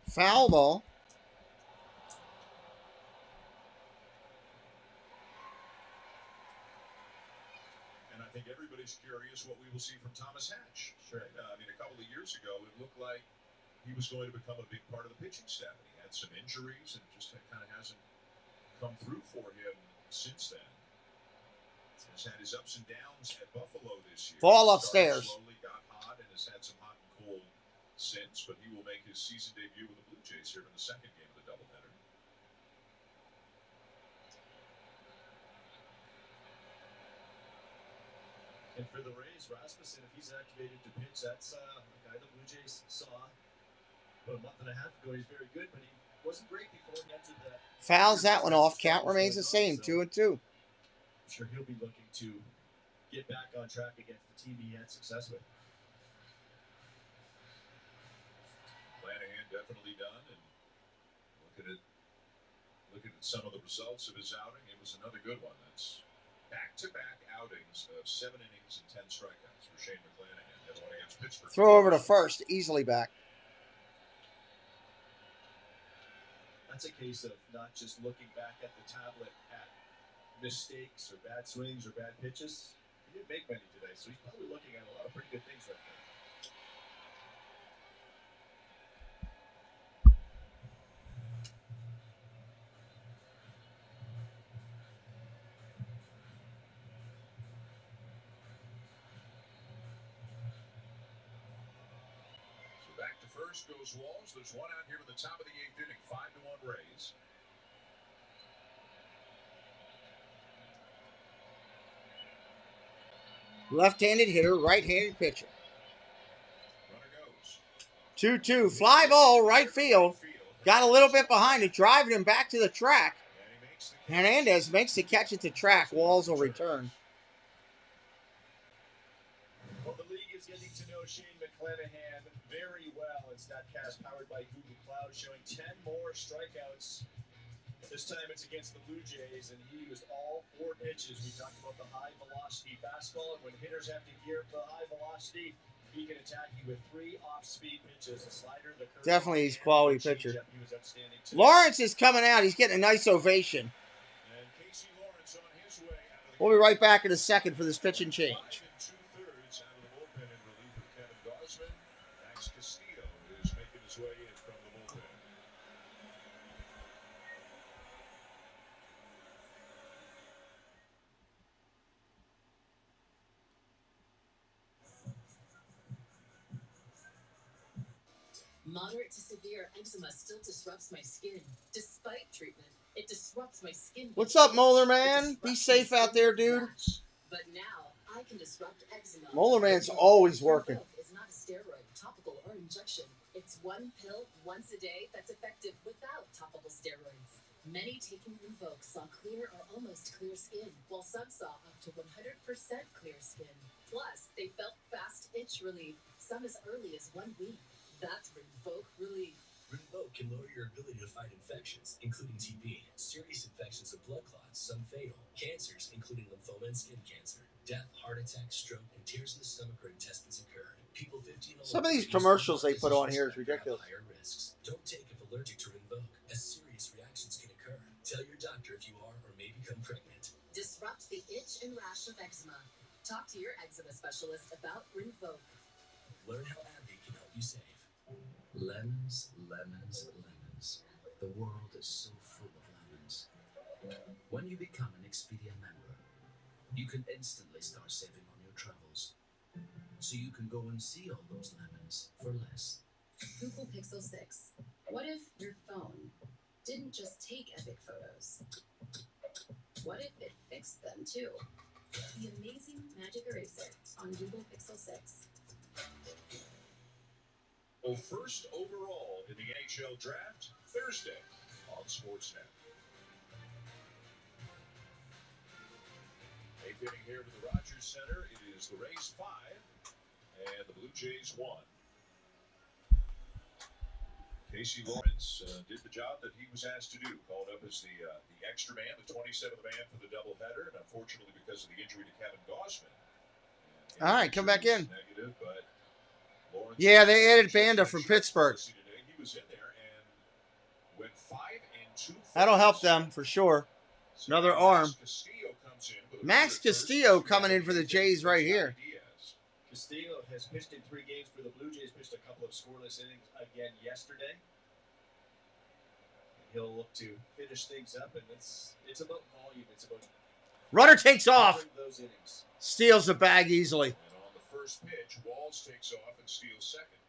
Foul ball. And I think everybody's curious what we will see from Thomas Hatch. Sure. I mean, a couple of years ago, it looked like he was going to become a big part of the pitching staff. He had some injuries, and it just kind of hasn't come through for him since then. He's had his ups and downs at Buffalo this year. Ball upstairs. Slowly got hot and has had some hot and cold since, but he will make his season debut with the Blue Jays here in the second game of the doubleheader. And for the Rays, Rasmussen, if he's activated to pitch, that's a guy the Blue Jays saw about a month and a half ago. He's very good, but he wasn't great before he entered that. Fouls that one off. Count remains the same, 2-2. I'm sure he'll be looking to get back on track against the team he had success with. McClanahan definitely done, and looking at some of the results of his outing, it was another good one. That's back-to-back outings of 7 innings and 10 strikeouts for Shane McClanahan. That one against Pittsburgh. Throw over to first, easily back. That's a case of not just looking back at the tablet at mistakes or bad swings or bad pitches. He didn't make many today, so he's probably looking at a lot of pretty good things right there. Back to first goes Walls. There's one out here in the top of the 8th inning. 5-1 Rays. Left-handed hitter, right-handed pitcher. Runner goes. 2-2. Fly ball, right field. Got a little bit behind it, driving him back to the track. Hernandez makes the catch at the track. Walls will return. Well, the league is getting to know Shane McClanahan very well. It's Statcast powered by Google Cloud, showing 10 more strikeouts. This time it's against the Blue Jays, and he used all 4 pitches. We talked about the high-velocity fastball, and when hitters have to gear up the high velocity, he can attack you with 3 off-speed pitches, a slider, the curve. Definitely he's a quality pitcher. He was outstanding too. Lawrence is coming out. He's getting a nice ovation. We'll be right back in a second for this pitching change. 2/3 out of the bullpen in relief of Kevin Gausman. Max Castillo is making his way in from the bullpen. Moderate to severe eczema still disrupts my skin. Despite treatment, it disrupts my skin. What's up, Molar Man? Be safe out there, dude. But now I can disrupt eczema. Molar Man's always working. It's not a steroid, topical, or injection. It's one pill once a day that's effective without topical steroids. Many taking Rinvoq saw clear or almost clear skin, while some saw up to 100% clear skin. Plus, they felt fast itch relief, some as early as 1 week. That's Rinvoq relief. Rinvoq can lower your ability to fight infections, including TB, serious infections of blood clots, some fatal, cancers, including lymphoma and skin cancer, death, heart attack, stroke, and tears in the stomach or intestines occur. People 50 and older. Some of these commercials they put on here is ridiculous. Higher risks. Don't take if allergic to Rinvoq, as serious reactions can occur. Tell your doctor if you are or may become pregnant. Disrupt the itch and rash of eczema. Talk to your eczema specialist about Rinvoq. Learn how AbbVie can help you save. Lemons, lemons, lemons. The world is so full of lemons. When you become an Expedia member, you can instantly start saving on your travels. So you can go and see all those lemons for less. Google Pixel 6. What if your phone didn't just take epic photos? What if it fixed them too? The amazing Magic Eraser on Google Pixel 6. Well, first overall in the NHL draft, Thursday on Sportsnet. Eighth inning here with the Rogers Center. It is the Rays 5 and the Blue Jays 1. Casey Lawrence did the job that he was asked to do. Called up as the extra man, the 27th man for the doubleheader, and unfortunately because of the injury to Kevin Gausman. All right, come back in. Negative, but Lawrence, yeah, they added Banda from Pittsburgh. he was in there and went 5 and 2. That'll help them for sure. Another arm. Max Castillo coming in for the Jays right here. Castillo has pitched in 3 games for the Blue Jays, pitched a couple of scoreless innings again yesterday. And he'll look to finish things up, and it's about volume. It's about Runner takes off. those innings. Steals the bag easily. And on the first pitch, Walls takes off and steals second.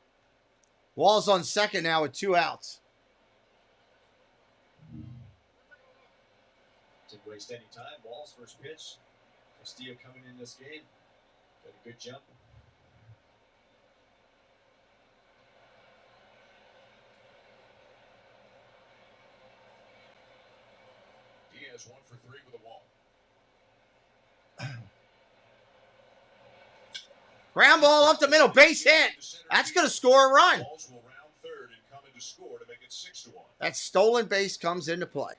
Wall's on second now with 2 outs. Didn't waste any time. Wall's first pitch. Castillo coming in this game. Got a good jump. Diaz 1 for 3 with a walk. Ground ball up the middle, base hit. That's going to score a run. Walls will round third and come in to score to make it 6-1. That stolen base comes into play.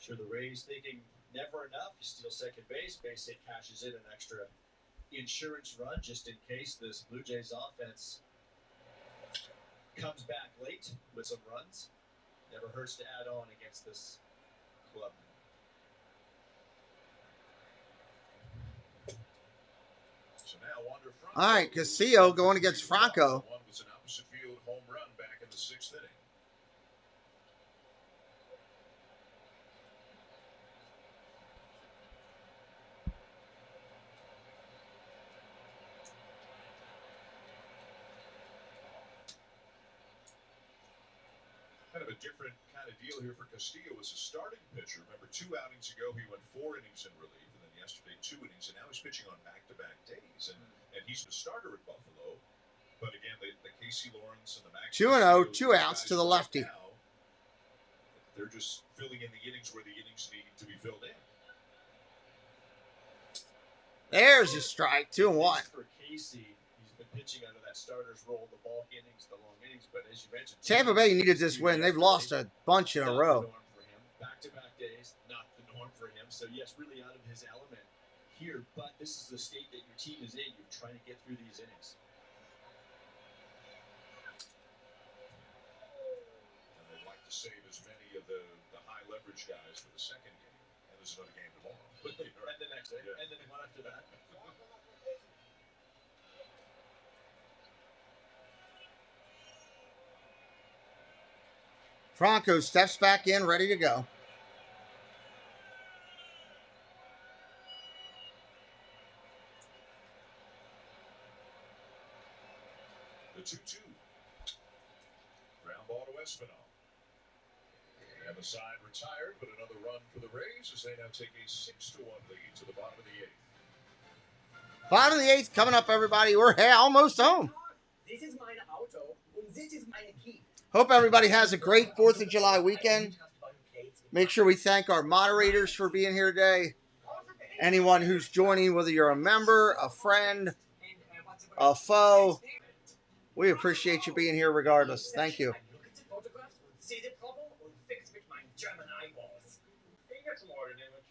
Sure, the Rays thinking never enough. You steal second base. Base hit cashes in an extra insurance run just in case this Blue Jays offense comes back late with some runs. Never hurts to add on against this club. So now Wander Franco. All right, Castillo going against Franco. One was an opposite field home run back in the 6th inning. Kind of a different kind of deal here for Castillo as a starting pitcher. Remember, 2 outings ago, he went 4 innings in relief, and then yesterday 2 innings, and now he's pitching on back-to-back days. And he's the starter at Buffalo. But again, the Casey Lawrence and the Max 2-0, 2 outs to the lefty. Now, they're just filling in the innings where the innings need to be filled in. There's your strike, 2-1. For Casey, he's been pitching under that starter's role, the bulk innings, the long innings. But as you mentioned, Tampa Bay needed this win. They've lost a bunch in a row. Back-to-back days, not the norm for him. So yes, really out of his element here. But this is the state that your team is in. You're trying to get through these innings. And they'd like to save as many of the high leverage guys for the second game. And there's another game tomorrow. And the next day, Yeah. and then the one after that. Franco steps back in, ready to go. The 2-2. Ground ball to Espinal. And the side retired, but another run for the Rays as they now take a 6-1 lead to the bottom of the 8th. Bottom of the 8th coming up, everybody. We're almost home. This is meine Auto und this is meine key. Hope everybody has a great 4th of July weekend. Make sure we thank our moderators for being here today. Anyone who's joining, whether you're a member, a friend, a foe, we appreciate you being here regardless. Thank you. See the problem and fix with my German eyeballs. Hey, you got some water damage.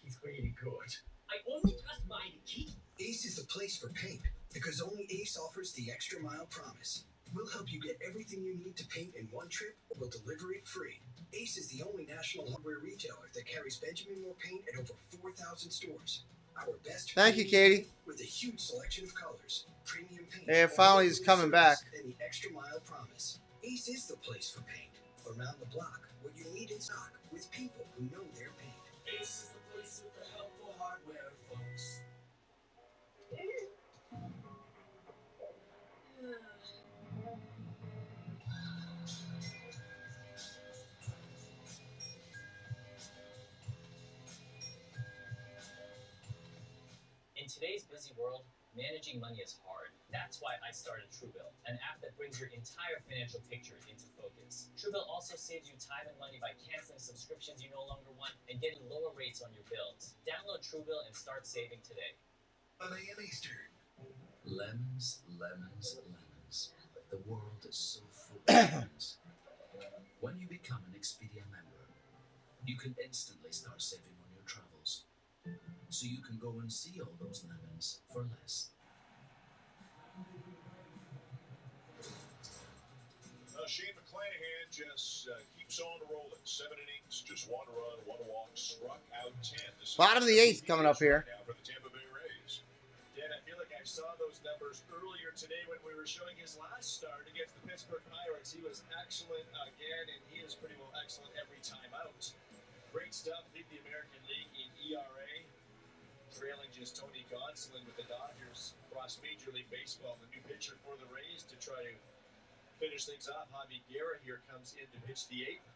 He's really good. I only trust my key. Ace is the place for paint because only Ace offers the extra mile promise. We'll help you get everything you need to paint in one trip, or we'll deliver it free. Ace is the only national hardware retailer that carries Benjamin Moore paint at over 4,000 stores. Our best. Thank you, Katie. With a huge selection of colors, premium paint. Hey, finally is coming back. And the extra mile promise. Ace is the place for paint. Around the block, what you need in stock, with people who know their paint. Ace is the place with the helpful hardware, folks. In today's busy world, managing money is hard. That's why I started Truebill, an app that brings your entire financial picture into focus. Truebill also saves you time and money by canceling subscriptions you no longer want and getting lower rates on your bills. Download Truebill and start saving today. 11 a.m. Eastern. Lemons, lemons, lemons. The world is so full of lemons. When you become an Expedia member, you can instantly start saving on your travels. So you can go and see all those lemons for less. Shane McClanahan just keeps on rolling. 7 innings, just 1 run, 1 walk, struck out 10. Bottom of the 8th coming up here. Now for the Tampa Bay Rays. Dan, I feel like I saw those numbers earlier today when we were showing his last start against the Pittsburgh Pirates. He was excellent again, and he is pretty well excellent every time out. Great stuff. Lead the American League in ERA. Trailing just Tony Gonsolin with the Dodgers across Major League Baseball. The new pitcher for the Rays to try to finish things off. Javi Guerra here comes in to pitch the 8th.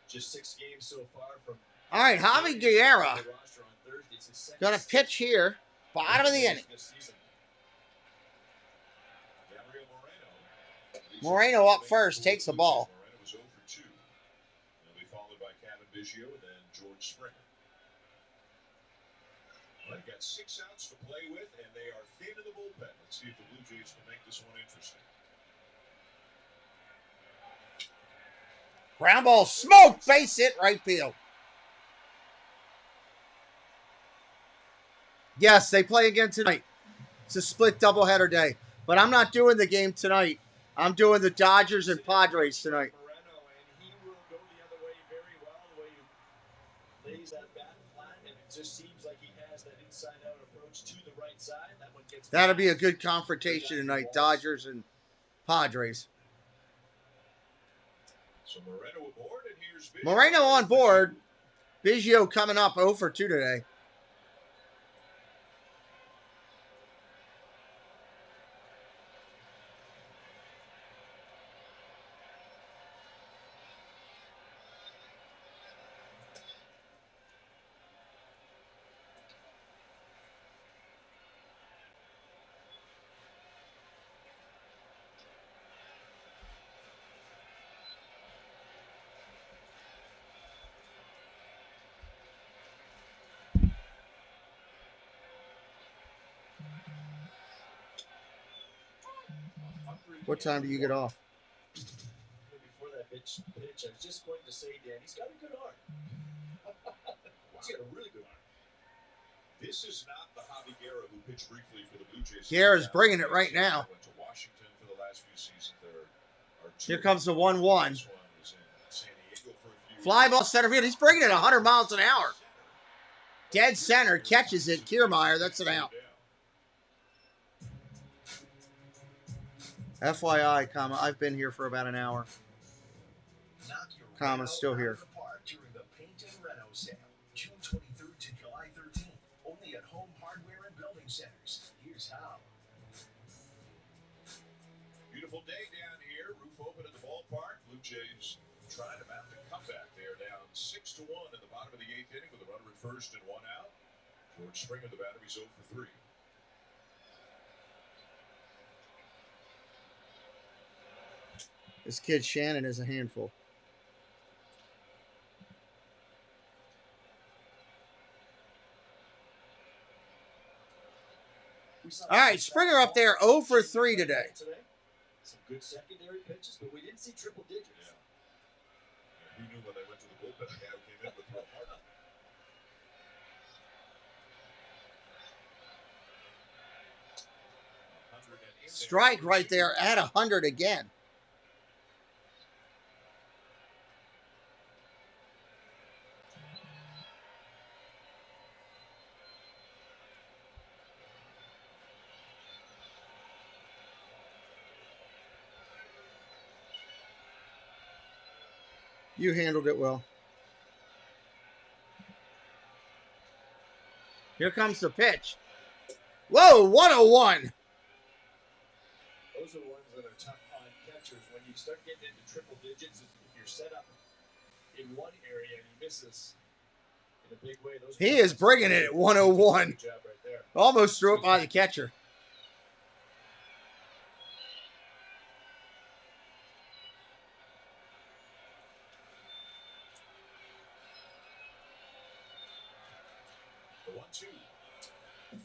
Just 6 games so far from. All right, Javi Guerra gonna pitch here. Bottom of the inning. Moreno up first, takes the ball. Moreno was 0 for 2. He'll be followed by Kevin Biggio and then George Springer. They've got 6 outs to play with, and they are thin in the bullpen. Let's see if the Blue Jays can make this one interesting. Ground ball, smoke, base hit, right field. Yes, they play again tonight. It's a split doubleheader day. But I'm not doing the game tonight. I'm doing the Dodgers and Padres tonight. He will go the other way very well, the way he lays that bat flat, and it just seems like he has that inside-out approach to the right side. That one gets. That'll be a good confrontation tonight, Dodgers and Padres. So Moreno aboard, and here's Biggio. Moreno on board. Biggio coming up 0 for 2 today. What time do you get off? Before that pitch, I was just going to say, Dan, he's got a good arm. He's got a really good arm. This is not the Javi Guerra who pitched briefly for the Blue Jays. Guerra's bringing it right now. Went to Washington for the last few seasons. There are 2. Here comes the 1-1. This one was in San Diego for a few Fly ball center field. He's bringing it 100 miles an hour. Dead center, catches it. Kiermaier, that's an out. FYI, comma, I've been here for about an hour. Comma's still here. During the Paint and Reno sale, June 23rd to July 13th, only at Home Hardware and Building Centers. Here's how. Beautiful day down here. Jays trying to mount a comeback. They are down 6-1 in the bottom of the 8th inning with a runner at first and 1 out. George Springer, the batter, he's 0 for 3. This kid Shannon is a handful. All right, Springer up there 0 for 3 today. Some good secondary pitches, but we didn't see triple digits. Yeah. Who knew when they went to the bullpen? The guy who came in with real heart. Strike right there at 100 again. You handled it well. Here comes the pitch. Whoa, 101. Those are the ones that are tough on catchers. When you start getting into triple digits, if you're set up in one area and he misses in a big way, those He is bringing it at 101. Good job right there. Almost threw it by the catcher.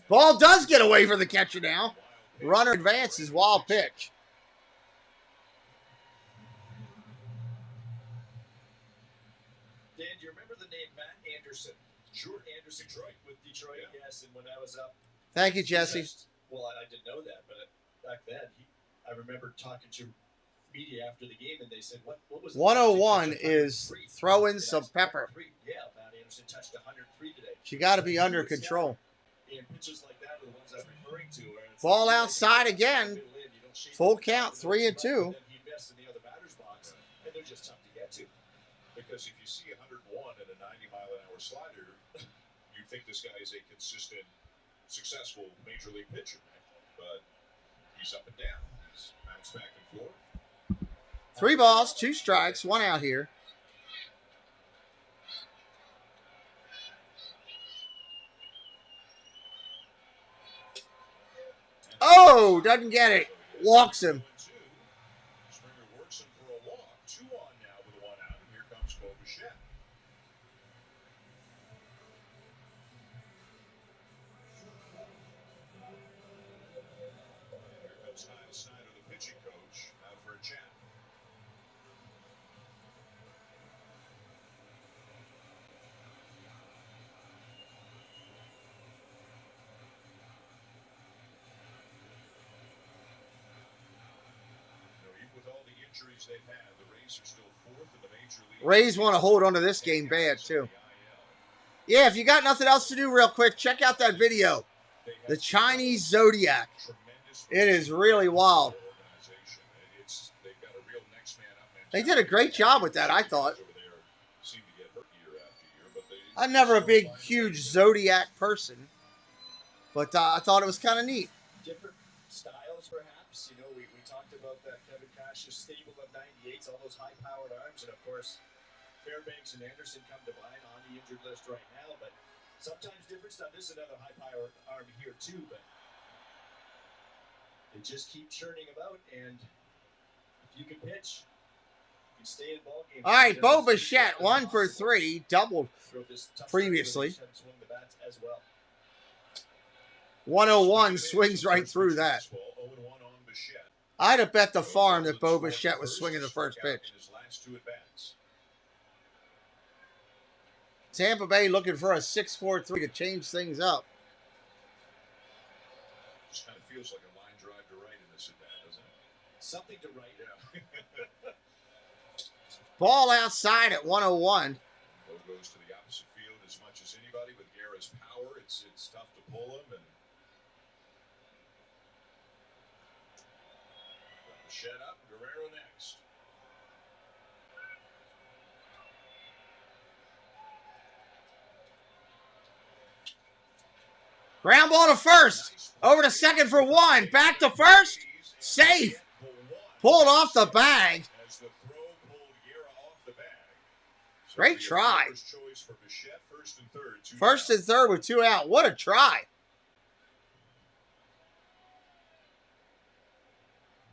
Ball does get away from the catcher now. Runner advances, wild pitch. Dan, do you remember the name Matt Anderson? Sure. Anderson, Detroit. With Detroit, yes. And when I was up, Thank you, Jesse. well, I didn't know that, but back then, I remember talking to media after the game, and they said, "What was 101 is throw in some pepper. Yeah, Matt Anderson touched 103 today. She got to be under control. And pitches like that are the ones I'm referring to. Ball outside again. Full count, 3-2. He missed in the other batter's box, and they're just tough to get to. Because if you see 101 and a 90-mile-an-hour slider, you'd think this guy is a consistent, successful major league pitcher. But he's up and down. He's bounced back and forth. 3 balls, 2 strikes, 1 out here. Oh, doesn't get it. Walks him. Springer works him for a walk. 2 on now with 1 out. And here comes Bo Bichette. Here comes Kyle Snyder, the pitching coach, out for a chat. With all the injuries they've had, the Rays are still 4th in the major league. Rays want to hold on to this game bad, too. Yeah, if you got nothing else to do real quick, check out that video. The Chinese Zodiac. It is really wild. They did a great job with that, I thought. I'm never a big, huge Zodiac person, but I thought it was kind of neat. Different styles, perhaps. You know, we talked about that Kevin Cash's stable of 98s, all those high-powered arms, and of course, Fairbanks and Anderson come to mind on the injured list right now, but sometimes different stuff. This is another high-powered arm here, too, but they just keep churning about, and if you can pitch, you can stay in ball games. All right, Bo Bichette, 1 for 3, doubled previously. 101 swings right through that. I'd have bet the farm that Bo Bichette was swinging the first pitch. Tampa Bay looking for a 6-4-3 to change things up. Just kind of feels like a line drive to right in this at bat, doesn't it? Something to write down. Ball outside at 101. Bo goes to the opposite field as much as anybody with Guerra's power. It's tough to pull him, and Bichette up, Guerrero next. Ground ball to first. Over to second for 1. Back to first. Safe. Pulled off the bag. As the throw pulled Great try. First and third with 2 out. What a try.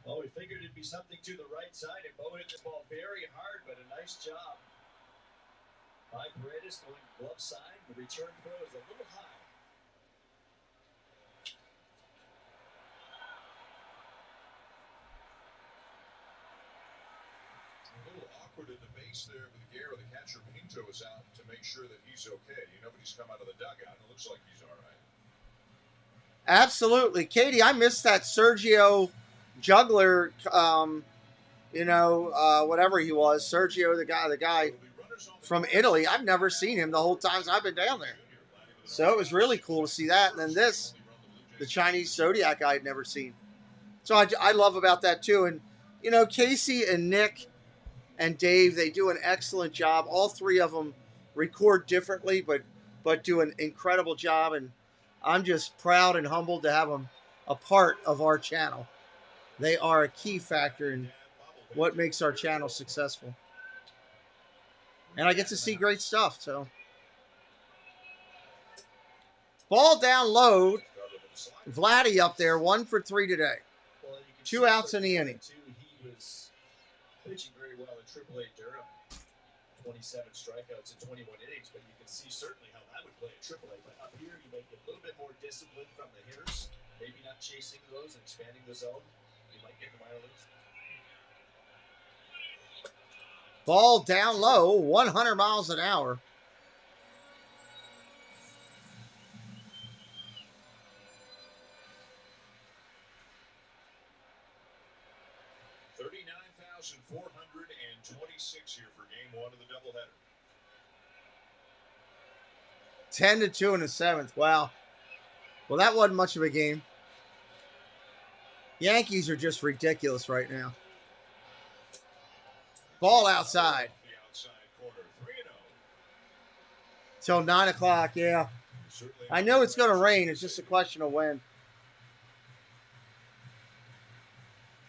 Well, we figured it'd be something to the right side, and Bo hit the ball very hard, but a nice job by Paredes going glove side. The return throw is a little high. A little awkward in the base there with Guerra. The catcher Pinto is out to make sure that he's okay. Nobody's come out of the dugout. It looks like he's all right. Absolutely. Katie, I missed that Sergio juggler, whatever he was. Sergio, the guy from Italy. I've never seen him the whole time I've been down there. So it was really cool to see that. And then this, the Chinese Zodiac I had never seen. So I love about that too. And, Casey and Nick and Dave, they do an excellent job. All three of them record differently, but do an incredible job. And I'm just proud and humbled to have them a part of our channel. They are a key factor in what makes our channel successful. And I get to see great stuff, so. Ball down low. Vladdy up there, 1 for 3 today. 2 outs in the inning. He was pitching very well in AAA Durham. 27 strikeouts in 21 innings, but you can see certainly how that would play at AAA. But up here, you might get a little bit more discipline from the hitters. Maybe not chasing those and expanding the zone. You might get the minor leagues. Ball down low, 100 miles an hour. $39,426 here for game 1 of the doubleheader. 10-2 in the 7th. Wow. Well, that wasn't much of a game. Yankees are just ridiculous right now. Ball outside. Till 9 o'clock, yeah. I know it's going to rain. It's just a question of when.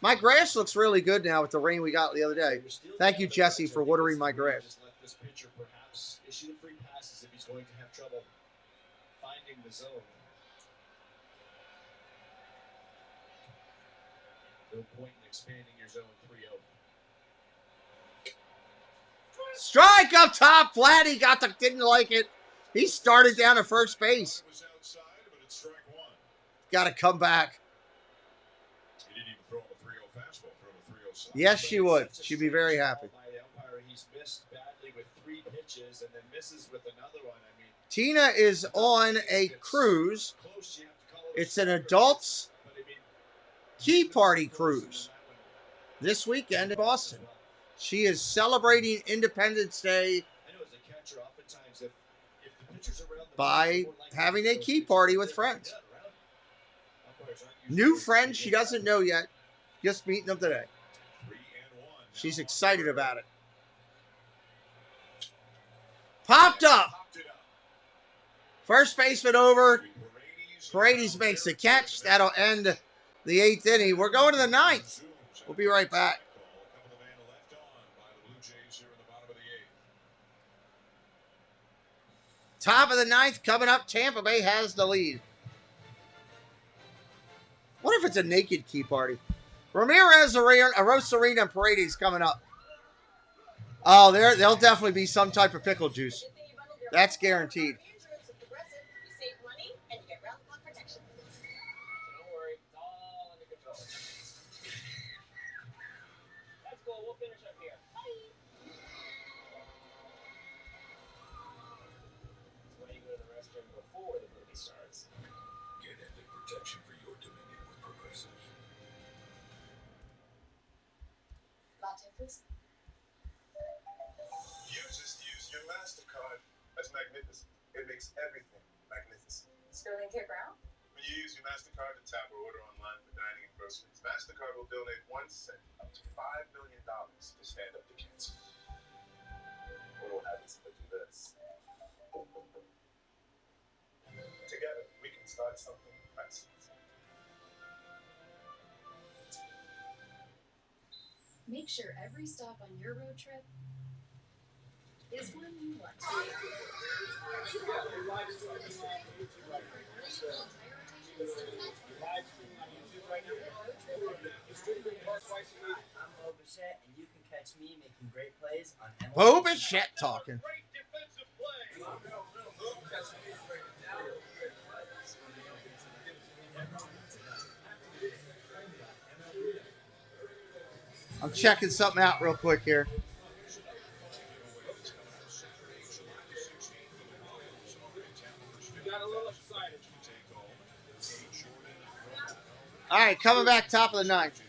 My grass looks really good now with the rain we got the other day. Thank you, Jesse, for watering my grass. Let this pitcher perhaps issue 3 passes if he's going to have trouble finding the zone. No point in expanding your zone 3-0. Strike up top. Vladdy didn't like it. He started down at first base. Got to come back. Yes, she would. She'd be very happy. He's missed badly with 3 pitches and then misses with another one. I mean, Tina is on a cruise. It's an adults key party cruise this weekend in Boston. She is celebrating Independence Day by having a key party with friends. New friends she doesn't know yet. Just meeting them today. She's excited about it. Popped up. First baseman over. Paredes makes the catch. That'll end the 8th inning. We're going to the 9th. We'll be right back. Top of the 9th coming up. Tampa Bay has the lead. What if it's a naked key party? Ramirez, Rosarina, and Paredes coming up. Oh, there'll definitely be some type of pickle juice. That's guaranteed. Protection for your Dominion with Progressive. Latte, please. You just use your MasterCard. That's magnificent. It makes everything magnificent. Sterling K. Brown? When you use your MasterCard to tap or order online for dining and groceries, MasterCard will donate 1 cent up to $5 million to stand up to cancer. What will happen if we do this? Together, we can start something priceless. Make sure every stop on your road trip is one you want to I'm Bo Bichette, and you can catch me making great plays on MLB. Bo Bichette talking. I'm checking something out real quick here. All right, coming back top of the ninth.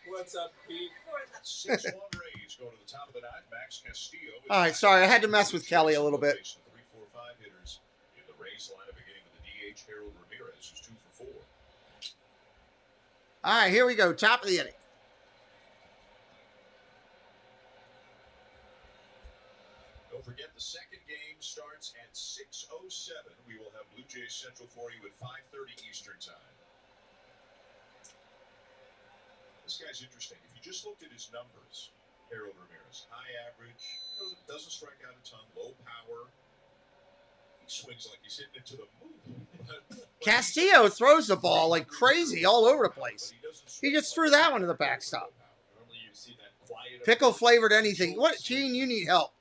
What's up, Pete? 6-1 Rays go to the top of the ninth. Max Castillo. All right, sorry, I had to mess with Kelly a little bit. 3-4-5 hitters in the Rays lineup, beginning with the DH Harold Ramirez, who's 2 for 4. All right, here we go. Top of the inning. Don't forget the second game starts at 6:07. We will have Blue Jays Central for you at 5:30 Eastern time. This guy's interesting. If you just looked at his numbers, Harold Ramirez, high average, doesn't strike out a ton, low power. He swings like he's hitting it to the moon. Castillo throws the ball like crazy all over the place. He just threw that one to the backstop. Pickle flavored anything. What, Gene? You need help.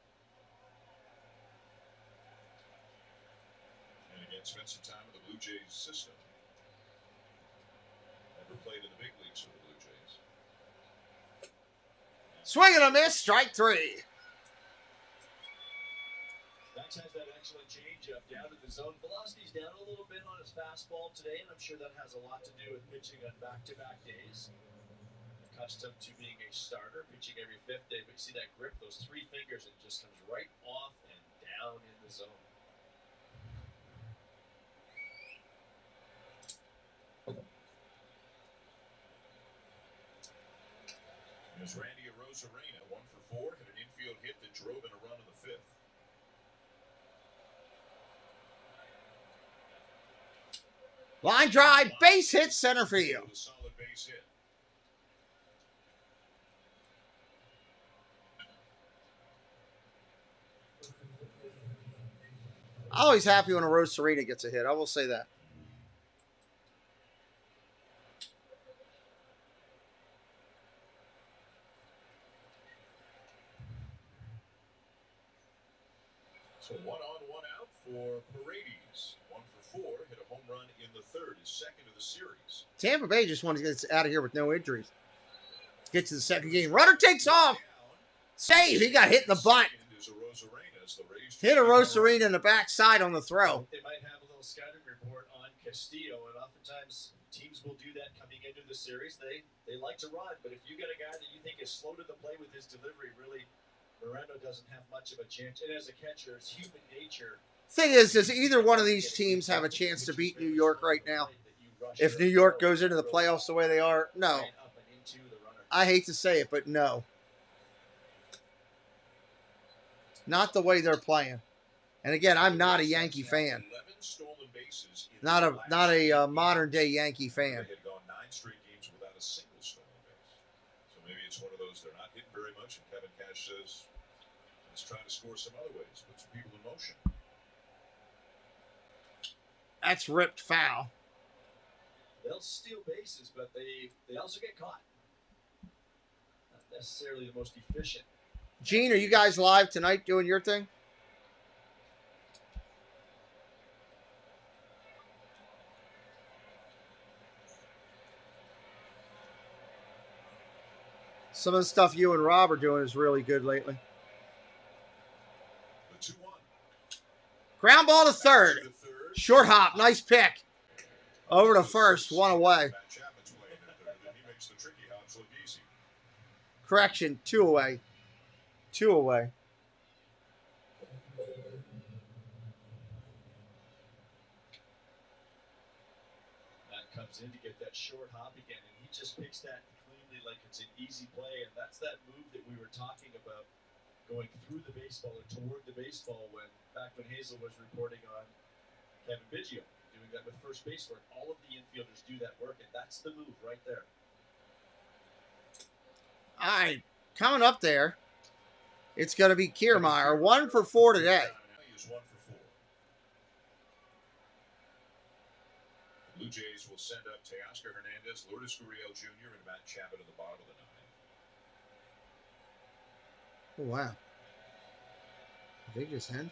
And again, spent some time in the Blue Jays system. Never played in the big leagues for the Blue Jays. Swing and a miss. Strike 3. Max has that excellent changeup down to the zone. Velocity's down a little bit on his fastball today, and I'm sure that has a lot to do with pitching on back-to-back days. Accustomed to being a starter, pitching every 5th day, but you see that grip, those 3 fingers, it just comes right off and down in the zone. There's Randy Arozarena, 1 for 4, hit an infield hit that drove in a run in the 5th. Line drive, base hit, center field. A solid base hit. Always happy when a Rosarina gets a hit. I will say that. So 1 on, 1 out for Paredes. 1 for 4, hit a home run in the 3rd, his 2nd of the series. Tampa Bay just wants to get out of here with no injuries. Get to the second game. Runner takes off. Save. He got hit in the butt. Hit a Rosarina in the backside on the throw. They might have a little scouting report on Castillo, and oftentimes teams will do that coming into the series. They like to run, but if you got a guy that you think is slow to the play with his delivery, really, Moreno doesn't have much of a chance. And as a catcher, it's human nature. Thing is, does either one of these teams have a chance to beat New York right now? If New York goes into the playoffs the way they are, no. I hate to say it, but no. Not the way they're playing. And again, I'm not a Yankee fan. Not a modern day Yankee fan. They had gone 9 straight games without a single stolen base. So maybe it's one of those they're not hitting very much, and Kevin Cash says, let's try to score some other ways, put some people in motion. That's ripped foul. They'll steal bases, but they also get caught. Not necessarily the most efficient. Gene, are you guys live tonight doing your thing? Some of the stuff you and Rob are doing is really good lately. The 2-1. Ground ball to third. Short hop. Nice pick. Over to first. 1 away. He makes the tricky hops look easy. Correction. 2 away. 2 away. Matt comes in to get that short hop again, and he just picks that cleanly like it's an easy play, and that's that move that we were talking about going through the baseball or toward the baseball back when Hazel was reporting on Kevin Biggio, doing that with first base work. All of the infielders do that work, and that's the move right there. All right, coming up there, it's going to be Kiermaier, 1 for 4 today. Is 1 for 4. The Blue Jays will send up Teoscar Hernandez, Lourdes Gurriel Jr., and Matt Chabot at the bottom of the 9th. Oh, wow. Did they just end?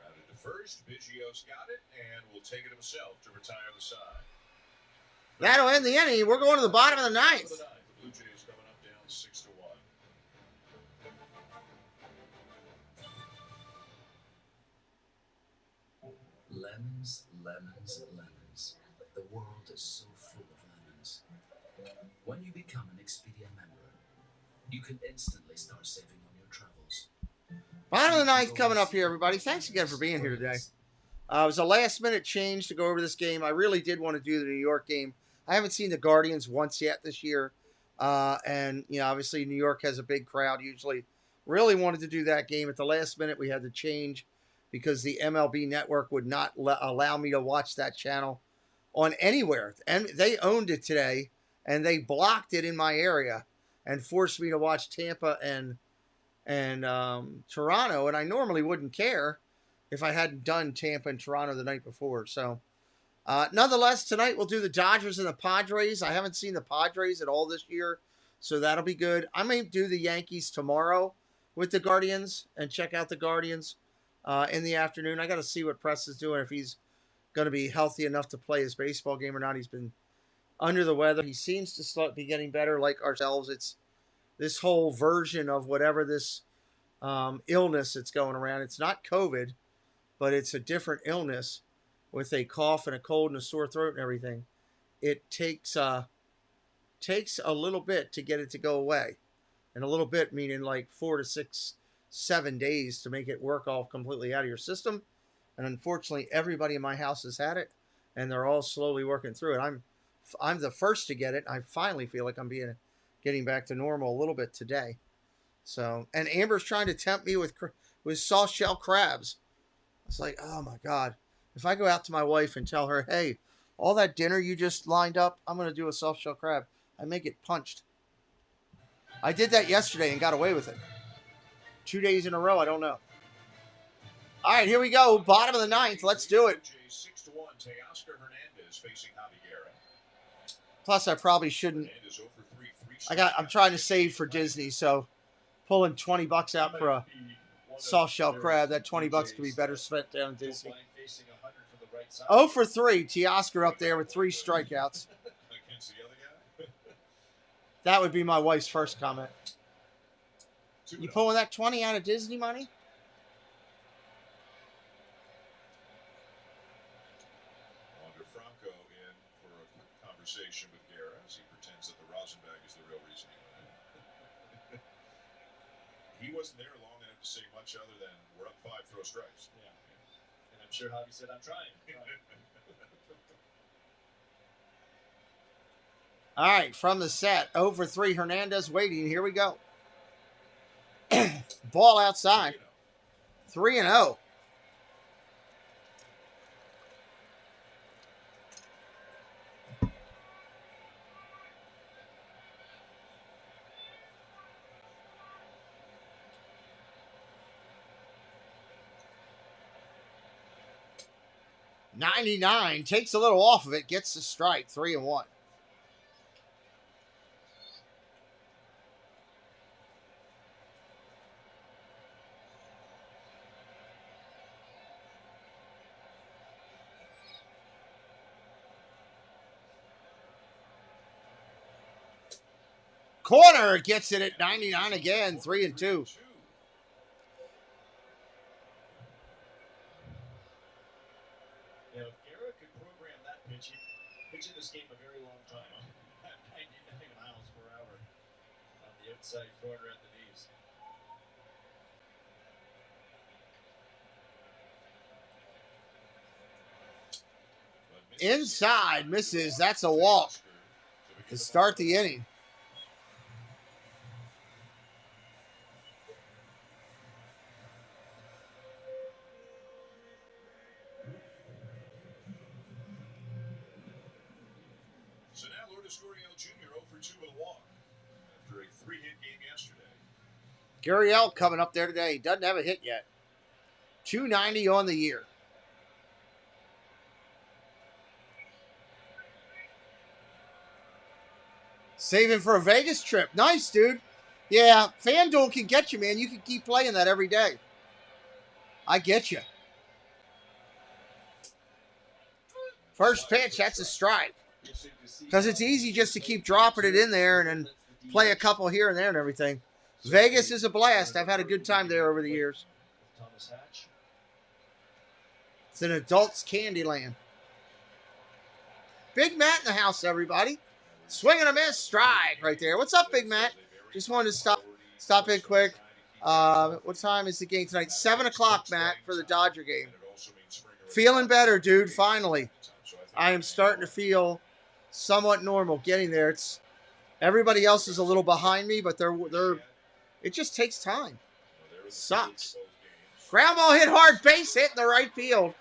Routed to first. Biggio's got it and will take it himself to retire the side. That'll end the inning. We're going to the bottom of the 9th. The Blue Jays coming up down 6-1. Lemons, lemons, lemons. The world is so full of lemons. When you become an Expedia member, you can instantly start saving on your travels. Bottom of the 9th coming up here, everybody. Thanks again for being here today. It was a last-minute change to go over this game. I really did want to do the New York game. I haven't seen the Guardians once yet this year. And, you know, obviously New York has a big crowd usually. Really wanted to do that game. At the last minute, we had to change because the MLB network would not allow me to watch that channel on anywhere. And they owned it today, and they blocked it in my area and forced me to watch Tampa and Toronto. And I normally wouldn't care if I hadn't done Tampa and Toronto the night before. So, nonetheless, tonight we'll do the Dodgers and the Padres. I haven't seen the Padres at all this year, so that'll be good. I may do the Yankees tomorrow with the Guardians and check out the Guardians in the afternoon. I got to see what Press is doing, if he's going to be healthy enough to play his baseball game or not. He's been under the weather. He seems to be getting better like ourselves. It's this whole version of whatever this illness that's going around. It's not COVID, but it's a different illness with a cough and a cold and a sore throat and everything. It takes a little bit to get it to go away. And a little bit meaning like 4 to 6, 7 days to make it work all completely out of your system. And unfortunately, everybody in my house has had it, and they're all slowly working through it. I'm the first to get it. I finally feel like I'm getting back to normal a little bit today. So, and Amber's trying to tempt me with soft shell crabs. It's like, oh my God. If I go out to my wife and tell her, hey, all that dinner you just lined up, I'm going to do a soft shell crab, I may get punched. I did that yesterday and got away with it. 2 days in a row, I don't know. All right, here we go. Bottom of the 9th. Let's do it. 6-1. Teoscar Hernandez facing Javier. Plus, I probably shouldn't. I'm trying to save for Disney, so pulling $20 out for a soft shell crab, that $20 could be better spent down at Disney. 0 for 3. Teoscar up there with 3 strikeouts. That would be my wife's first comment. You pulling that 20 out of Disney money? Franco in for a quick conversation with Guerra as he pretends that the Rosenbag is the real reason he wasn't there long enough to say much other than we're up 5, throw strikes. Yeah. And I'm sure Javi said, I'm trying. All right, from the set, 0 for 3, Hernandez waiting. Here we go. Ball outside. 3-0. .99 takes a little off of it, gets the strike. 3-1. Corner gets it at 99 again. 3-2. Now, if Guerra could program that pitch, he'd pitch in this game a very long time. At 99 miles per hour on the outside corner at the knees. Inside, misses. That's a walk to start the inning. 2 with a walk after a 3-hit game yesterday. Gurriel coming up there today. He doesn't have a hit yet. 290 on the year. Saving for a Vegas trip. Nice, dude. Yeah, FanDuel can get you, man. You can keep playing that every day. I get you. First pitch, that's a strike. Because it's easy just to keep dropping it in there and then play a couple here and there and everything. Vegas is a blast. I've had a good time there over the years. It's an adult's candy land. Big Matt in the house, everybody. Swing and a miss, strike right there. What's up, Big Matt? Just wanted to stop in quick. What time is the game tonight? 7 o'clock, Matt, for the Dodger game. Feeling better, dude, finally. I am starting to feel somewhat normal getting there. It's everybody else is a little behind me, but it just takes time. Sucks. Ground ball hit hard, base hit in the right field.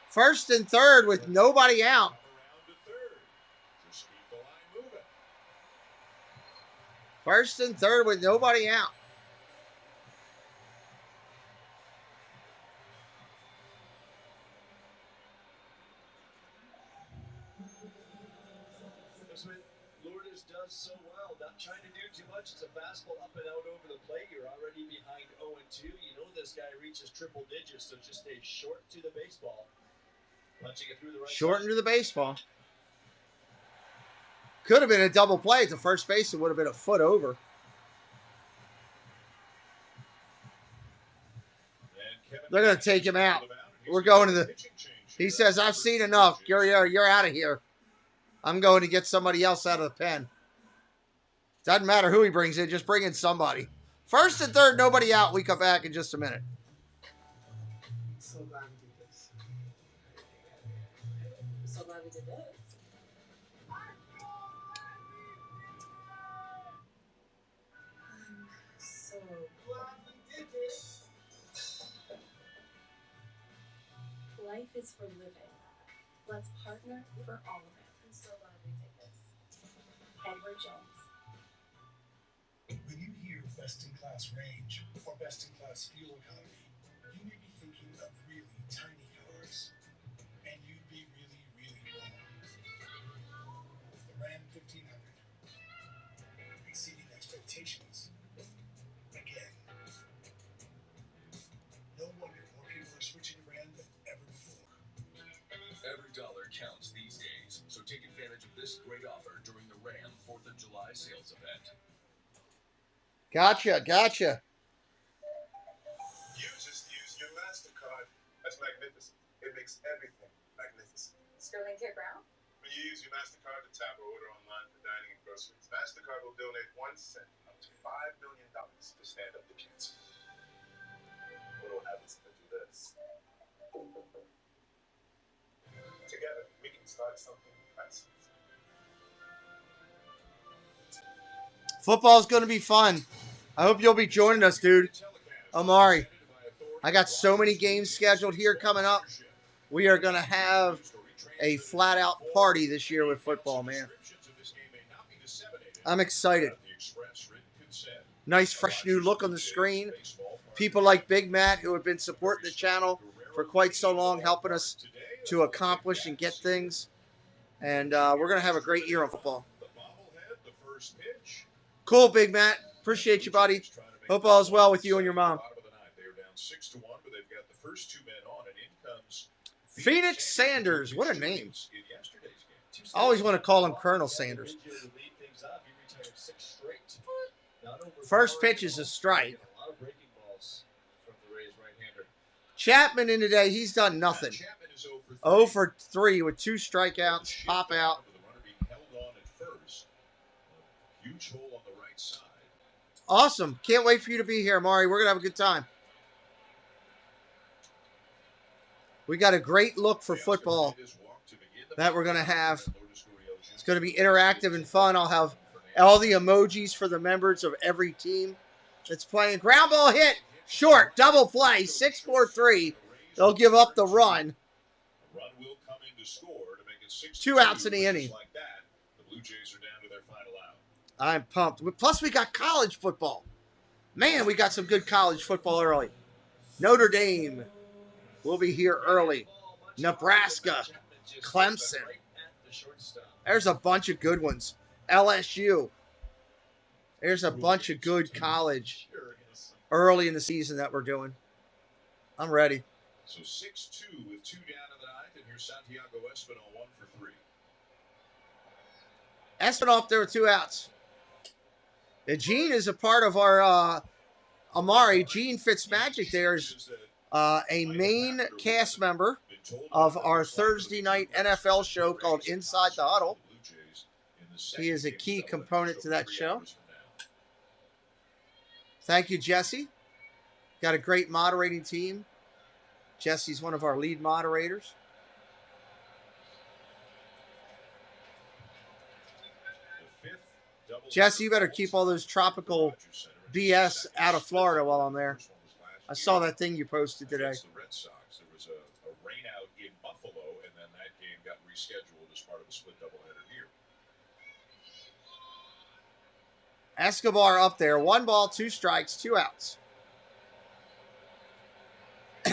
First and third with nobody out. First and third with nobody out. Lourdes does so well, not trying to do too much. It's a fastball up and out over the plate. You're already behind 0-2. You know this guy reaches triple digits, so just stay short to the baseball. Punching it through the right Short side. into the baseball. Could have been a double play at the first base. It would have been a foot over. They're going to take him out. We're going to the... He says, I've seen enough. You're out of here. I'm going to get somebody else out of the pen. Doesn't matter who he brings in. Just bring in somebody. First and third, nobody out. We come back in just a minute. So glad we did this. So glad we did this. I'm so glad we did this. Life is for living. Let's partner for all of it. I'm so glad we did this. Edward Jones. When you hear best-in-class range or best-in-class fuel economy, you may be thinking of really tiny cars, and you'd be really, really wrong. The Ram 1500, exceeding expectations again. No wonder more people are switching to Ram than ever before. Every dollar counts these days, so take advantage of this great offer during the Ram 4th of July sales event. Gotcha. You just use your MasterCard. That's magnificent. It makes everything magnificent. Sterling K. Brown? When you use your MasterCard to tap or order online for dining and groceries, MasterCard will donate 1 cent up to $5 million to stand up to cancer. What will happen if I do this? Together, we can start something priceless. Football's going to be fun. I hope you'll be joining us, dude. Amari, I got so many games scheduled here coming up. We are going to have a flat-out party this year with football, man. I'm excited. Nice, fresh new look on the screen. People like Big Matt, who have been supporting the channel for quite so long, helping us to accomplish and get things. And we're going to have a great year on football. Cool, Big Matt. Appreciate you, buddy. Hope all is well with you and your mom. Phoenix Sanders. What a name. I always want to call him Colonel Sanders. First pitch is a strike. Chapman in today, he's done nothing. 0 for 3 with 2 strikeouts, pop out. Huge hole on the right side. Awesome. Can't wait for you to be here, Mari. We're going to have a good time. We got a great look for football that we're going to have. It's going to be interactive and fun. I'll have all the emojis for the members of every team that's playing. Ground ball hit. Short. Double play. 6-4-3. They'll give up the run. 2 outs in the inning. Blue Jays are down to their final out. I'm pumped. Plus, we got college football. Man, we got some good college football early. Notre Dame will be here early. Nebraska, Clemson. There's a bunch of good ones. LSU. There's a bunch of good college early in the season that we're doing. I'm ready. So 6-2 with 2 down in the ninth, and here's Santiago Espinal 1 for 3. Espinal, there were 2 outs. And Gene is a part of our Amari. Gene Fitzmagic there is a main cast member of our Thursday night NFL show called Inside the Huddle. He is a key component to that show. Thank you, Jesse. Got a great moderating team. Jesse's one of our lead moderators. Jesse, you better keep all those tropical BS out of Florida while I'm there. I saw that thing you posted today. The Red Sox, there was a rain out in Buffalo, and then that game got rescheduled as part of a split doubleheader here. Escobar up there. 1 ball, 2 strikes, 2 outs. The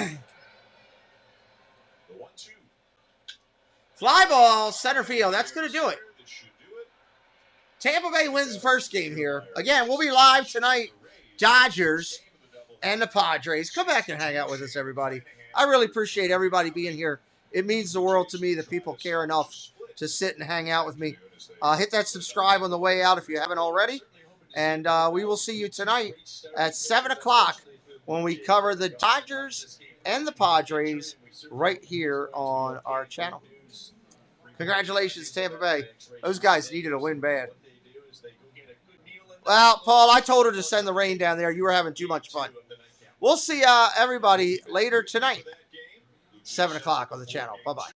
1-2. Fly ball, center field. That's going to do it. Tampa Bay wins the first game here. Again, we'll be live tonight. Dodgers and the Padres. Come back and hang out with us, everybody. I really appreciate everybody being here. It means the world to me that people care enough to sit and hang out with me. Hit that subscribe on the way out if you haven't already. And we will see you tonight at 7 o'clock when we cover the Dodgers and the Padres right here on our channel. Congratulations, Tampa Bay. Those guys needed a win bad. Well, Paul, I told her to send the rain down there. You were having too much fun. We'll see everybody later tonight, 7 o'clock on the channel. Bye-bye.